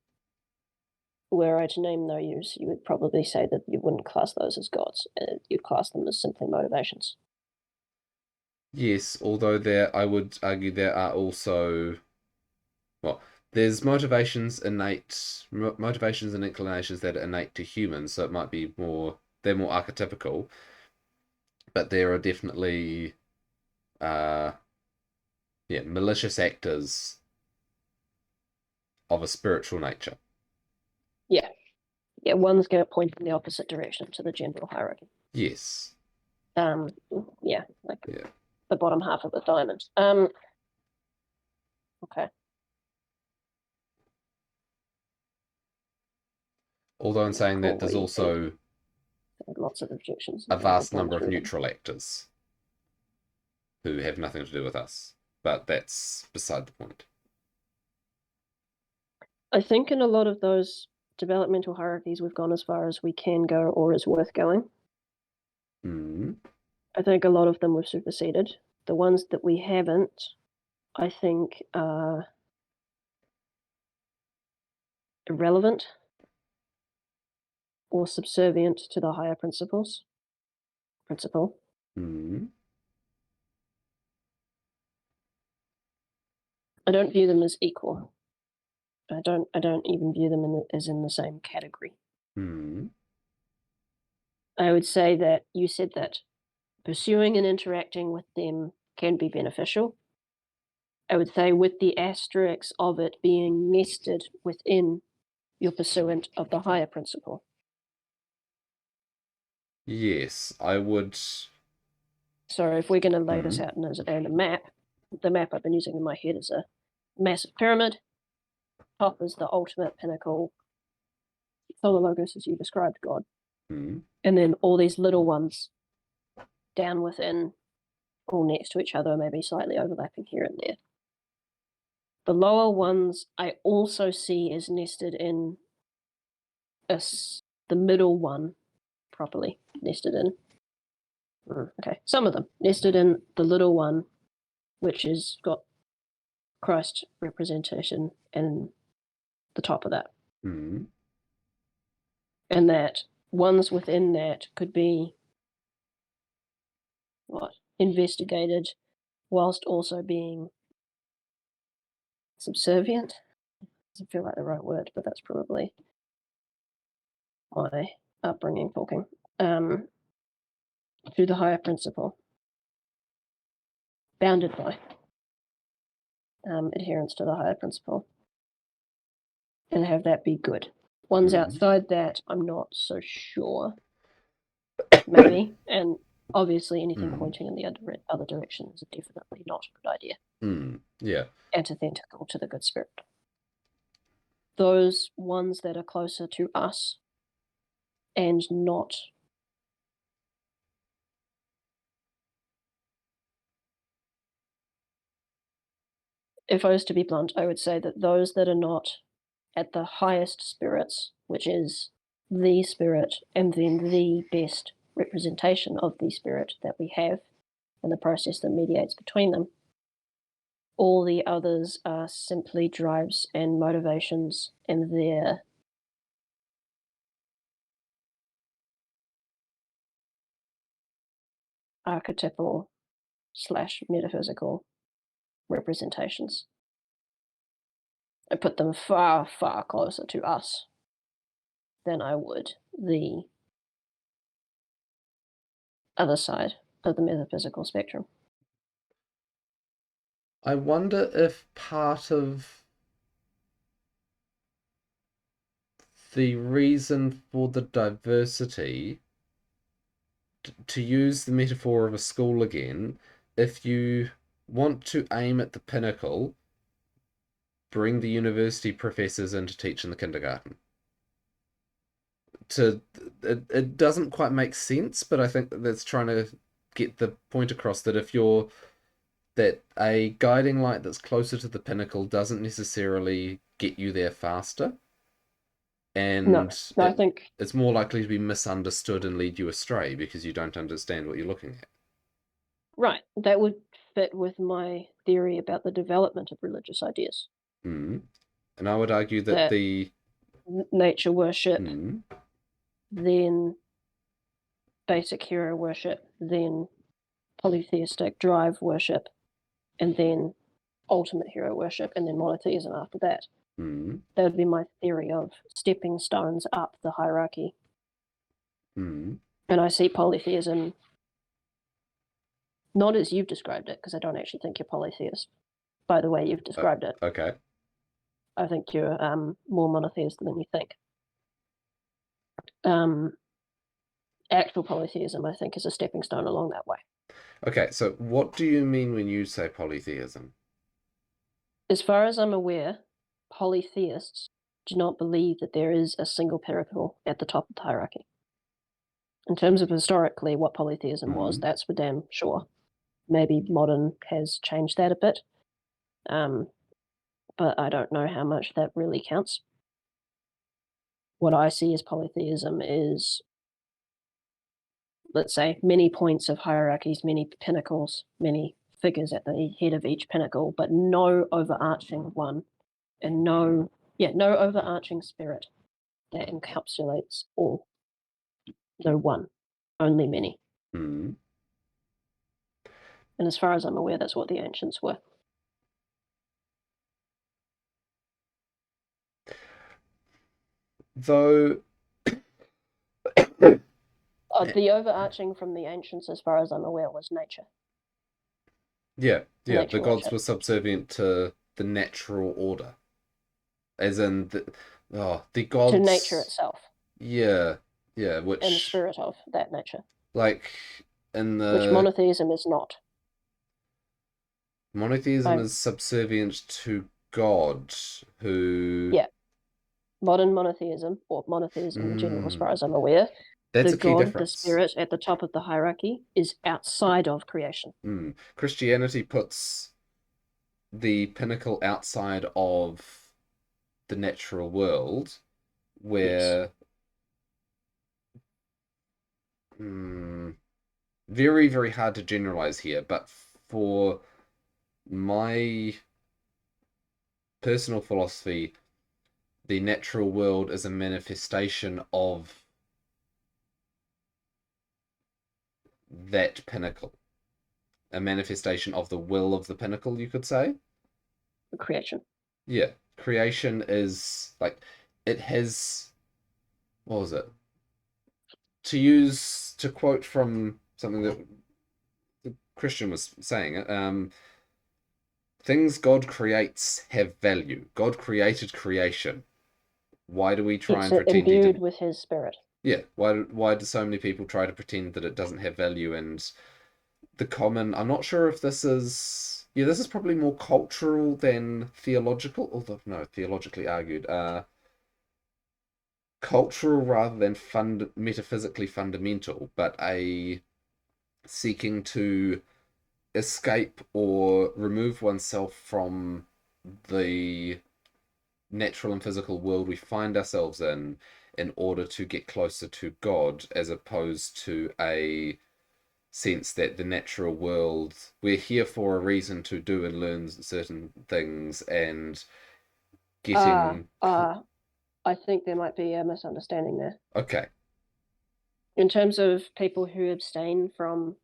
[SPEAKER 2] were I to name those, you would probably say that you wouldn't class those as gods. You'd class them as simply motivations.
[SPEAKER 1] Yes, although I would argue there are also, well, there's motivations and inclinations that are innate to humans, so it might be they're more archetypical, but there are definitely, malicious actors of a spiritual nature.
[SPEAKER 2] Yeah. Yeah, one's going to point in the opposite direction to the general hierarchy.
[SPEAKER 1] Yes.
[SPEAKER 2] The bottom half of the diamond. Okay.
[SPEAKER 1] Although in saying that, there's also
[SPEAKER 2] lots of objections.
[SPEAKER 1] A vast number of neutral actors who have nothing to do with us, but that's beside the point.
[SPEAKER 2] I think in a lot of those developmental hierarchies, we've gone as far as we can go or is worth going. I think a lot of them we've superseded. The ones that we haven't, I think, are irrelevant or subservient to the higher principle. I don't view them as equal. I don't even view them as in the same category. I would say that you said that pursuing and interacting with them can be beneficial. I would say with the asterisks of it being nested within your pursuant of the higher principle.
[SPEAKER 1] Yes, I would.
[SPEAKER 2] So if we're going to lay this out in a map, the map I've been using in my head is a massive pyramid. Top is the ultimate pinnacle, solar logos as you described, God. And then all these little ones down within, all next to each other, maybe slightly overlapping here and there. The lower ones I also see as nested in the middle one, properly nested in. Okay, some of them nested in the little one, which has got Christ representation in the top of that. And that ones within that could be investigated whilst also being subservient. Doesn't feel like the right word, but that's probably my upbringing talking. To the higher principle, bounded by adherence to the higher principle, and have that be good. Ones outside that, I'm not so sure. Maybe, and Obviously, anything
[SPEAKER 1] Mm.
[SPEAKER 2] pointing in the other direction is definitely not a good idea.
[SPEAKER 1] Yeah.
[SPEAKER 2] Antithetical to the good spirit. Those ones that are closer to us and not if I was to be blunt, I would say that those that are not at the highest spirits, which is the spirit and then the best representation of the spirit that we have and the process that mediates between them, all the others are simply drives and motivations and their archetypal / metaphysical representations. I put them far, far closer to us than I would the other side of the metaphysical spectrum.
[SPEAKER 1] I wonder if part of the reason for the diversity, to use the metaphor of a school again, if you want to aim at the pinnacle, bring the university professors in to teach in the kindergarten. To it doesn't quite make sense, but I think that's trying to get the point across that if you're that a guiding light that's closer to the pinnacle doesn't necessarily get you there faster,
[SPEAKER 2] No,
[SPEAKER 1] and
[SPEAKER 2] no, I think
[SPEAKER 1] it's more likely to be misunderstood and lead you astray because you don't understand what you're looking at.
[SPEAKER 2] right. That would fit with my theory about the development of religious ideas.
[SPEAKER 1] Mm. And I would argue that
[SPEAKER 2] That
[SPEAKER 1] the
[SPEAKER 2] nature worship,
[SPEAKER 1] mm,
[SPEAKER 2] then basic hero worship, then polytheistic drive worship, and then ultimate hero worship, and then monotheism after that.
[SPEAKER 1] mm,
[SPEAKER 2] That would be my theory of stepping stones up the hierarchy.
[SPEAKER 1] mm,
[SPEAKER 2] And I see polytheism not as you've described it, because I don't actually think you're polytheist by the way you've
[SPEAKER 1] uh,
[SPEAKER 2] described it.
[SPEAKER 1] okay.
[SPEAKER 2] I think you're more monotheist than you think. Um, actual polytheism, I think, is a stepping stone along that way.
[SPEAKER 1] Okay, so what do you mean when you say polytheism?
[SPEAKER 2] As far as I'm aware, polytheists do not believe that there is a single pinnacle at the top of the hierarchy. In terms of historically what polytheism was,
[SPEAKER 1] Mm,
[SPEAKER 2] that's for damn sure. Maybe modern has changed that a bit, but I don't know how much that really counts. What I see as polytheism is, let's say, many points of hierarchies, many pinnacles, many figures at the head of each pinnacle, but no overarching one, and no overarching spirit that encapsulates all. No one, only many.
[SPEAKER 1] mm.
[SPEAKER 2] And as far as I'm aware, that's what the ancients were.
[SPEAKER 1] Though,
[SPEAKER 2] The overarching from the ancients, as far as I'm aware, was nature,
[SPEAKER 1] yeah, the
[SPEAKER 2] nature
[SPEAKER 1] gods
[SPEAKER 2] worship,
[SPEAKER 1] were subservient to the natural order, as in the
[SPEAKER 2] to nature
[SPEAKER 1] gods.
[SPEAKER 2] itself,
[SPEAKER 1] Yeah, yeah,
[SPEAKER 2] and the
[SPEAKER 1] which
[SPEAKER 2] spirit of that nature,
[SPEAKER 1] like in
[SPEAKER 2] which
[SPEAKER 1] the
[SPEAKER 2] monotheism is not.
[SPEAKER 1] monotheism
[SPEAKER 2] I
[SPEAKER 1] is subservient to God, who.
[SPEAKER 2] Yeah, modern monotheism, or monotheism in general, as far
[SPEAKER 1] Mm,
[SPEAKER 2] as I'm aware,
[SPEAKER 1] that's
[SPEAKER 2] the
[SPEAKER 1] a key
[SPEAKER 2] god, the
[SPEAKER 1] difference.
[SPEAKER 2] spirit at the top of the hierarchy is outside of creation.
[SPEAKER 1] Christianity puts the pinnacle outside of the natural world,
[SPEAKER 2] Yes,
[SPEAKER 1] where very, very hard to generalize here, but for my personal philosophy, the natural world is a manifestation of that pinnacle, a manifestation of the will of the pinnacle, you could say.
[SPEAKER 2] creation.
[SPEAKER 1] Yeah, creation is like it has. What was it? To quote from something that the Christian was saying, things God creates have value. God created creation. Why do we try
[SPEAKER 2] Yes,
[SPEAKER 1] and pretend he
[SPEAKER 2] imbued
[SPEAKER 1] didn't?
[SPEAKER 2] with his spirit.
[SPEAKER 1] Yeah, why do so many people try to pretend that it doesn't have value? And the common, I'm not sure if this is, yeah, this is probably more cultural than theological, although no, theologically argued. Cultural rather than metaphysically fundamental, but a seeking to escape or remove oneself from the natural and physical world we find ourselves in order to get closer to God, as opposed to a sense that the natural world, we're here for a reason to do and learn certain things, and
[SPEAKER 2] Uh,
[SPEAKER 1] getting
[SPEAKER 2] uh, I think there might be a misunderstanding there.
[SPEAKER 1] okay.
[SPEAKER 2] In terms of people who abstain from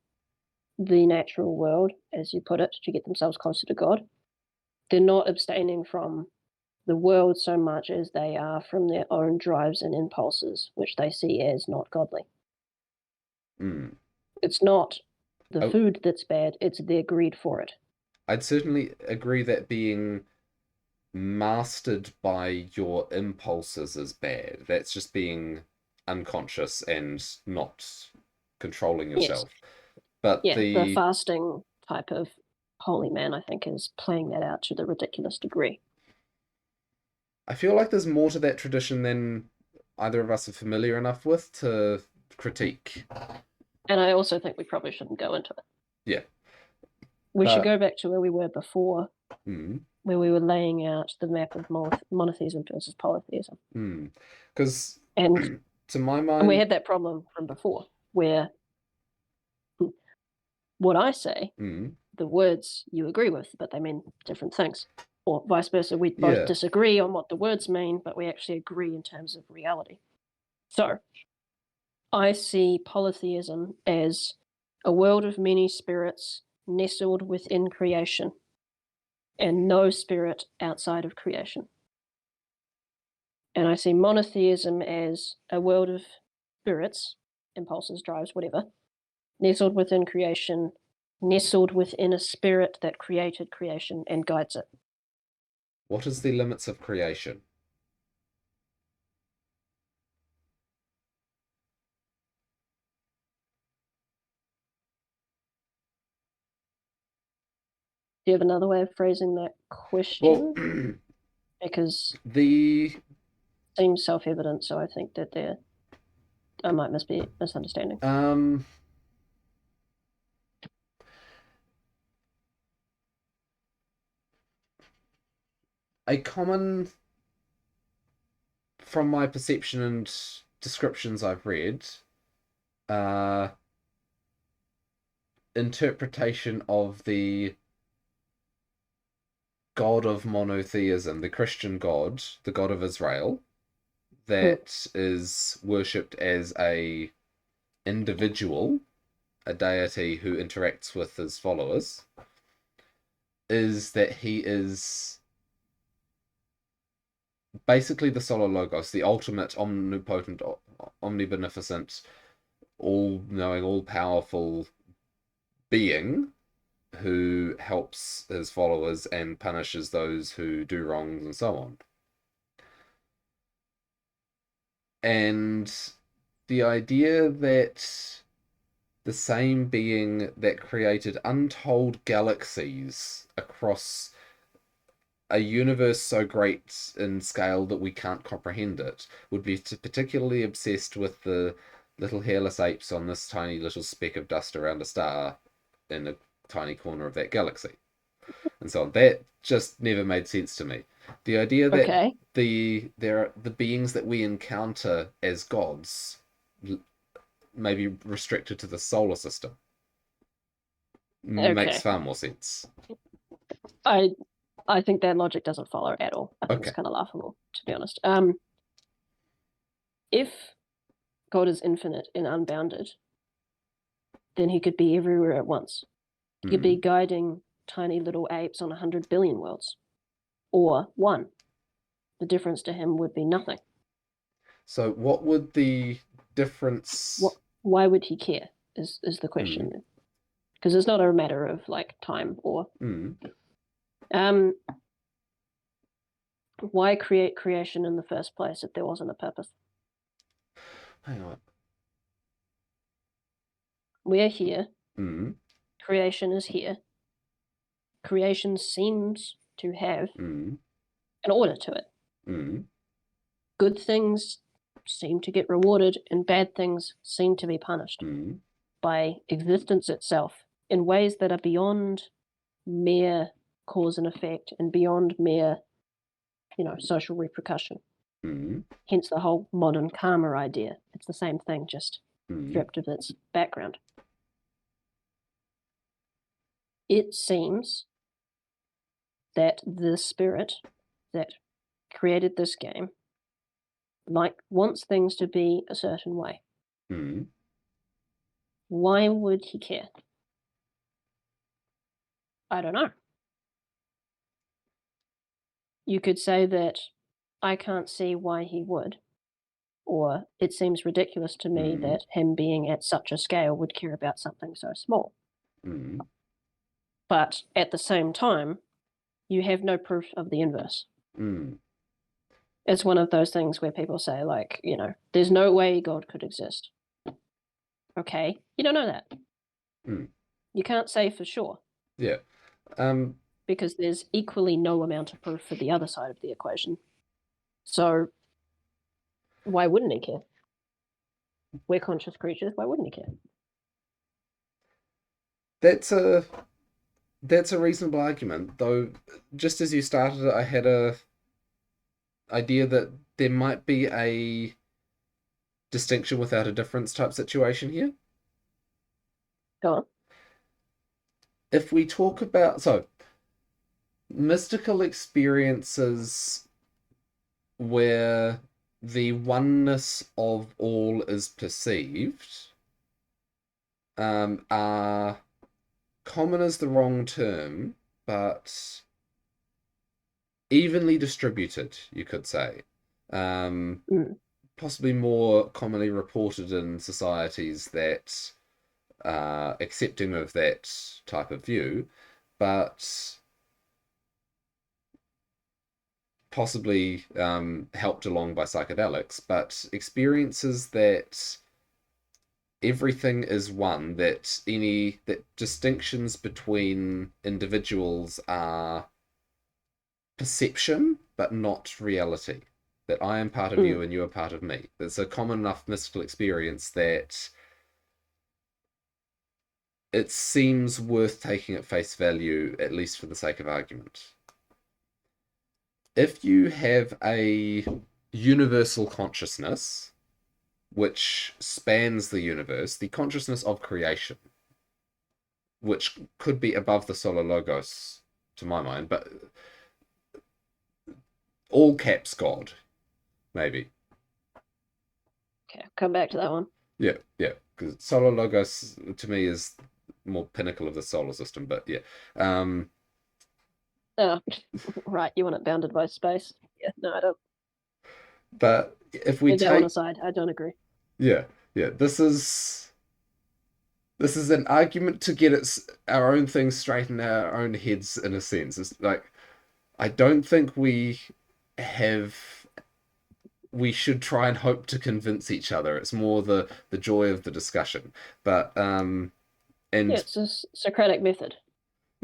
[SPEAKER 2] the natural world, as you put it, to get themselves closer to God, they're not abstaining from the world so much as they are from their own drives and impulses, which they see as not godly.
[SPEAKER 1] Mm.
[SPEAKER 2] It's not the
[SPEAKER 1] I,
[SPEAKER 2] food that's bad, it's their greed for it.
[SPEAKER 1] I'd certainly agree that being mastered by your impulses is bad. That's just being unconscious and not controlling
[SPEAKER 2] Yes.
[SPEAKER 1] yourself. But
[SPEAKER 2] Yeah, the
[SPEAKER 1] the
[SPEAKER 2] fasting type of holy man, I think, is playing that out to the ridiculous degree.
[SPEAKER 1] I feel like there's more to that tradition than either of us are familiar enough with to critique.
[SPEAKER 2] And I also think we probably shouldn't go into it.
[SPEAKER 1] Yeah.
[SPEAKER 2] We should
[SPEAKER 1] But
[SPEAKER 2] go back to where we were before,
[SPEAKER 1] mm,
[SPEAKER 2] where we were laying out the map of monotheism versus polytheism.
[SPEAKER 1] because
[SPEAKER 2] And
[SPEAKER 1] to my
[SPEAKER 2] and we
[SPEAKER 1] mind,
[SPEAKER 2] had that problem from before, where what I say,
[SPEAKER 1] mm,
[SPEAKER 2] the words you agree with, but they mean different things. Or vice versa, we both
[SPEAKER 1] yeah.
[SPEAKER 2] disagree on what the words mean, but we actually agree in terms of reality. So I see polytheism as a world of many spirits nestled within creation and no spirit outside of creation. And I see monotheism as a world of spirits, impulses, drives, whatever, nestled within creation, nestled within a spirit that created creation and guides it.
[SPEAKER 1] What is the limits of creation?
[SPEAKER 2] Do you have another way of phrasing that
[SPEAKER 1] Well,
[SPEAKER 2] question? Because
[SPEAKER 1] the
[SPEAKER 2] it seems self-evident, so I think that I might be misunderstanding.
[SPEAKER 1] um a common, from my perception and descriptions I've read, uh interpretation of the God of monotheism, the Christian God, the God of Israel,
[SPEAKER 2] Mm.
[SPEAKER 1] that is worshipped as a individual, a deity who interacts with his followers, is that he is basically the solo logos, the ultimate omnipotent, omnibeneficent, all knowing, all powerful being who helps his followers and punishes those who do wrongs and so on. And the idea that the same being that created untold galaxies across a universe so great in scale that we can't comprehend it would be particularly obsessed with the little hairless apes on this tiny little speck of dust around a star in a tiny corner of that galaxy, and so on. That just never made sense to me. The idea that
[SPEAKER 2] Okay.
[SPEAKER 1] the beings that we encounter as gods may be restricted to the solar system makes
[SPEAKER 2] Okay.
[SPEAKER 1] far more sense.
[SPEAKER 2] I I think that logic doesn't follow at all. I think it's
[SPEAKER 1] Okay.
[SPEAKER 2] kind of laughable, to be honest. If God is infinite and unbounded, then he could be everywhere at once. He could be
[SPEAKER 1] Hmm.
[SPEAKER 2] guiding tiny little apes on 100 billion worlds, or one. The difference to him would be nothing.
[SPEAKER 1] So what would the difference?
[SPEAKER 2] What? Why would he care? Is the
[SPEAKER 1] Hmm.
[SPEAKER 2] question? Because it's not a matter of like time or
[SPEAKER 1] Hmm.
[SPEAKER 2] um. Why create creation in the first place if there wasn't a purpose?
[SPEAKER 1] Hang on.
[SPEAKER 2] We're here.
[SPEAKER 1] Mm.
[SPEAKER 2] Creation is here. Creation seems to have
[SPEAKER 1] Mm.
[SPEAKER 2] an order to it.
[SPEAKER 1] Mm.
[SPEAKER 2] Good things seem to get rewarded, and bad things seem to be punished
[SPEAKER 1] Mm.
[SPEAKER 2] by existence itself in ways that are beyond mere cause and effect and beyond mere, social repercussion.
[SPEAKER 1] Mm.
[SPEAKER 2] Hence the whole modern karma idea. It's the same thing, just
[SPEAKER 1] Mm.
[SPEAKER 2] stripped of its background. It seems that the spirit that created this game wants things to be a certain way.
[SPEAKER 1] Mm.
[SPEAKER 2] Why would he care? I don't know. You could say that I can't see why he would, or it seems ridiculous to me
[SPEAKER 1] Mm.
[SPEAKER 2] that him being at such a scale would care about something so small.
[SPEAKER 1] Mm.
[SPEAKER 2] But at the same time, you have no proof of the inverse.
[SPEAKER 1] Mm.
[SPEAKER 2] It's one of those things where people say, there's no way God could exist. Okay, you don't know that.
[SPEAKER 1] Mm.
[SPEAKER 2] You can't say for sure.
[SPEAKER 1] Yeah.
[SPEAKER 2] Because there's equally no amount of proof for the other side of the equation. So why wouldn't he care? We're conscious creatures. Why wouldn't he care?
[SPEAKER 1] That's a reasonable argument, though. Just as you started it, I had a idea that there might be a distinction without a difference type situation here.
[SPEAKER 2] Go on.
[SPEAKER 1] If we talk about mystical experiences where the oneness of all is perceived, are common is the wrong term, but evenly distributed, you could say. Um,
[SPEAKER 2] Mm.
[SPEAKER 1] Possibly more commonly reported in societies that are accepting of that type of view, but possibly helped along by psychedelics, but experiences that everything is one, that distinctions between individuals are perception but not reality. That I am part of you
[SPEAKER 2] Mm.
[SPEAKER 1] and you are part of me. It's a common enough mystical experience that it seems worth taking at face value, at least for the sake of argument. If you have a universal consciousness which spans the universe, the consciousness of creation, which could be above the solar logos to my mind, but all caps God, maybe.
[SPEAKER 2] Okay, I'll come back to that one.
[SPEAKER 1] Yeah, yeah, because solar logos to me is more pinnacle of the solar system, but yeah.
[SPEAKER 2] Oh, right. You want it bounded by space? Yeah, no, I don't.
[SPEAKER 1] But if we
[SPEAKER 2] Leave that one
[SPEAKER 1] take,
[SPEAKER 2] aside. I don't agree.
[SPEAKER 1] yeah, yeah, this is an argument to get our own things straight in our own heads in a sense. It's like I don't think have we should try and hope to convince each other. It's more the joy of the discussion. But
[SPEAKER 2] Yeah,
[SPEAKER 1] and
[SPEAKER 2] it's a Socratic method.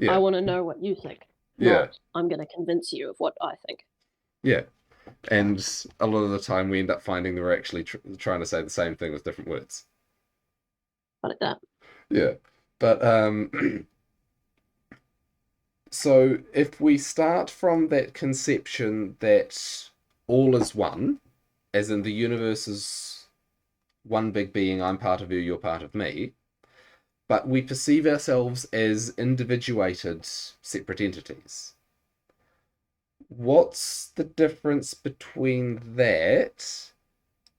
[SPEAKER 2] I
[SPEAKER 1] yeah,
[SPEAKER 2] want to know what you think,
[SPEAKER 1] yeah,
[SPEAKER 2] not I'm going to convince you of what I think.
[SPEAKER 1] yeah. And a lot of the time we end up finding that we're actually trying to say the same thing with different words.
[SPEAKER 2] Like that.
[SPEAKER 1] Yeah. But so if we start from that conception that all is one, as in the universe is one big being, I'm part of you, you're part of me, but we perceive ourselves as individuated separate entities. What's the difference between that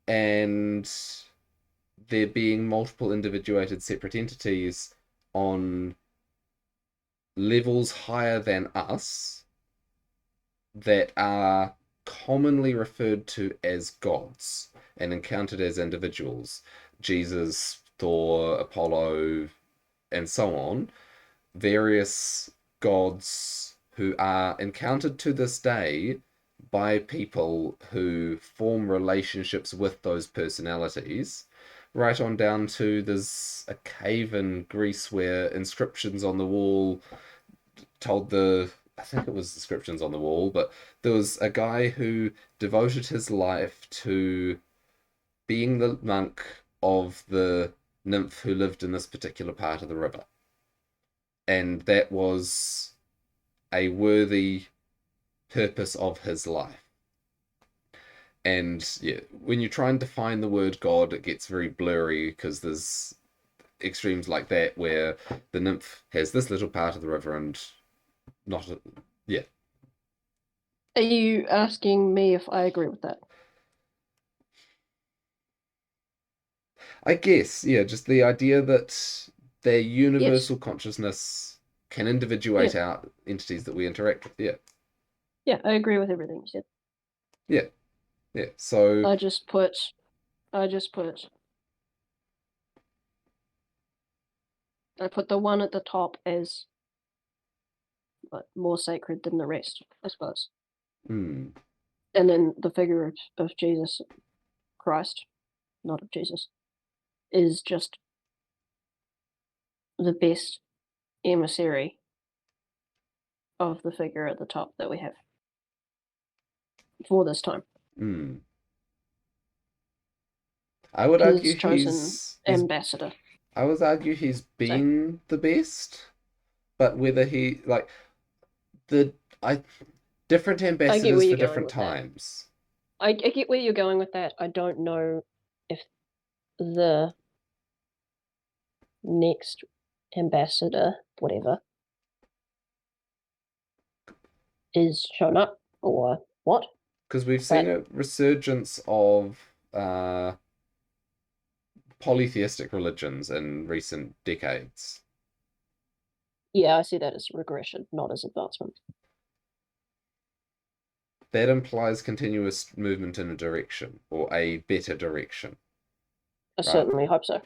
[SPEAKER 1] and there being multiple individuated separate entities on levels higher than us that are commonly referred to as gods and encountered as individuals? Jesus, Thor, Apollo, and so on. Various gods who are encountered to this day by people who form relationships with those personalities, right on down to there's a cave in Greece where inscriptions on the wall told the I think it was inscriptions on the wall, but there was a guy who devoted his life to being the monk of the nymph who lived in this particular part of the river. And that was a worthy purpose of his life. And yeah, when you try and define the word God, it gets very blurry because there's extremes like that where the nymph has this little part of the river and not a, yeah.
[SPEAKER 2] Are you asking me if I agree with that?
[SPEAKER 1] I guess, yeah, just the idea that their
[SPEAKER 2] Yes.
[SPEAKER 1] universal consciousness can
[SPEAKER 2] Yeah.
[SPEAKER 1] individuate out entities that we interact with. Yeah,
[SPEAKER 2] Yeah, I agree with everything you said.
[SPEAKER 1] yeah, yeah. So,
[SPEAKER 2] I just put I just put I put the one at the top as more sacred than the rest, I suppose.
[SPEAKER 1] hmm,
[SPEAKER 2] And then the figure of Jesus Christ, not of Jesus, is just the best emissary of the figure at the top that we have for this time.
[SPEAKER 1] hmm. I would argue
[SPEAKER 2] His chosen
[SPEAKER 1] he's
[SPEAKER 2] ambassador.
[SPEAKER 1] I would argue he's
[SPEAKER 2] So
[SPEAKER 1] been the best, but whether he like the I different
[SPEAKER 2] I get where
[SPEAKER 1] ambassadors for
[SPEAKER 2] you're going
[SPEAKER 1] different
[SPEAKER 2] with that.
[SPEAKER 1] times.
[SPEAKER 2] I get where you're going with that. I don't know if the next ambassador, whatever, is shown up or what.
[SPEAKER 1] Because we've seen
[SPEAKER 2] But
[SPEAKER 1] a resurgence of polytheistic religions in recent decades.
[SPEAKER 2] yeah, I see that as regression, not as advancement.
[SPEAKER 1] That implies continuous movement in a direction or a better direction,
[SPEAKER 2] I
[SPEAKER 1] right?
[SPEAKER 2] certainly hope so.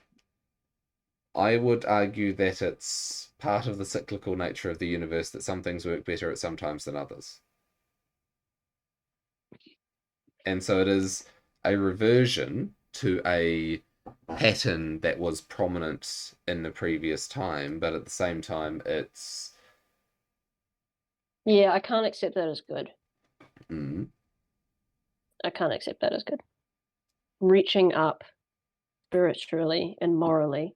[SPEAKER 1] I would argue that it's part of the cyclical nature of the universe that some things work better at some times than others. And so it is a reversion to a pattern that was prominent in the previous time, but at the same time, it's
[SPEAKER 2] Yeah, I can't accept that as good.
[SPEAKER 1] mm,
[SPEAKER 2] I can't accept that as good. Reaching up spiritually and morally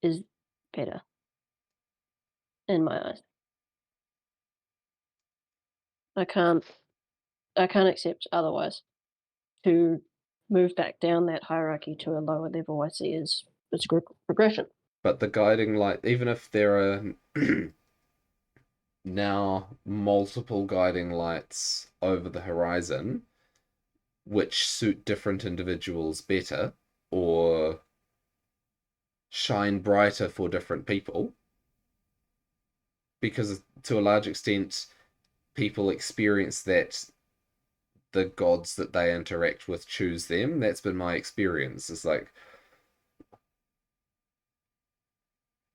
[SPEAKER 2] is better in my eyes. I can't I can't accept otherwise. To move back down that hierarchy to a lower level, I see as progression.
[SPEAKER 1] but the guiding light, even if there are now multiple guiding lights over the horizon, which suit different individuals better or shine brighter for different people, because to a large extent, people experience that the gods that they interact with choose them. That's been my experience. It's like,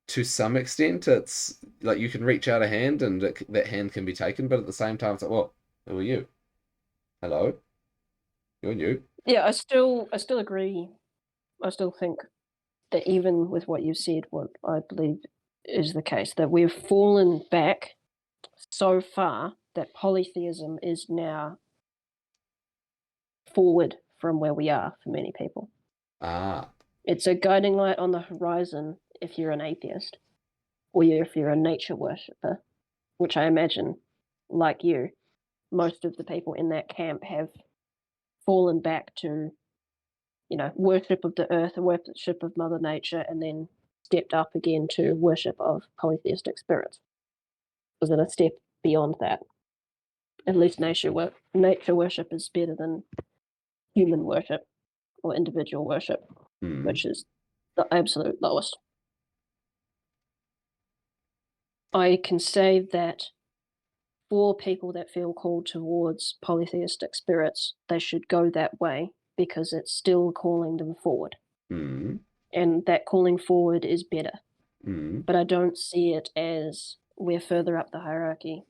[SPEAKER 1] to some extent, it's like you can reach out a hand and that hand can be taken, but at the same time, it's like, well, who are you? Hello, you're you.
[SPEAKER 2] Yeah, I still agree. I still think that even with what you said, what I believe is the case, that we've fallen back so far that polytheism is now forward from where we are for many people.
[SPEAKER 1] Ah,
[SPEAKER 2] It's a guiding light on the horizon if you're an atheist, or if you're a nature worshipper, which I imagine, like you, most of the people in that camp have fallen back to, worship of the earth, worship of Mother Nature, and then stepped up again to worship of polytheistic spirits. Was it a step beyond that? At least nature worship is better than human worship or individual worship,
[SPEAKER 1] hmm,
[SPEAKER 2] which is the absolute lowest. I can say that for people that feel called towards polytheistic spirits, they should go that way because it's still calling them forward.
[SPEAKER 1] hmm,
[SPEAKER 2] And that calling forward is better.
[SPEAKER 1] hmm,
[SPEAKER 2] But I don't see it as we're further up the hierarchy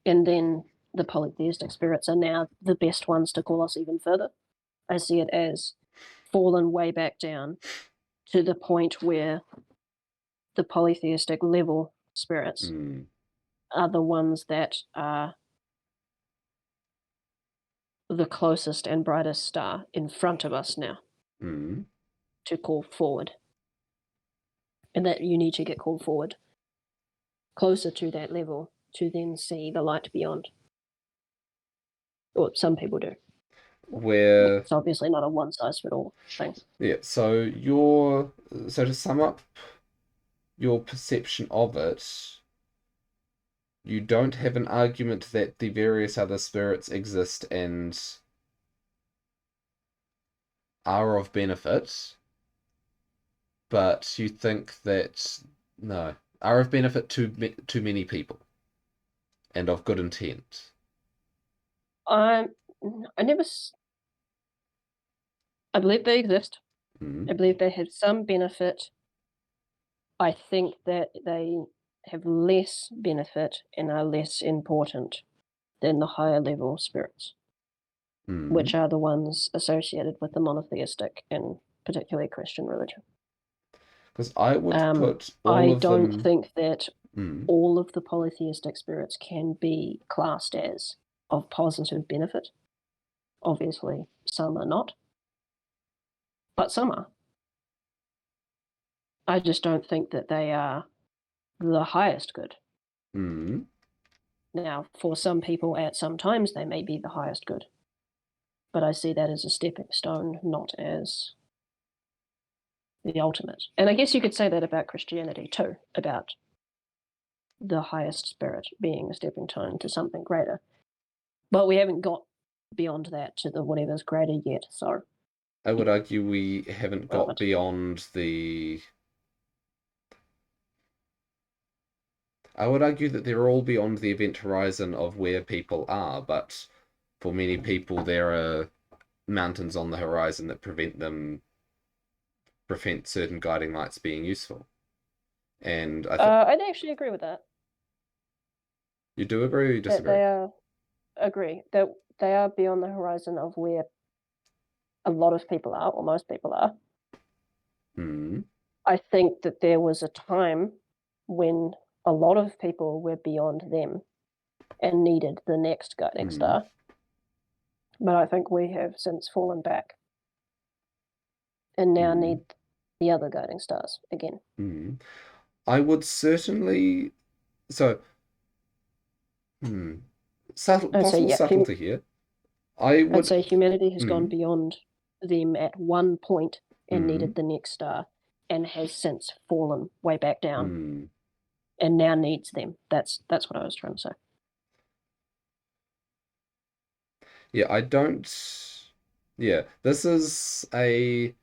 [SPEAKER 2] and then the polytheistic spirits are now the best ones to call us even further. I see it as fallen way back down to the point where the polytheistic level spirits are the ones that are the closest and brightest star in front of us now to call forward. And that you need to get called forward closer to that level to then see the light beyond. Or some people do.
[SPEAKER 1] Where
[SPEAKER 2] it's obviously not a one-size-fits-all thing.
[SPEAKER 1] Yeah, so to sum up your perception of it, you don't have an argument that the various other spirits exist and are of benefit, but you think that no, are of benefit to many people and of good intent.
[SPEAKER 2] I believe they exist. I believe they have some benefit. I think that they have less benefit and are less important than the higher level spirits, which are the ones associated with the monotheistic and particularly Christian religion.
[SPEAKER 1] Because I would put all
[SPEAKER 2] I
[SPEAKER 1] of them...
[SPEAKER 2] don't think that all of the polytheistic spirits can be classed as of positive benefit. Obviously, some are not, but some are. I just don't think that they are the highest good. Now, for some people, at some times, they may be the highest good, but I see that as a stepping stone, not as the ultimate. And I guess you could say that about Christianity too, about the highest spirit being a stepping stone to something greater. But we haven't got beyond that to the whatever's greater yet, so...
[SPEAKER 1] I would argue we haven't got beyond the... I would argue that they're all beyond the event horizon of where people are, but for many people there are mountains on the horizon that prevent certain guiding lights being useful. And
[SPEAKER 2] I'd actually agree with that.
[SPEAKER 1] You do agree or you disagree?
[SPEAKER 2] Agree that they are beyond the horizon of where a lot of people are, or most people are. I think that there was a time when a lot of people were beyond them and needed the next guiding star. But I think we have since fallen back and now need the other guiding stars again.
[SPEAKER 1] I would certainly... So... subtlety here. I'd
[SPEAKER 2] say humanity has gone beyond them at one point and needed the next star and has since fallen way back down and now needs them. That's what I was trying to say.
[SPEAKER 1] Yeah, I don't... Yeah, this is a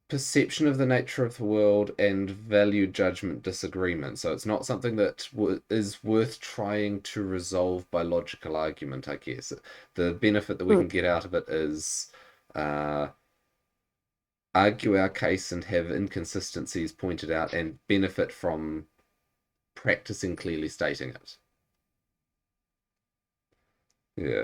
[SPEAKER 1] perception of the nature of the world and value judgment disagreement. So it's not something that is worth trying to resolve by logical argument, I guess. The benefit that we can get out of it is argue our case and have inconsistencies pointed out and benefit from practicing clearly stating it. Yeah.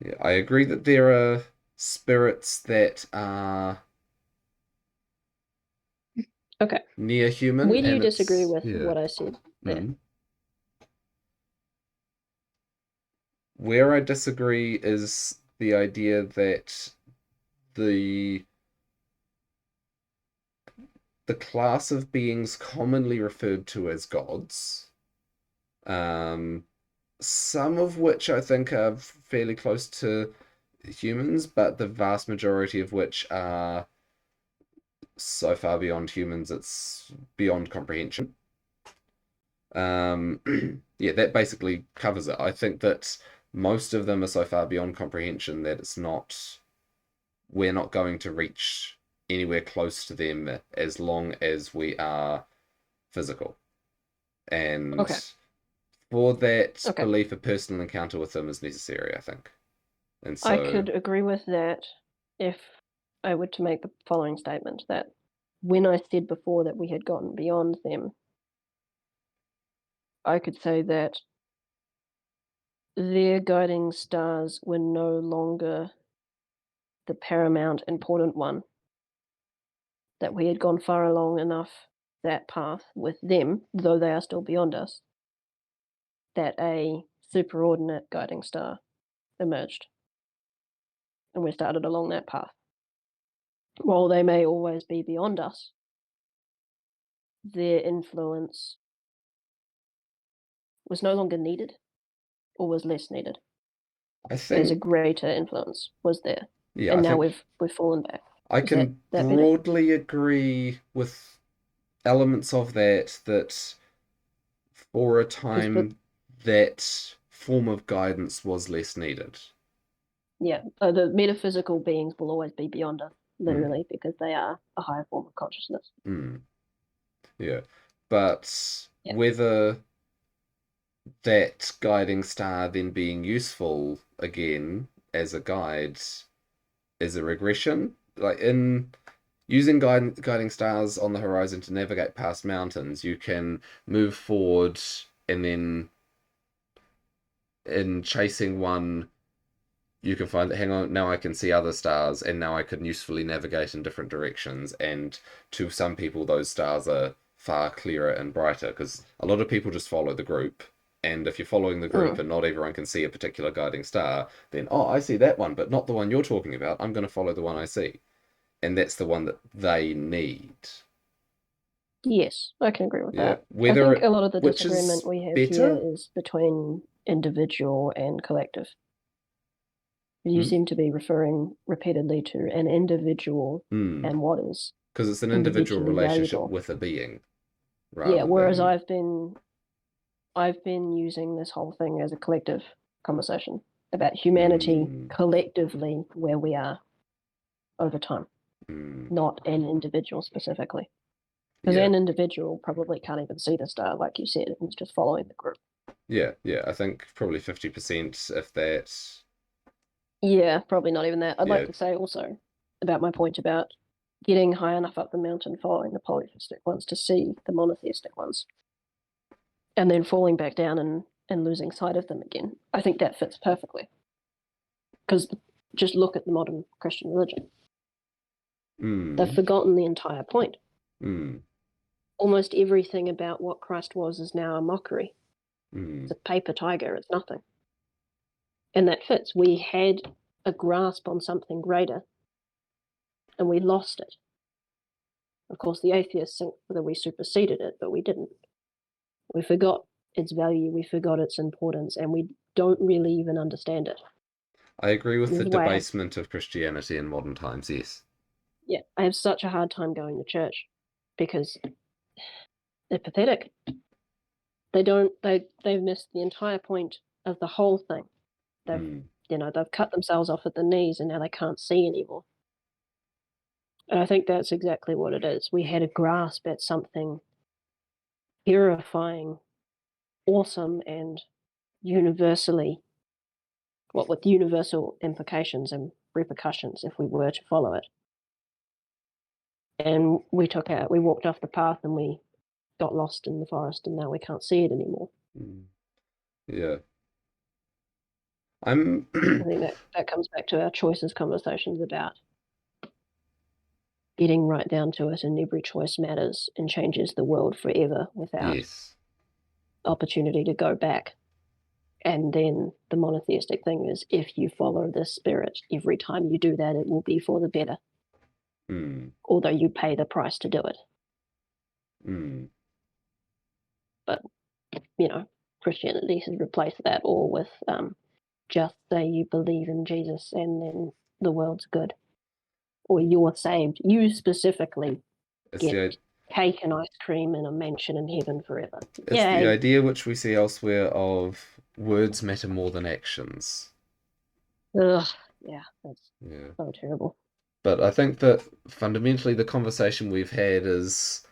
[SPEAKER 1] Yeah, I agree that there are spirits that are near human.
[SPEAKER 2] Where do you disagree with what I said there?
[SPEAKER 1] Where I disagree is the idea that the class of beings commonly referred to as gods, some of which I think are fairly close to humans, but the vast majority of which are so far beyond humans it's beyond comprehension. Yeah, that basically covers it. I think that most of them are so far beyond comprehension that we're not going to reach anywhere close to them as long as we are physical. And for that belief, a personal encounter with them is necessary, I think. And so
[SPEAKER 2] I could agree with that if I were to make the following statement, that when I said before that we had gotten beyond them, I could say that their guiding stars were no longer the paramount important one, that we had gone far along enough that path with them, though they are still beyond us, that a superordinate guiding star emerged, and we started along that path. While they may always be beyond us, their influence was no longer needed, or was less needed.
[SPEAKER 1] I
[SPEAKER 2] There's a
[SPEAKER 1] think,
[SPEAKER 2] greater influence was there,
[SPEAKER 1] yeah, I
[SPEAKER 2] and now
[SPEAKER 1] think
[SPEAKER 2] we've fallen back.
[SPEAKER 1] I
[SPEAKER 2] Is that
[SPEAKER 1] can
[SPEAKER 2] better?
[SPEAKER 1] broadly agree with elements of that for a
[SPEAKER 2] But
[SPEAKER 1] time that form of guidance was less needed.
[SPEAKER 2] yeah, the metaphysical beings will always be beyond us,
[SPEAKER 1] Mm,
[SPEAKER 2] literally, because they are a higher form of consciousness.
[SPEAKER 1] mm, yeah. But
[SPEAKER 2] Yeah.
[SPEAKER 1] whether that guiding star then being useful again as a guide is a regression. Like in using guiding stars on the horizon to navigate past mountains, you can move forward and then in chasing one, you can find that, hang on, now I can see other stars and now I can usefully navigate in different directions. And to some people, those stars are far clearer and brighter because a lot of people just follow the group. And if you're following the group
[SPEAKER 2] Mm.
[SPEAKER 1] and not everyone can see a particular guiding star, then, oh, I see that one, but not the one you're talking about. I'm going to follow the one I see. And that's the one that they need.
[SPEAKER 2] Yes, I can agree with
[SPEAKER 1] Yeah.
[SPEAKER 2] that. I
[SPEAKER 1] Whether
[SPEAKER 2] think a
[SPEAKER 1] it,
[SPEAKER 2] lot of the
[SPEAKER 1] which
[SPEAKER 2] disagreement
[SPEAKER 1] is
[SPEAKER 2] we have here
[SPEAKER 1] better?
[SPEAKER 2] is between individual and collective. You
[SPEAKER 1] Hmm.
[SPEAKER 2] seem to be referring repeatedly to an individual
[SPEAKER 1] Hmm.
[SPEAKER 2] and what is
[SPEAKER 1] Because it's an individual
[SPEAKER 2] individually
[SPEAKER 1] relationship
[SPEAKER 2] valuable.
[SPEAKER 1] with a being
[SPEAKER 2] Yeah,
[SPEAKER 1] rather
[SPEAKER 2] whereas
[SPEAKER 1] than.
[SPEAKER 2] I've been using this whole thing as a collective conversation about humanity
[SPEAKER 1] Hmm.
[SPEAKER 2] collectively where we are over time,
[SPEAKER 1] Hmm.
[SPEAKER 2] not an individual specifically. Because
[SPEAKER 1] Yeah.
[SPEAKER 2] an individual probably can't even see the star, like you said, and it's just following the group.
[SPEAKER 1] Yeah. Yeah. I think probably 50% if that.
[SPEAKER 2] Yeah, probably not even that. I'd like
[SPEAKER 1] Yeah.
[SPEAKER 2] to say also about my point about getting high enough up the mountain, following the polytheistic ones to see the monotheistic ones, and then falling back down and losing sight of them again. I think that fits perfectly. Because just look at the modern Christian religion. They've
[SPEAKER 1] Hmm.
[SPEAKER 2] forgotten the entire point.
[SPEAKER 1] Hmm.
[SPEAKER 2] Almost everything about what Christ was is now a mockery.
[SPEAKER 1] Hmm.
[SPEAKER 2] It's a paper tiger, it's nothing. And that fits. We had a grasp on something greater and we lost it. Of course, the atheists think that we superseded it, but we didn't. We forgot its value, we forgot its importance, and we don't really even understand it.
[SPEAKER 1] I agree with
[SPEAKER 2] This
[SPEAKER 1] the
[SPEAKER 2] is why
[SPEAKER 1] debasement of Christianity in modern times. Yes.
[SPEAKER 2] I have such a hard time going to church because they're pathetic. They've missed the entire point of the whole thing. They've
[SPEAKER 1] Hmm.
[SPEAKER 2] they've cut themselves off at the knees and now they can't see anymore. And I think that's exactly what it is. We had a grasp at something purifying, awesome, and universally, what with universal implications and repercussions if we were to follow it. And we walked off the path and we got lost in the forest and now we can't see it anymore.
[SPEAKER 1] Hmm. Yeah. I'm.
[SPEAKER 2] I think that comes back to our choices conversations about getting right down to it, and every choice matters and changes the world forever without
[SPEAKER 1] Yes.
[SPEAKER 2] opportunity to go back. And then the monotheistic thing is if you follow this spirit, every time you do that, it will be for the better,
[SPEAKER 1] Hmm.
[SPEAKER 2] although you pay the price to do it.
[SPEAKER 1] Hmm.
[SPEAKER 2] But, Christianity has replaced that all with just say you believe in Jesus and then the world's good, or you're saved. You specifically
[SPEAKER 1] It's
[SPEAKER 2] get
[SPEAKER 1] the
[SPEAKER 2] cake and ice cream and a mansion in heaven forever.
[SPEAKER 1] it's the
[SPEAKER 2] Yay.
[SPEAKER 1] idea which we see elsewhere of words matter more than actions.
[SPEAKER 2] Ugh. Yeah, that's
[SPEAKER 1] Yeah.
[SPEAKER 2] so terrible.
[SPEAKER 1] But I think that fundamentally the conversation we've had is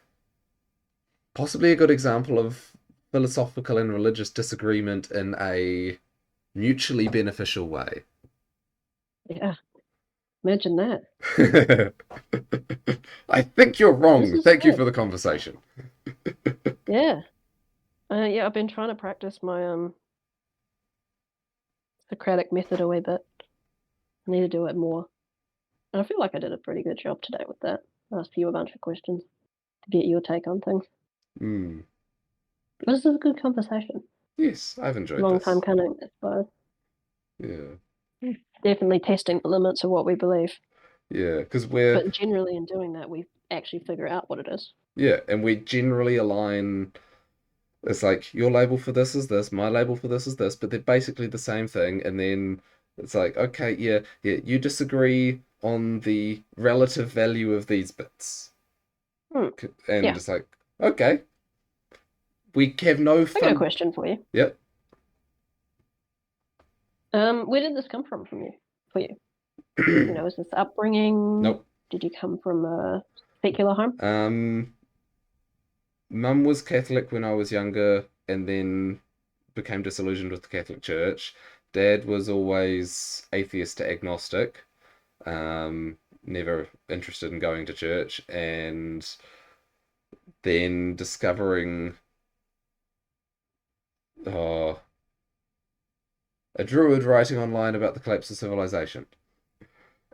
[SPEAKER 1] possibly a good example of philosophical and religious disagreement in a mutually beneficial way.
[SPEAKER 2] Yeah. Imagine that.
[SPEAKER 1] I think you're
[SPEAKER 2] This
[SPEAKER 1] wrong.
[SPEAKER 2] is
[SPEAKER 1] Thank you
[SPEAKER 2] good.
[SPEAKER 1] for the conversation.
[SPEAKER 2] Yeah. Yeah, I've been trying to practice my Socratic method a wee bit. I need to do it more. And I feel like I did a pretty good job today with that. I asked you a bunch of questions to get your take on things.
[SPEAKER 1] Mm.
[SPEAKER 2] This is a good conversation.
[SPEAKER 1] Yes, I've enjoyed
[SPEAKER 2] Long time
[SPEAKER 1] this.
[SPEAKER 2] coming, I suppose.
[SPEAKER 1] Yeah,
[SPEAKER 2] Definitely testing the limits of what we believe.
[SPEAKER 1] yeah, because we're
[SPEAKER 2] But generally, in doing that, we actually figure out what it is.
[SPEAKER 1] yeah, and we generally align. It's like your label for this is this, my label for this is this, but they're basically the same thing. And then it's like, okay, yeah, yeah, you disagree on the relative value of these bits,
[SPEAKER 2] Hmm.
[SPEAKER 1] and
[SPEAKER 2] Yeah.
[SPEAKER 1] it's like, okay, we have no
[SPEAKER 2] I got a
[SPEAKER 1] fun.
[SPEAKER 2] question for you.
[SPEAKER 1] Yep.
[SPEAKER 2] Where did this come from you? For you? You know, is this upbringing?
[SPEAKER 1] Nope.
[SPEAKER 2] Did you come from a secular home?
[SPEAKER 1] Um, Mum was Catholic when I was younger, and then became disillusioned with the Catholic Church. Dad was always atheist to agnostic, never interested in going to church, and then discovering oh, a druid writing online about the collapse of civilization.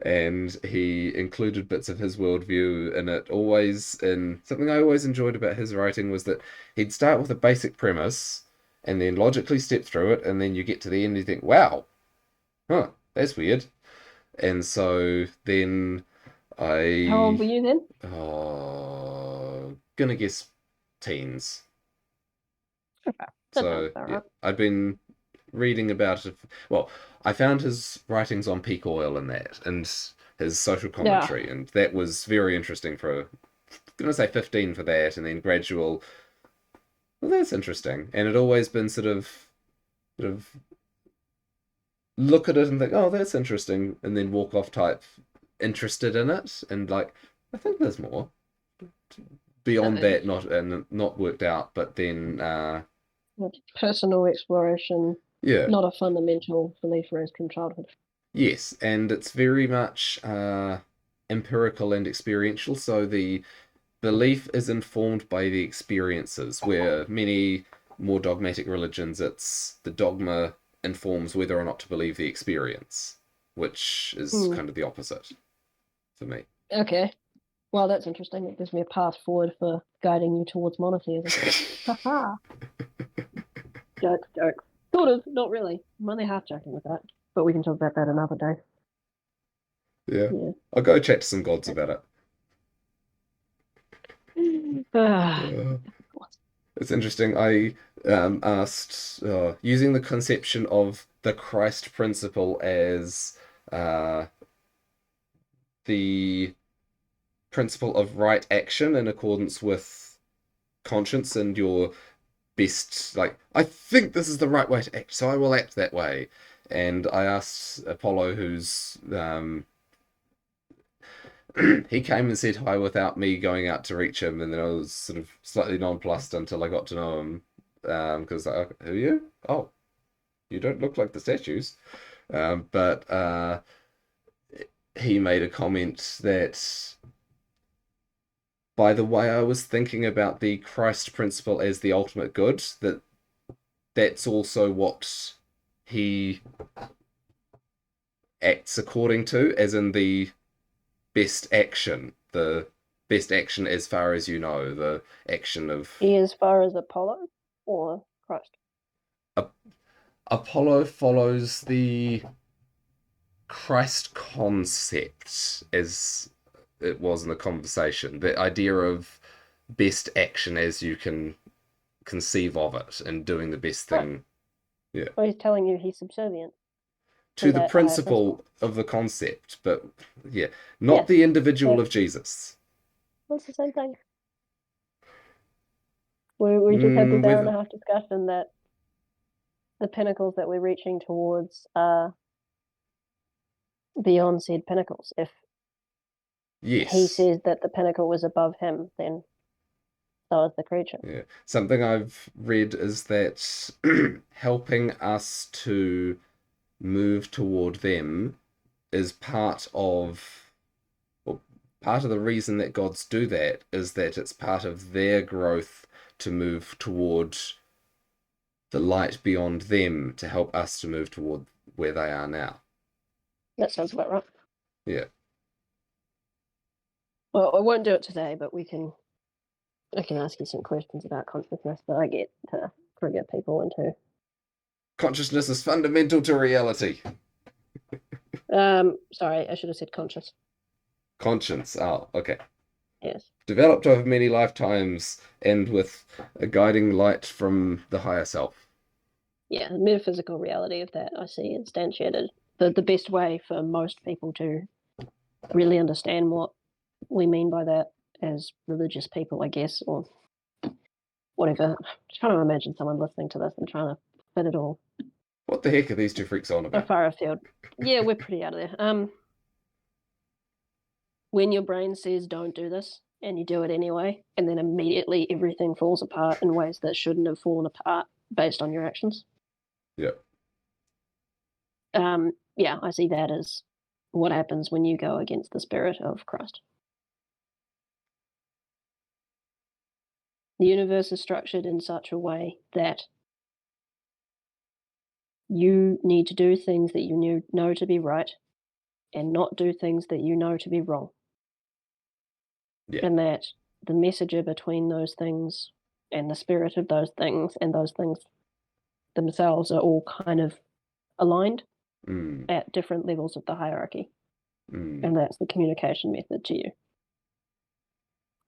[SPEAKER 1] And he included bits of his worldview in it. Always, and something I always enjoyed about his writing was that he'd start with a basic premise and then logically step through it, and then you get to the end and you think, wow, huh, that's weird. And so then
[SPEAKER 2] How old
[SPEAKER 1] I,
[SPEAKER 2] were you then?
[SPEAKER 1] gonna guess teens.
[SPEAKER 2] Okay, that sounds
[SPEAKER 1] So
[SPEAKER 2] about
[SPEAKER 1] yeah,
[SPEAKER 2] right.
[SPEAKER 1] I'd been reading about it. Well, I found his writings on peak oil and that, and his social
[SPEAKER 2] Yeah.
[SPEAKER 1] commentary, and that was very interesting for. I'm gonna say 15 for that, and then gradual. Well, that's interesting, and it always been sort of look at it and think, oh, that's interesting, and then walk off type interested in it, and like, I think there's more beyond
[SPEAKER 2] Uh,
[SPEAKER 1] that, not and not worked out, but then
[SPEAKER 2] Personal exploration,
[SPEAKER 1] yeah.
[SPEAKER 2] not a fundamental belief raised from childhood.
[SPEAKER 1] Yes, and it's very much empirical and experiential. So the belief is informed by the experiences, where many more dogmatic religions, it's the dogma informs whether or not to believe the experience, which is
[SPEAKER 2] Hmm.
[SPEAKER 1] kind of the opposite for me.
[SPEAKER 2] Okay. Well, that's interesting. It gives me a path forward for guiding you towards monotheism. Haha. Jokes, jokes. Sort of, not really. I'm only half joking with that. But we can talk about that another day.
[SPEAKER 1] Yeah,
[SPEAKER 2] Yeah.
[SPEAKER 1] I'll go chat to some gods about
[SPEAKER 2] Ah,
[SPEAKER 1] it. It's interesting. I asked, using the conception of the Christ principle as uh, the principle of right action in accordance with conscience and your best, like, I think this is the right way to act, so I will act that way. And I asked Apollo, who's he came and said hi without me going out to reach him, and then I was sort of slightly nonplussed until I got to know him. Because who are you? Oh, you don't look like the statues. But he made a comment that by the way I was thinking about the Christ principle as the ultimate good, that's also what he acts according to, as in the best action as far as you know, the action of
[SPEAKER 2] as far as Apollo or Christ?
[SPEAKER 1] Apollo follows the Christ concept as it was in the conversation. The idea of best action as you can conceive of it and doing the best
[SPEAKER 2] Oh,
[SPEAKER 1] thing. Yeah.
[SPEAKER 2] well, he's telling you he's subservient to
[SPEAKER 1] To the
[SPEAKER 2] that higher principle.
[SPEAKER 1] principle of the concept, but yeah, not
[SPEAKER 2] Yes.
[SPEAKER 1] the individual
[SPEAKER 2] So
[SPEAKER 1] of Jesus.
[SPEAKER 2] it's the same thing. We just had this hour and a
[SPEAKER 1] With
[SPEAKER 2] half discussion that the pinnacles that we're reaching towards are beyond said pinnacles. If he
[SPEAKER 1] yes,
[SPEAKER 2] says that the pinnacle was above him, then so is the creature.
[SPEAKER 1] yeah. Something I've read is that helping us to move toward them is well, part of the reason that gods do that is that it's part of their growth to move toward the light beyond them to help us to move toward where they are now.
[SPEAKER 2] That sounds about right.
[SPEAKER 1] Yeah.
[SPEAKER 2] Well, I won't do it today, but I can ask you some questions about consciousness that I get to trigger people into.
[SPEAKER 1] Consciousness is fundamental to reality.
[SPEAKER 2] Sorry, I should have said conscious.
[SPEAKER 1] Conscience. Oh, okay.
[SPEAKER 2] Yes.
[SPEAKER 1] Developed over many lifetimes and with a guiding light from the higher self.
[SPEAKER 2] Yeah, the metaphysical reality of that I see instantiated. The best way for most people to really understand what we mean by that as religious people, I guess, or whatever. I'm trying to imagine someone listening to this and trying to fit it all
[SPEAKER 1] What the heck are these two freaks on about?
[SPEAKER 2] far afield. Yeah, we're pretty out of there. When your brain says don't do this and you do it anyway, and then immediately everything falls apart in ways that shouldn't have fallen apart based on your actions.
[SPEAKER 1] Yeah.
[SPEAKER 2] Yeah, I see that as what happens when you go against the spirit of Christ. The universe is structured in such a way that you need to do things that you know to be right and not do things that you know to be wrong.
[SPEAKER 1] Yeah.
[SPEAKER 2] And that the messenger between those things and the spirit of those things and those things themselves are all kind of aligned at different levels of the hierarchy. And that's the communication method to you.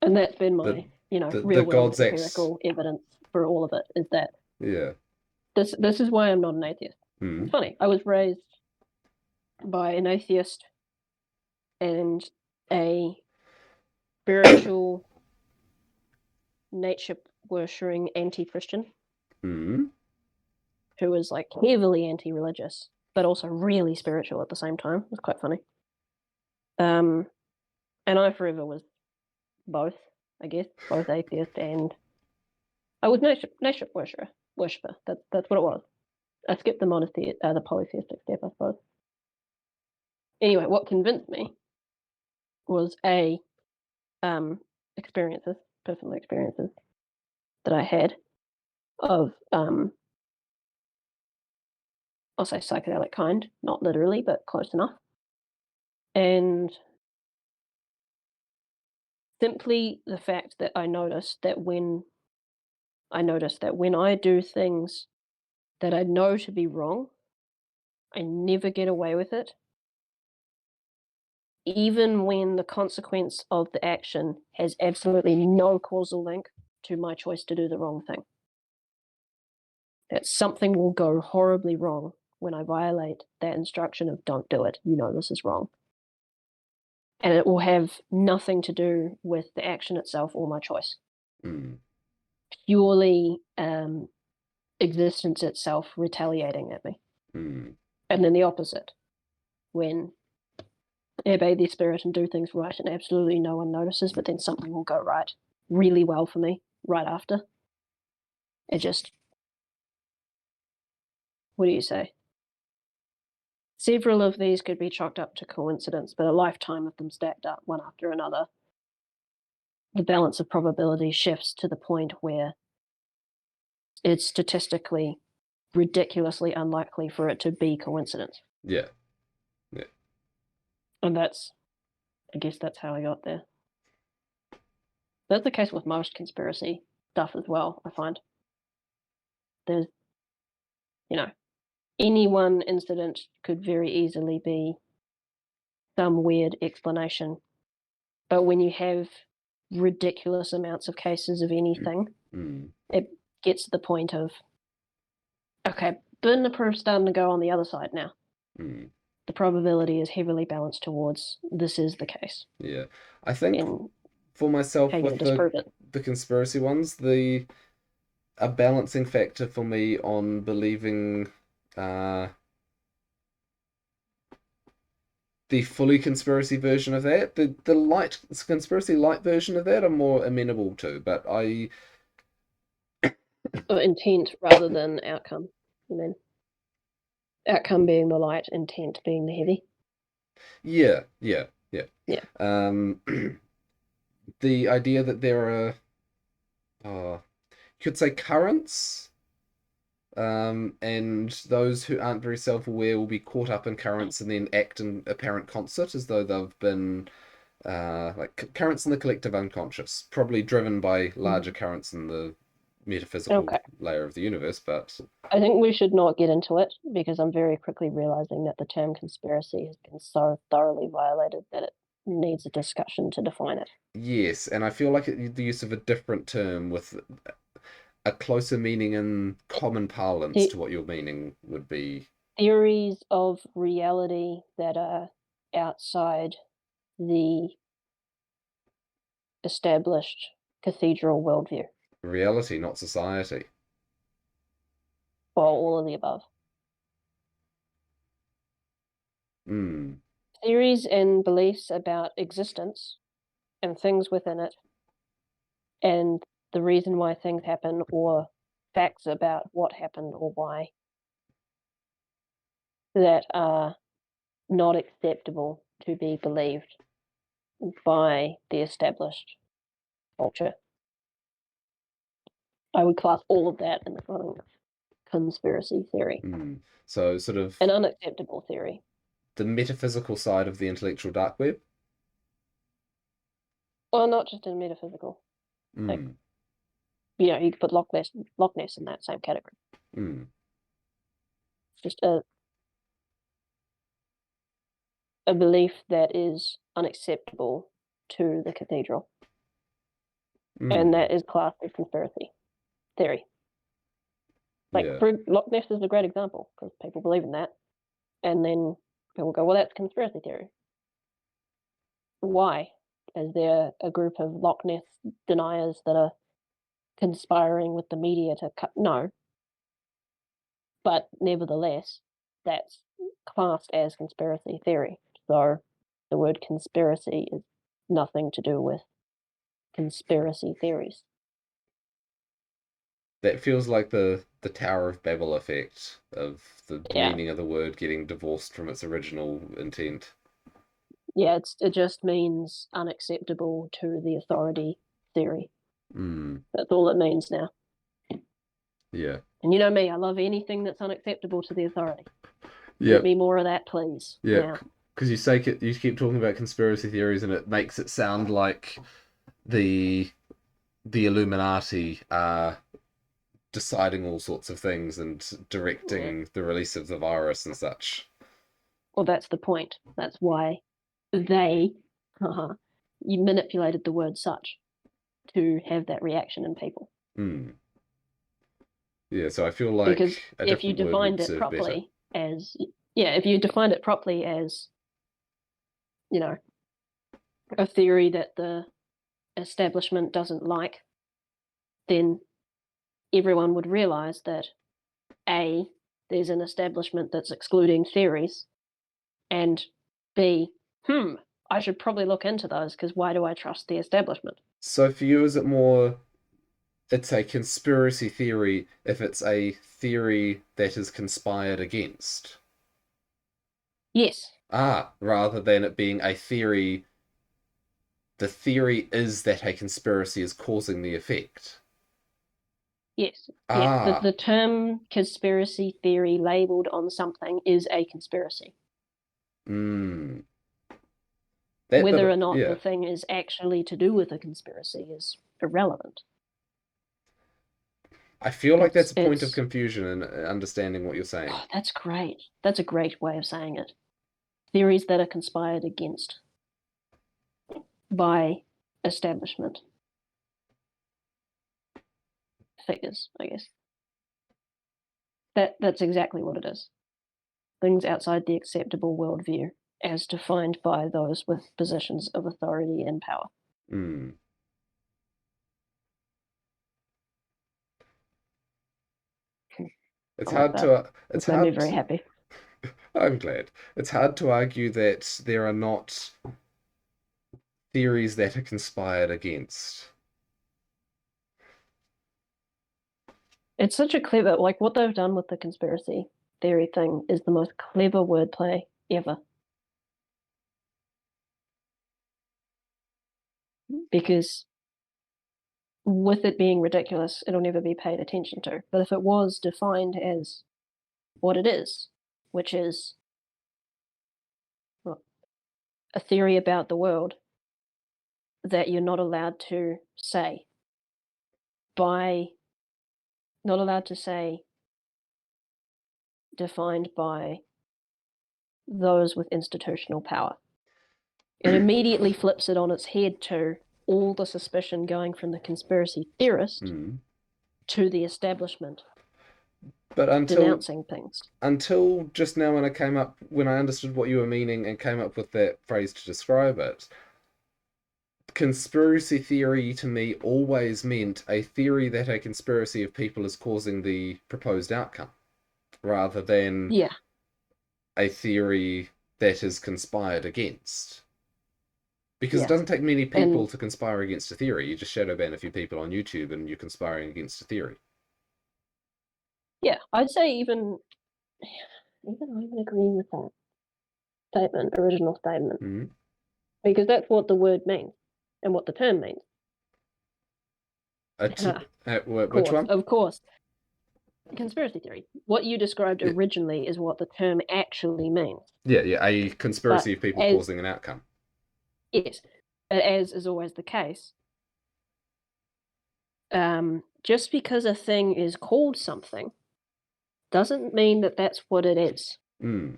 [SPEAKER 2] And that's been my, real world empirical evidence for all of it, is that this is why I'm not an atheist. It's funny. I was raised by an atheist and a spiritual nature worshipping anti-Christian who was like heavily anti-religious, but also really spiritual at the same time. It's quite funny. And I forever was both, I guess, both atheist and I was nature worshipper. That's what it was. I skipped the polytheistic step, I suppose. Anyway, what convinced me was personal experiences that I had of I'll say psychedelic kind, not literally, but close enough. And simply the fact that I noticed that when I do things that I know to be wrong, I never get away with it, even when the consequence of the action has absolutely no causal link to my choice to do the wrong thing. That something will go horribly wrong when I violate that instruction of don't do it, this is wrong. And it will have nothing to do with the action itself or my choice. Purely existence itself retaliating at me. And then the opposite, when I obey the spirit and do things right and absolutely no one notices, but then something will go right really well for me right after. It just, what do you say? Several of these could be chalked up to coincidence, but a lifetime of them stacked up one after another, the balance of probability shifts to the point where it's statistically ridiculously unlikely for it to be coincidence.
[SPEAKER 1] Yeah.
[SPEAKER 2] And I guess that's how I got there. That's the case with most conspiracy stuff as well, I find. There's, any one incident could very easily be some weird explanation. But when you have ridiculous amounts of cases of anything, it gets to the point of, okay, burden of proof starting to go on the other side now. The probability is heavily balanced towards this is the case.
[SPEAKER 1] Yeah. I think for myself with the conspiracy ones, a balancing factor for me on believing the fully conspiracy version of that, the light conspiracy light version of that, I'm more amenable to, but I
[SPEAKER 2] intent rather than outcome, you mean? Outcome being the light, intent being the heavy.
[SPEAKER 1] Yeah, yeah, yeah.
[SPEAKER 2] Yeah.
[SPEAKER 1] Um, the idea that there are, you could say, currents, and those who aren't very self-aware will be caught up in currents and then act in apparent concert as though they've been like currents in the collective unconscious, probably driven by larger
[SPEAKER 2] Mhm.
[SPEAKER 1] currents in the metaphysical
[SPEAKER 2] Okay.
[SPEAKER 1] layer of the universe, but
[SPEAKER 2] I think we should not get into it because I'm very quickly realizing that the term conspiracy has been so thoroughly violated that it needs a discussion to define it.
[SPEAKER 1] yes, and I feel like the use of a different term with a closer meaning in common parlance
[SPEAKER 2] The
[SPEAKER 1] to what your meaning would be.
[SPEAKER 2] theories of reality that are outside the established cathedral worldview,
[SPEAKER 1] Reality, not society.
[SPEAKER 2] or all of the above.
[SPEAKER 1] Hmm.
[SPEAKER 2] Theories and beliefs about existence and things within it, and the reason why things happen, or facts about what happened or why, that are not acceptable to be believed by the established culture. I would class all of that in the following conspiracy theory,
[SPEAKER 1] Hmm. So sort of
[SPEAKER 2] an unacceptable theory.
[SPEAKER 1] the metaphysical side of the intellectual dark web.
[SPEAKER 2] Well, not just in metaphysical. Like,
[SPEAKER 1] Hmm.
[SPEAKER 2] you could put Loch Ness in that same category.
[SPEAKER 1] Hmm.
[SPEAKER 2] It's just a belief that is unacceptable to the cathedral, and
[SPEAKER 1] Hmm.
[SPEAKER 2] that is classed as conspiracy theory. Like,
[SPEAKER 1] Yeah.
[SPEAKER 2] Loch Ness is a great example because people believe in that, and then people go, "Well, that's conspiracy theory." Why? Is there a group of Loch Ness deniers that are conspiring with the media to cut? No, but nevertheless, that's classed as conspiracy theory. So the word conspiracy is nothing to do with conspiracy theories.
[SPEAKER 1] That feels like the Tower of Babel effect of the
[SPEAKER 2] Yeah,
[SPEAKER 1] meaning of the word getting divorced from its original intent.
[SPEAKER 2] yeah, it just means unacceptable to the authority theory.
[SPEAKER 1] Hmm.
[SPEAKER 2] That's all it means now.
[SPEAKER 1] Yeah.
[SPEAKER 2] And you know me, I love anything that's unacceptable to the authority.
[SPEAKER 1] Yeah.
[SPEAKER 2] Get me more of that, please.
[SPEAKER 1] Yeah.
[SPEAKER 2] Yeah.
[SPEAKER 1] Because you keep talking about conspiracy theories, and it makes it sound like the the Illuminati are deciding all sorts of things and
[SPEAKER 2] Yeah.
[SPEAKER 1] directing the release of the virus and such.
[SPEAKER 2] Well, that's the point. That's why they, you manipulated the word such to have that reaction in people.
[SPEAKER 1] Hmm. Yeah, so I feel like
[SPEAKER 2] Because
[SPEAKER 1] a
[SPEAKER 2] if you
[SPEAKER 1] different word would
[SPEAKER 2] defined it
[SPEAKER 1] serve better.
[SPEAKER 2] properly as, yeah, if you defined it properly as, you know, a theory that the establishment doesn't like, then everyone would realize that A, there's an establishment that's excluding theories, and B, I should probably look into those because why do I trust the establishment?
[SPEAKER 1] So for you, is it more it's a conspiracy theory if it's a theory that is conspired against?
[SPEAKER 2] Yes,
[SPEAKER 1] Ah, rather than it being a theory, the theory is that a conspiracy is causing the effect.
[SPEAKER 2] yes, yes. The,
[SPEAKER 1] Ah,
[SPEAKER 2] the term conspiracy theory labeled on something is a conspiracy.
[SPEAKER 1] hmm. That
[SPEAKER 2] Whether or
[SPEAKER 1] bit,
[SPEAKER 2] not the
[SPEAKER 1] yeah.
[SPEAKER 2] thing is actually to do with a conspiracy is irrelevant.
[SPEAKER 1] I feel like that's
[SPEAKER 2] It's
[SPEAKER 1] a point of
[SPEAKER 2] it's
[SPEAKER 1] confusion in understanding what you're saying.
[SPEAKER 2] oh, that's great. That's a great way of saying it. Theories that are conspired against by establishment figures, I guess. That's exactly what it is. Things outside the acceptable worldview, as defined by those with positions of authority and power.
[SPEAKER 1] Hmm. It's
[SPEAKER 2] I like
[SPEAKER 1] hard
[SPEAKER 2] that.
[SPEAKER 1] to, it's
[SPEAKER 2] It's made me
[SPEAKER 1] hard
[SPEAKER 2] very happy.
[SPEAKER 1] I'm glad. It's hard to argue that there are not theories that are conspired against.
[SPEAKER 2] It's such a clever, like what they've done with the conspiracy theory thing is the most clever wordplay ever. because with it being ridiculous, it'll never be paid attention to. But if it was defined as what it is, which is a theory about the world that you're not allowed to say defined by those with institutional power. It immediately flips it on its head to all the suspicion going from the conspiracy theorist to the establishment,
[SPEAKER 1] but
[SPEAKER 2] denouncing things.
[SPEAKER 1] Until just now, when I understood what you were meaning and came up with that phrase to describe it, conspiracy theory to me always meant a theory that a conspiracy of people is causing the proposed outcome, rather than a theory that is conspired against. Because it doesn't take many people to conspire against a theory. You just shadow ban a few people on YouTube and you're conspiring against a theory.
[SPEAKER 2] Yeah, I'd say even I would agree with that original statement. Because that's what the word means and what the term means.
[SPEAKER 1] Which one?
[SPEAKER 2] Of course. Conspiracy theory. What you described originally is what the term actually means.
[SPEAKER 1] Yeah, a conspiracy of people causing an outcome.
[SPEAKER 2] Yes, but as is always the case, just because a thing is called something doesn't mean that that's what it is.
[SPEAKER 1] So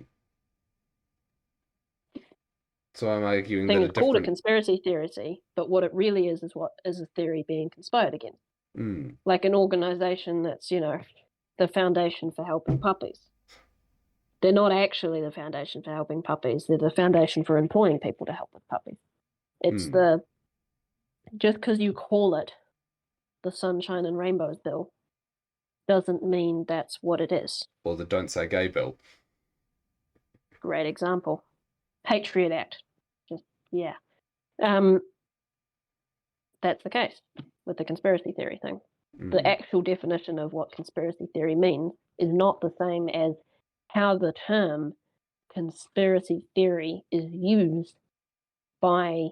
[SPEAKER 1] I'm arguing
[SPEAKER 2] that
[SPEAKER 1] it's
[SPEAKER 2] called a conspiracy theory, but what it really is what is a theory being conspired against. Like an organization that's, the Foundation for Helping Puppies. They're not actually the Foundation for Helping Puppies. They're the Foundation for employing people to help with puppies. It's just because you call it the Sunshine and Rainbows Bill doesn't mean that's what it is.
[SPEAKER 1] Or the Don't Say Gay Bill.
[SPEAKER 2] Great example. Patriot Act. That's the case with the conspiracy theory thing. The actual definition of what conspiracy theory means is not the same as how the term conspiracy theory is used by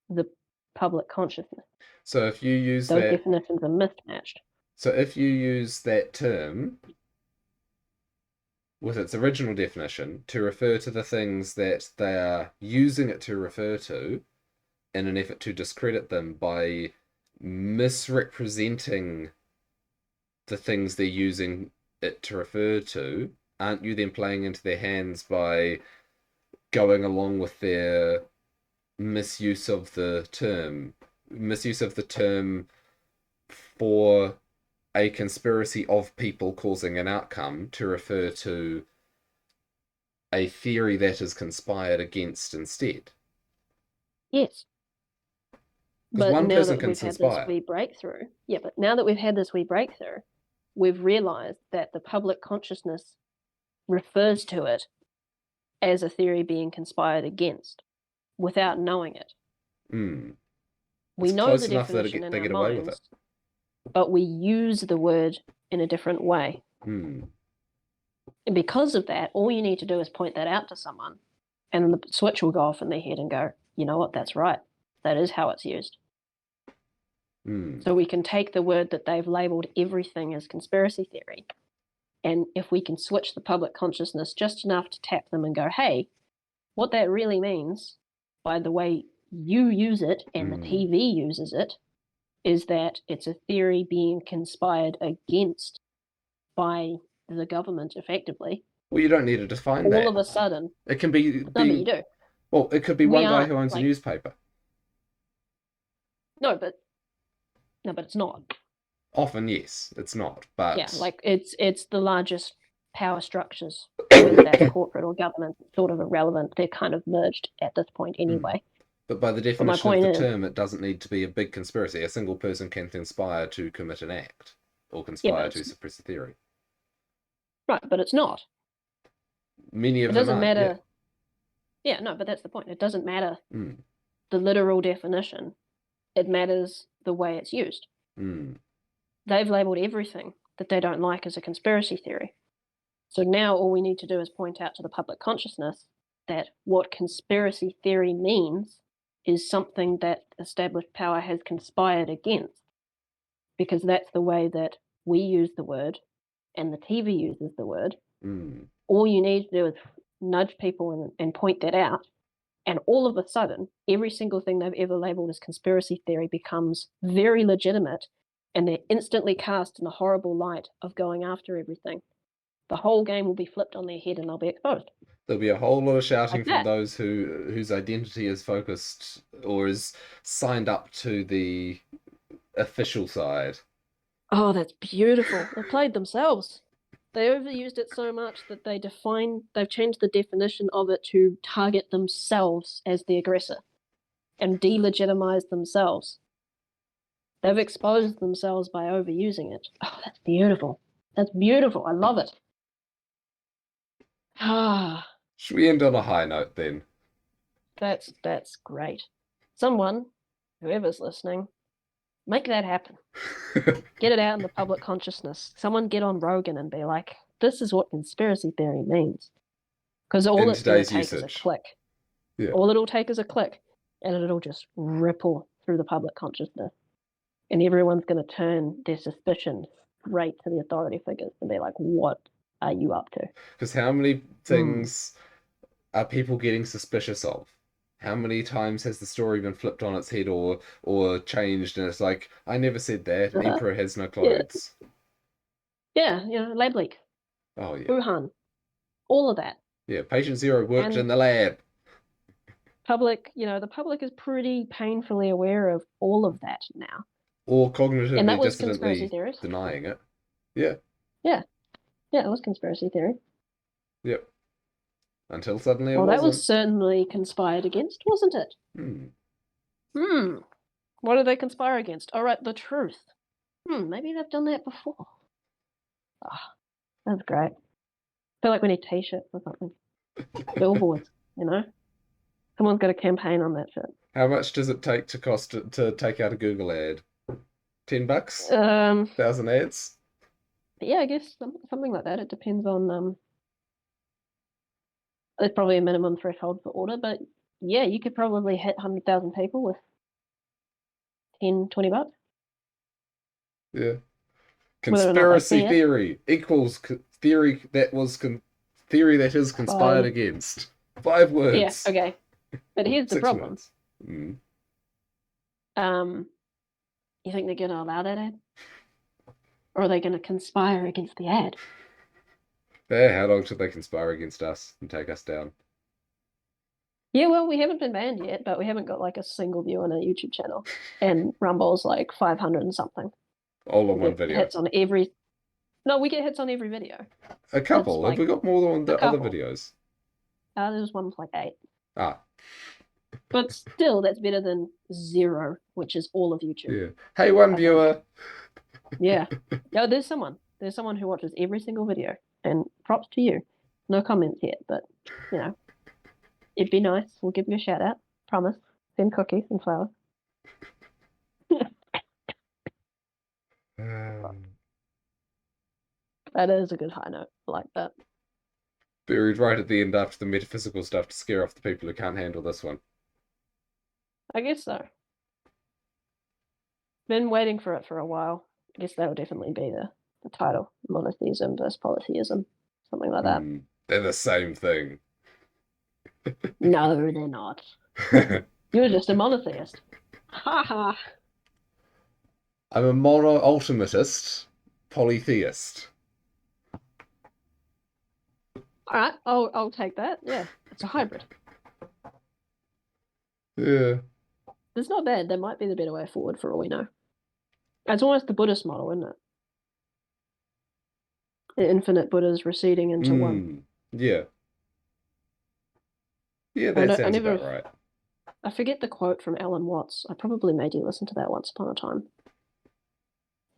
[SPEAKER 2] the public consciousness.
[SPEAKER 1] So if you use
[SPEAKER 2] those definitions are mismatched.
[SPEAKER 1] So if you use that term with its original definition to refer to the things that they are using it to refer to in an effort to discredit them by misrepresenting the things they're using it to refer to, aren't you then playing into their hands by going along with their misuse of the term for a conspiracy of people causing an outcome to refer to a theory that is conspired against instead?
[SPEAKER 2] Yes.
[SPEAKER 1] Because one person can
[SPEAKER 2] conspire. But now that we've had this wee breakthrough, we've realized that the public consciousness refers to it as a theory being conspired against without knowing it. We know the definition in our minds, but we use the word in a different way. And because of that, all you need to do is point that out to someone, and the switch will go off in their head and go, you know what, that's right. That is how it's used. So we can take the word that they've labeled everything as conspiracy theory, and if we can switch the public consciousness just enough to tap them and go, hey, what that really means, by the way you use it and the TV uses it, is that it's a theory being conspired against by the government, effectively.
[SPEAKER 1] Well, you don't need to define that.
[SPEAKER 2] All of a sudden.
[SPEAKER 1] It can be...
[SPEAKER 2] No, but you do.
[SPEAKER 1] Well, it could be one guy who owns a newspaper.
[SPEAKER 2] No, but it's not.
[SPEAKER 1] Often, yes, it's not. But
[SPEAKER 2] yeah, it's the largest power structures, whether that's corporate or government, sort of irrelevant. They're kind of merged at this point anyway.
[SPEAKER 1] But by the definition of the term, it doesn't need to be a big conspiracy. A single person can conspire to commit an act or conspire to suppress a theory.
[SPEAKER 2] Right, but it's not.
[SPEAKER 1] Many of them
[SPEAKER 2] doesn't matter. Yeah, no, but that's the point. It doesn't matter the literal definition. It matters the way it's used. They've labeled everything that they don't like as a conspiracy theory. So now all we need to do is point out to the public consciousness that what conspiracy theory means is something that established power has conspired against, because that's the way that we use the word and the TV uses the word. All you need to do is nudge people and point that out, and all of a sudden, every single thing they've ever labeled as conspiracy theory becomes very legitimate, and they're instantly cast in a horrible light of going after everything. The whole game will be flipped on their head and they'll be exposed.
[SPEAKER 1] There'll be a whole lot of shouting
[SPEAKER 2] Like
[SPEAKER 1] from
[SPEAKER 2] that.
[SPEAKER 1] those whose identity is focused or is signed up to the official side.
[SPEAKER 2] Oh, that's beautiful. They played themselves. They overused it so much that they've changed the definition of it to target themselves as the aggressor and delegitimize themselves. They've exposed themselves by overusing it. Oh, that's beautiful. That's beautiful. I love it. Ah,
[SPEAKER 1] Should we end on a high note then?
[SPEAKER 2] that's great. Someone, whoever's listening, make that happen. Get it out in the public consciousness. Someone get on Rogan and be like, this is what conspiracy theory means. Because all
[SPEAKER 1] In
[SPEAKER 2] it's going to
[SPEAKER 1] today's
[SPEAKER 2] take is a
[SPEAKER 1] usage.
[SPEAKER 2] click.
[SPEAKER 1] Yeah.
[SPEAKER 2] All it'll take is a click, and it'll just ripple through the public consciousness. And everyone's going to turn their suspicion straight to the authority figures and be like, what are you up to?
[SPEAKER 1] Because how many things are people getting suspicious of? How many times has the story been flipped on its head or changed, and it's like, I never said that. An emperor has no clothes.
[SPEAKER 2] Yeah, lab leak.
[SPEAKER 1] Oh yeah.
[SPEAKER 2] Wuhan. All of that.
[SPEAKER 1] Yeah, patient zero worked
[SPEAKER 2] And
[SPEAKER 1] in the lab.
[SPEAKER 2] the public is pretty painfully aware of all of that now.
[SPEAKER 1] Or
[SPEAKER 2] And
[SPEAKER 1] cognitively
[SPEAKER 2] that was conspiracy
[SPEAKER 1] dissidently
[SPEAKER 2] theories.
[SPEAKER 1] denying it. Yeah.
[SPEAKER 2] Yeah, it was conspiracy theory.
[SPEAKER 1] Yep. Until suddenly it
[SPEAKER 2] Well, that
[SPEAKER 1] wasn't.
[SPEAKER 2] was certainly conspired against, wasn't it? What did they conspire against? All right, the truth. Maybe they've done that before. That's great. I feel like we need t-shirts or something. Billboards, Someone's got a campaign on that shit.
[SPEAKER 1] How much does it take to take out a Google ad? $10? 1,000 ads?
[SPEAKER 2] Yeah, I guess something like that. It depends on there's probably a minimum threshold for order, but yeah, you could probably hit 100,000 people with 10, $20.
[SPEAKER 1] Yeah.
[SPEAKER 2] Whether or not they see
[SPEAKER 1] Conspiracy
[SPEAKER 2] it.
[SPEAKER 1] theory equals theory that is conspired against. 5 words.
[SPEAKER 2] Yeah, okay. But here's the
[SPEAKER 1] 6
[SPEAKER 2] problem.
[SPEAKER 1] words.
[SPEAKER 2] You think they're going to allow that ad? Or are they going to conspire against the ad?
[SPEAKER 1] Yeah, how long should they conspire against us and take us down?
[SPEAKER 2] Yeah, well, we haven't been banned yet, but we haven't got like a single view on our YouTube channel. And Rumble's like 500 and something.
[SPEAKER 1] All on one video.
[SPEAKER 2] Hits on every... No, we get hits on every video.
[SPEAKER 1] A couple.
[SPEAKER 2] Like,
[SPEAKER 1] have we got more than the other videos?
[SPEAKER 2] There's one with like 8.
[SPEAKER 1] Ah.
[SPEAKER 2] But still, that's better than 0, which is all of YouTube.
[SPEAKER 1] Yeah. Hey, one viewer.
[SPEAKER 2] Yeah. No, there's someone. There's someone who watches every single video. And props to you. No comments yet, but, it'd be nice. We'll give you a shout out. Promise. Send cookies and flowers. That is a good high note. I like that.
[SPEAKER 1] Buried right at the end after the metaphysical stuff to scare off the people who can't handle this one.
[SPEAKER 2] I guess so. Been waiting for it for a while. I guess that would definitely be the title. Monotheism versus polytheism. Something like that.
[SPEAKER 1] They're the same thing.
[SPEAKER 2] No, they're not. You're just a monotheist. Ha ha.
[SPEAKER 1] I'm a mono-ultimatist, polytheist.
[SPEAKER 2] All right, I'll take that. Yeah, it's a hybrid.
[SPEAKER 1] Yeah.
[SPEAKER 2] It's not bad. That might be the better way forward for all we know. It's almost the Buddhist model, isn't it? The infinite Buddhas receding into one.
[SPEAKER 1] Yeah. Yeah, that sounds about right.
[SPEAKER 2] I forget the quote from Alan Watts. I probably made you listen to that once upon a time.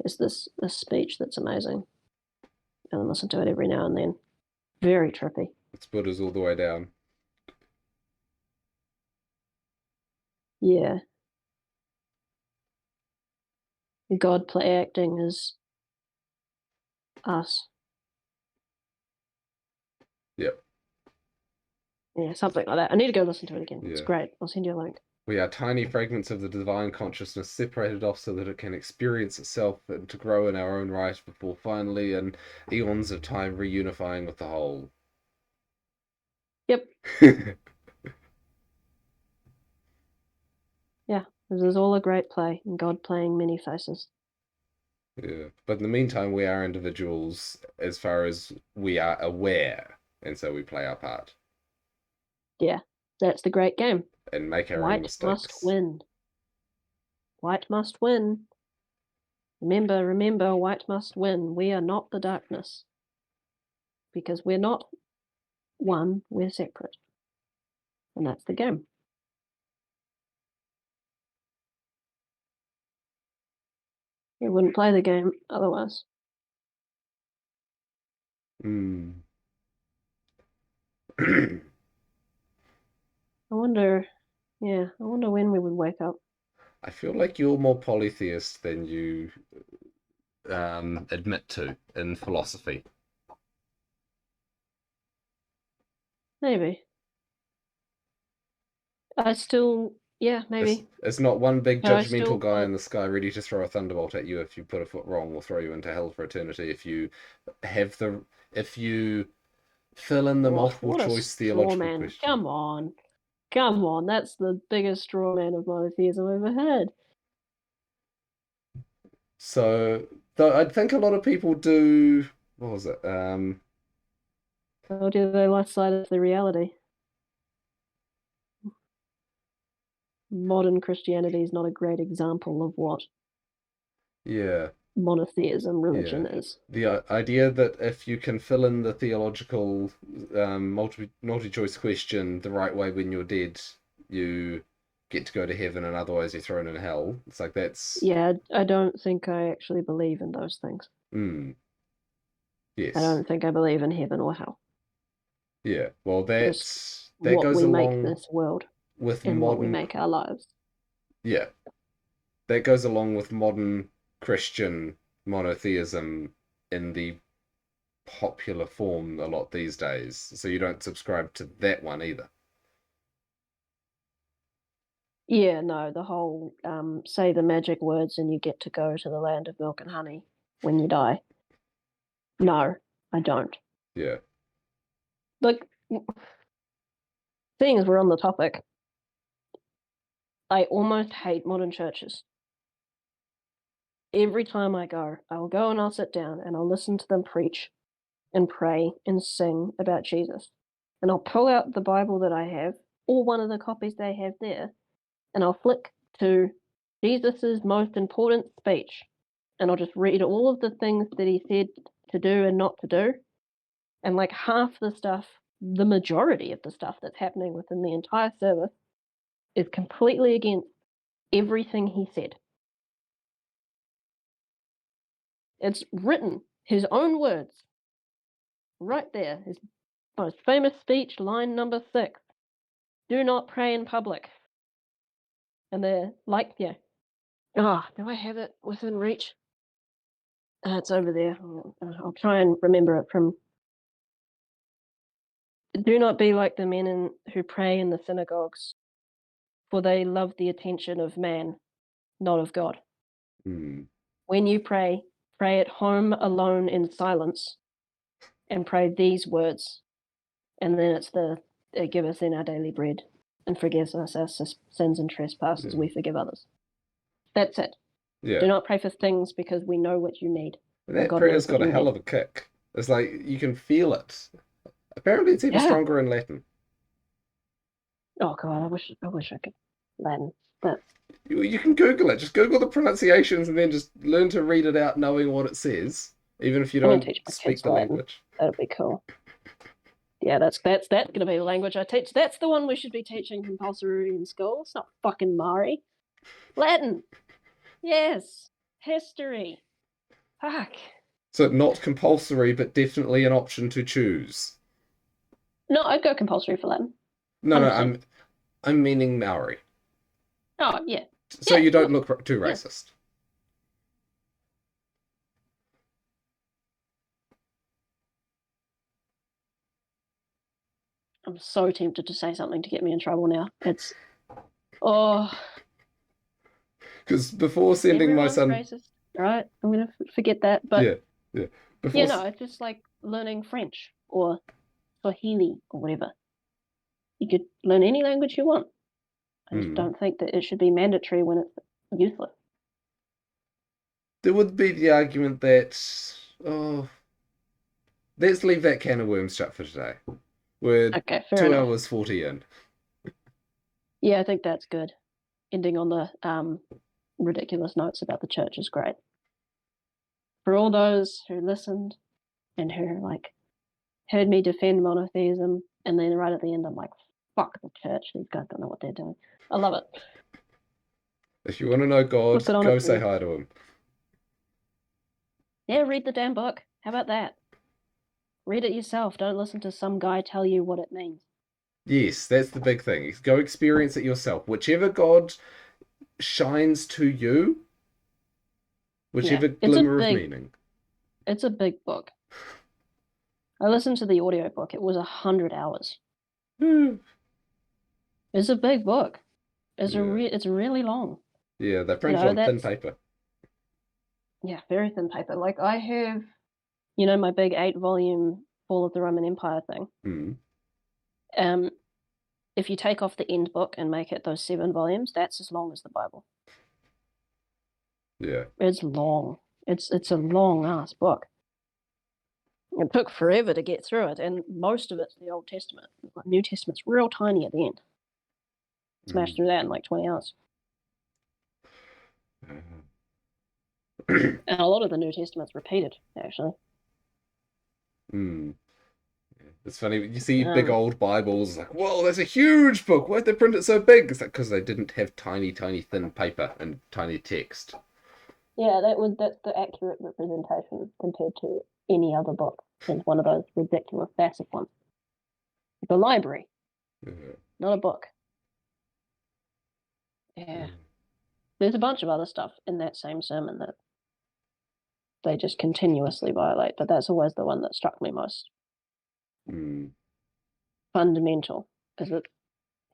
[SPEAKER 2] It's this speech that's amazing. And I listen to it every now and then. Very trippy.
[SPEAKER 1] It's Buddha's all the way down.
[SPEAKER 2] Yeah. God play acting as us.
[SPEAKER 1] Yep.
[SPEAKER 2] Yeah, something like that. I need to go listen to it again.
[SPEAKER 1] Yeah.
[SPEAKER 2] It's great. I'll send you a link.
[SPEAKER 1] We are tiny fragments of the divine consciousness separated off so that it can experience itself and to grow in our own right before finally, in eons of time, reunifying with the whole.
[SPEAKER 2] Yep. Yeah. This is all a great play, and God playing many faces.
[SPEAKER 1] Yeah. But in the meantime, we are individuals as far as we are aware, and so we play our part
[SPEAKER 2] Yeah. That's the great game.
[SPEAKER 1] and make our own
[SPEAKER 2] White must
[SPEAKER 1] mistakes.
[SPEAKER 2] win. White must win. Remember, white must win. We are not the darkness. Because we're not one, we're separate. And that's the game. You wouldn't play the game otherwise.
[SPEAKER 1] Hmm.
[SPEAKER 2] I wonder when we would wake up.
[SPEAKER 1] I feel like you're more polytheist than you admit to in philosophy.
[SPEAKER 2] Maybe. Maybe.
[SPEAKER 1] It's not one big
[SPEAKER 2] But I
[SPEAKER 1] judgmental
[SPEAKER 2] still
[SPEAKER 1] guy in the sky ready to throw a thunderbolt at you if you put a foot wrong or throw you into hell for eternity have the if you fill in the multiple
[SPEAKER 2] what a
[SPEAKER 1] choice
[SPEAKER 2] straw
[SPEAKER 1] theological
[SPEAKER 2] man.
[SPEAKER 1] question.
[SPEAKER 2] Come on. Come on. That's the biggest straw man of monotheism I've ever heard.
[SPEAKER 1] So though I think a lot of people do what was it?
[SPEAKER 2] Or do they lost sight of the reality? Modern Christianity is not a great example of what
[SPEAKER 1] Yeah,
[SPEAKER 2] monotheism
[SPEAKER 1] yeah.
[SPEAKER 2] religion is.
[SPEAKER 1] The idea that if you can fill in the theological multi-choice question the right way when you're dead, you get to go to heaven, and otherwise you're thrown in hell. It's like that's
[SPEAKER 2] Yeah, I don't think I actually believe in those things. I
[SPEAKER 1] yes,
[SPEAKER 2] don't think I believe in heaven or hell.
[SPEAKER 1] yeah. Well,
[SPEAKER 2] Just
[SPEAKER 1] that
[SPEAKER 2] what
[SPEAKER 1] goes
[SPEAKER 2] we make
[SPEAKER 1] along
[SPEAKER 2] this world
[SPEAKER 1] with
[SPEAKER 2] and what we
[SPEAKER 1] modern
[SPEAKER 2] make our lives.
[SPEAKER 1] yeah, that goes along with modern Christian monotheism in the popular form a lot these days. So you don't subscribe to that one either.
[SPEAKER 2] Yeah, no, the whole say the magic words and you get to go to the land of milk and honey when you die. No, I don't.
[SPEAKER 1] Yeah.
[SPEAKER 2] Like, seeing as we're on the topic, I almost hate modern churches. Every time I go, I'll go and I'll sit down and I'll listen to them preach and pray and sing about Jesus. And I'll pull out the Bible that I have, or one of the copies they have there, and I'll flick to Jesus's most important speech. And I'll just read all of the things that he said to do and not to do. And like half the stuff, the majority of the stuff that's happening within the entire service is completely against everything he said. It's written, his own words, right there. His most famous speech, line number 6. Do not pray in public. And they're like, yeah. Oh, do I have it within reach? It's over there. I'll try and remember it from. Do not be like the men who pray in the synagogues, for they love the attention of man, not of God.
[SPEAKER 1] Hmm.
[SPEAKER 2] When you pray, pray at home alone in silence, and pray these words. And then it's give us in our daily bread, and forgive us our sins and trespasses,
[SPEAKER 1] Yeah.
[SPEAKER 2] we forgive others. That's it.
[SPEAKER 1] Yeah.
[SPEAKER 2] Do not pray for things because we know what you need.
[SPEAKER 1] And
[SPEAKER 2] And
[SPEAKER 1] that
[SPEAKER 2] God
[SPEAKER 1] prayer's
[SPEAKER 2] knows what
[SPEAKER 1] got a
[SPEAKER 2] you
[SPEAKER 1] hell
[SPEAKER 2] need.
[SPEAKER 1] of a kick. It's like you can feel it. Apparently, it's even
[SPEAKER 2] Yeah.
[SPEAKER 1] stronger in Latin.
[SPEAKER 2] Oh God, I wish I could Latin. But
[SPEAKER 1] You can Google it. Just Google the pronunciations and then just learn to read it out knowing what it says, even if you
[SPEAKER 2] I'm gonna
[SPEAKER 1] don't
[SPEAKER 2] teach my
[SPEAKER 1] speak
[SPEAKER 2] kids
[SPEAKER 1] the
[SPEAKER 2] Latin.
[SPEAKER 1] language.
[SPEAKER 2] That'd be cool. Yeah, that's gonna be the language I teach. That's the one we should be teaching compulsory in school. It's not fucking Mari. Latin. Yes. History. Fuck.
[SPEAKER 1] So, not compulsory, but definitely an option to choose.
[SPEAKER 2] No, I'd go compulsory for Latin.
[SPEAKER 1] No, no,
[SPEAKER 2] 100%.
[SPEAKER 1] I'm meaning Maori.
[SPEAKER 2] Oh, yeah.
[SPEAKER 1] So
[SPEAKER 2] Yeah,
[SPEAKER 1] you don't
[SPEAKER 2] look.
[SPEAKER 1] look too
[SPEAKER 2] Yeah.
[SPEAKER 1] racist.
[SPEAKER 2] I'm so tempted to say something to get me in trouble now. It's Oh,
[SPEAKER 1] Because before sending my
[SPEAKER 2] everyone's
[SPEAKER 1] son,
[SPEAKER 2] racist, right? I'm gonna forget that. But
[SPEAKER 1] yeah, yeah,
[SPEAKER 2] you
[SPEAKER 1] before,
[SPEAKER 2] know, it's just like learning French or Swahili or whatever. You could learn any language you want. I just
[SPEAKER 1] hmm,
[SPEAKER 2] don't think that it should be mandatory when it's useless.
[SPEAKER 1] there would be the argument that, oh, let's leave that can of worms shut for today. We're
[SPEAKER 2] Okay, fair
[SPEAKER 1] two
[SPEAKER 2] enough.
[SPEAKER 1] hours 40 in.
[SPEAKER 2] Yeah, I think that's good. Ending on the ridiculous notes about the church is great. For all those who listened and who like heard me defend monotheism, and then right at the end I'm like, fuck the church. These guys don't know what they're doing. I love it.
[SPEAKER 1] If you want to know God,
[SPEAKER 2] Flip it on
[SPEAKER 1] go
[SPEAKER 2] its
[SPEAKER 1] say
[SPEAKER 2] head.
[SPEAKER 1] hi to him.
[SPEAKER 2] Yeah, read the damn book. How about that? Read it yourself. Don't listen to some guy tell you what it means.
[SPEAKER 1] Yes, that's the big thing. Go experience it yourself. Whichever God shines to you,
[SPEAKER 2] Yeah,
[SPEAKER 1] whichever glimmer of meaning.
[SPEAKER 2] it's a big book. I listened to the audiobook. It was 100 hours.
[SPEAKER 1] Hmm.
[SPEAKER 2] It's a big book.
[SPEAKER 1] Yeah,
[SPEAKER 2] It's really long.
[SPEAKER 1] yeah, they
[SPEAKER 2] You
[SPEAKER 1] print it
[SPEAKER 2] know,
[SPEAKER 1] on thin
[SPEAKER 2] that's
[SPEAKER 1] paper.
[SPEAKER 2] yeah, very thin paper. Like I have, you know, my big 8 volume Fall of the Roman Empire thing.
[SPEAKER 1] Hmm.
[SPEAKER 2] Um, if you take off the end book and make it those 7 volumes, that's as long as the Bible.
[SPEAKER 1] Yeah.
[SPEAKER 2] It's long. It's a long ass book. It took forever to get through it, and most of it's the Old Testament. Like New Testament's real tiny at the end. Smashed
[SPEAKER 1] Mm.
[SPEAKER 2] through that in like 20 hours. And a lot of the New Testament's repeated, actually.
[SPEAKER 1] Mm. It's funny, you see big
[SPEAKER 2] Um,
[SPEAKER 1] old Bibles, like, whoa, that's a huge book. Why'd they print it so big? It's like because they didn't have tiny, tiny, thin paper and tiny text.
[SPEAKER 2] yeah, that's the accurate representation compared to any other book. It's one of those ridiculous massive ones. It's a library,
[SPEAKER 1] Yeah.
[SPEAKER 2] not a book. Yeah. There's a bunch of other stuff in that same sermon that they just continuously violate, but that's always the one that struck me most
[SPEAKER 1] Mm.
[SPEAKER 2] fundamental, is that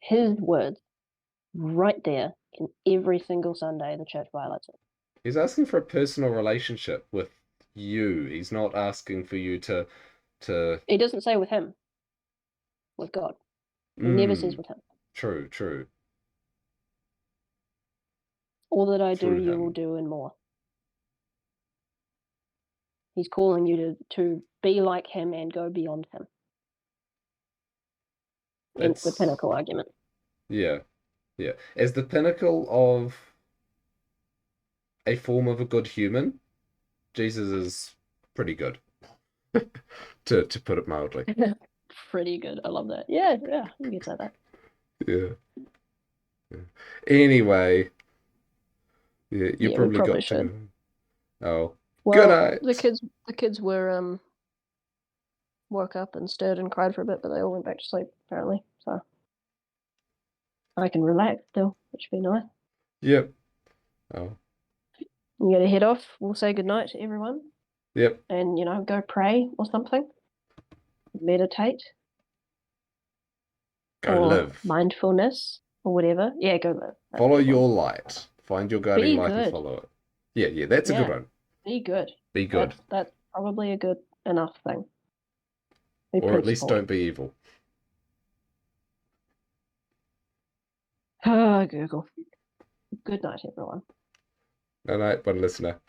[SPEAKER 2] his words right there in every single Sunday the church violates it.
[SPEAKER 1] He's asking for a personal relationship with you. He's not asking for you to.
[SPEAKER 2] He doesn't say with him, with God. He never says
[SPEAKER 1] Mm.
[SPEAKER 2] with him.
[SPEAKER 1] True, true.
[SPEAKER 2] All that I do,
[SPEAKER 1] Through
[SPEAKER 2] you will
[SPEAKER 1] him.
[SPEAKER 2] do and more. He's calling you to be like him and go beyond him. Hence the
[SPEAKER 1] It's
[SPEAKER 2] pinnacle argument.
[SPEAKER 1] yeah, yeah. As the pinnacle of a form of a good human, Jesus is pretty good, to put it mildly.
[SPEAKER 2] Pretty good. I love that. Yeah, yeah, you can say that.
[SPEAKER 1] Yeah. Yeah. Anyway, yeah, you
[SPEAKER 2] Yeah, we
[SPEAKER 1] probably
[SPEAKER 2] probably
[SPEAKER 1] got to
[SPEAKER 2] should.
[SPEAKER 1] go. Oh, good
[SPEAKER 2] Well,
[SPEAKER 1] night.
[SPEAKER 2] the kids were woke up and stirred and cried for a bit, but they all went back to sleep apparently. So I can relax still, which would be nice.
[SPEAKER 1] Yep. Oh,
[SPEAKER 2] You gotta head off. We'll say goodnight to everyone,
[SPEAKER 1] yep.
[SPEAKER 2] and you know, go pray or something, meditate
[SPEAKER 1] Go
[SPEAKER 2] or
[SPEAKER 1] live.
[SPEAKER 2] mindfulness or whatever. Yeah, go live. That's a
[SPEAKER 1] Follow
[SPEAKER 2] good one.
[SPEAKER 1] your light. Find your guiding
[SPEAKER 2] Be
[SPEAKER 1] light and
[SPEAKER 2] good.
[SPEAKER 1] follow it. Yeah, yeah, that's a good
[SPEAKER 2] Yeah,
[SPEAKER 1] one.
[SPEAKER 2] be good.
[SPEAKER 1] Be good.
[SPEAKER 2] That's probably a good enough thing. Be
[SPEAKER 1] Or at least
[SPEAKER 2] principled.
[SPEAKER 1] don't be evil.
[SPEAKER 2] Ah, Google. Good night, everyone.
[SPEAKER 1] Good night, one listener.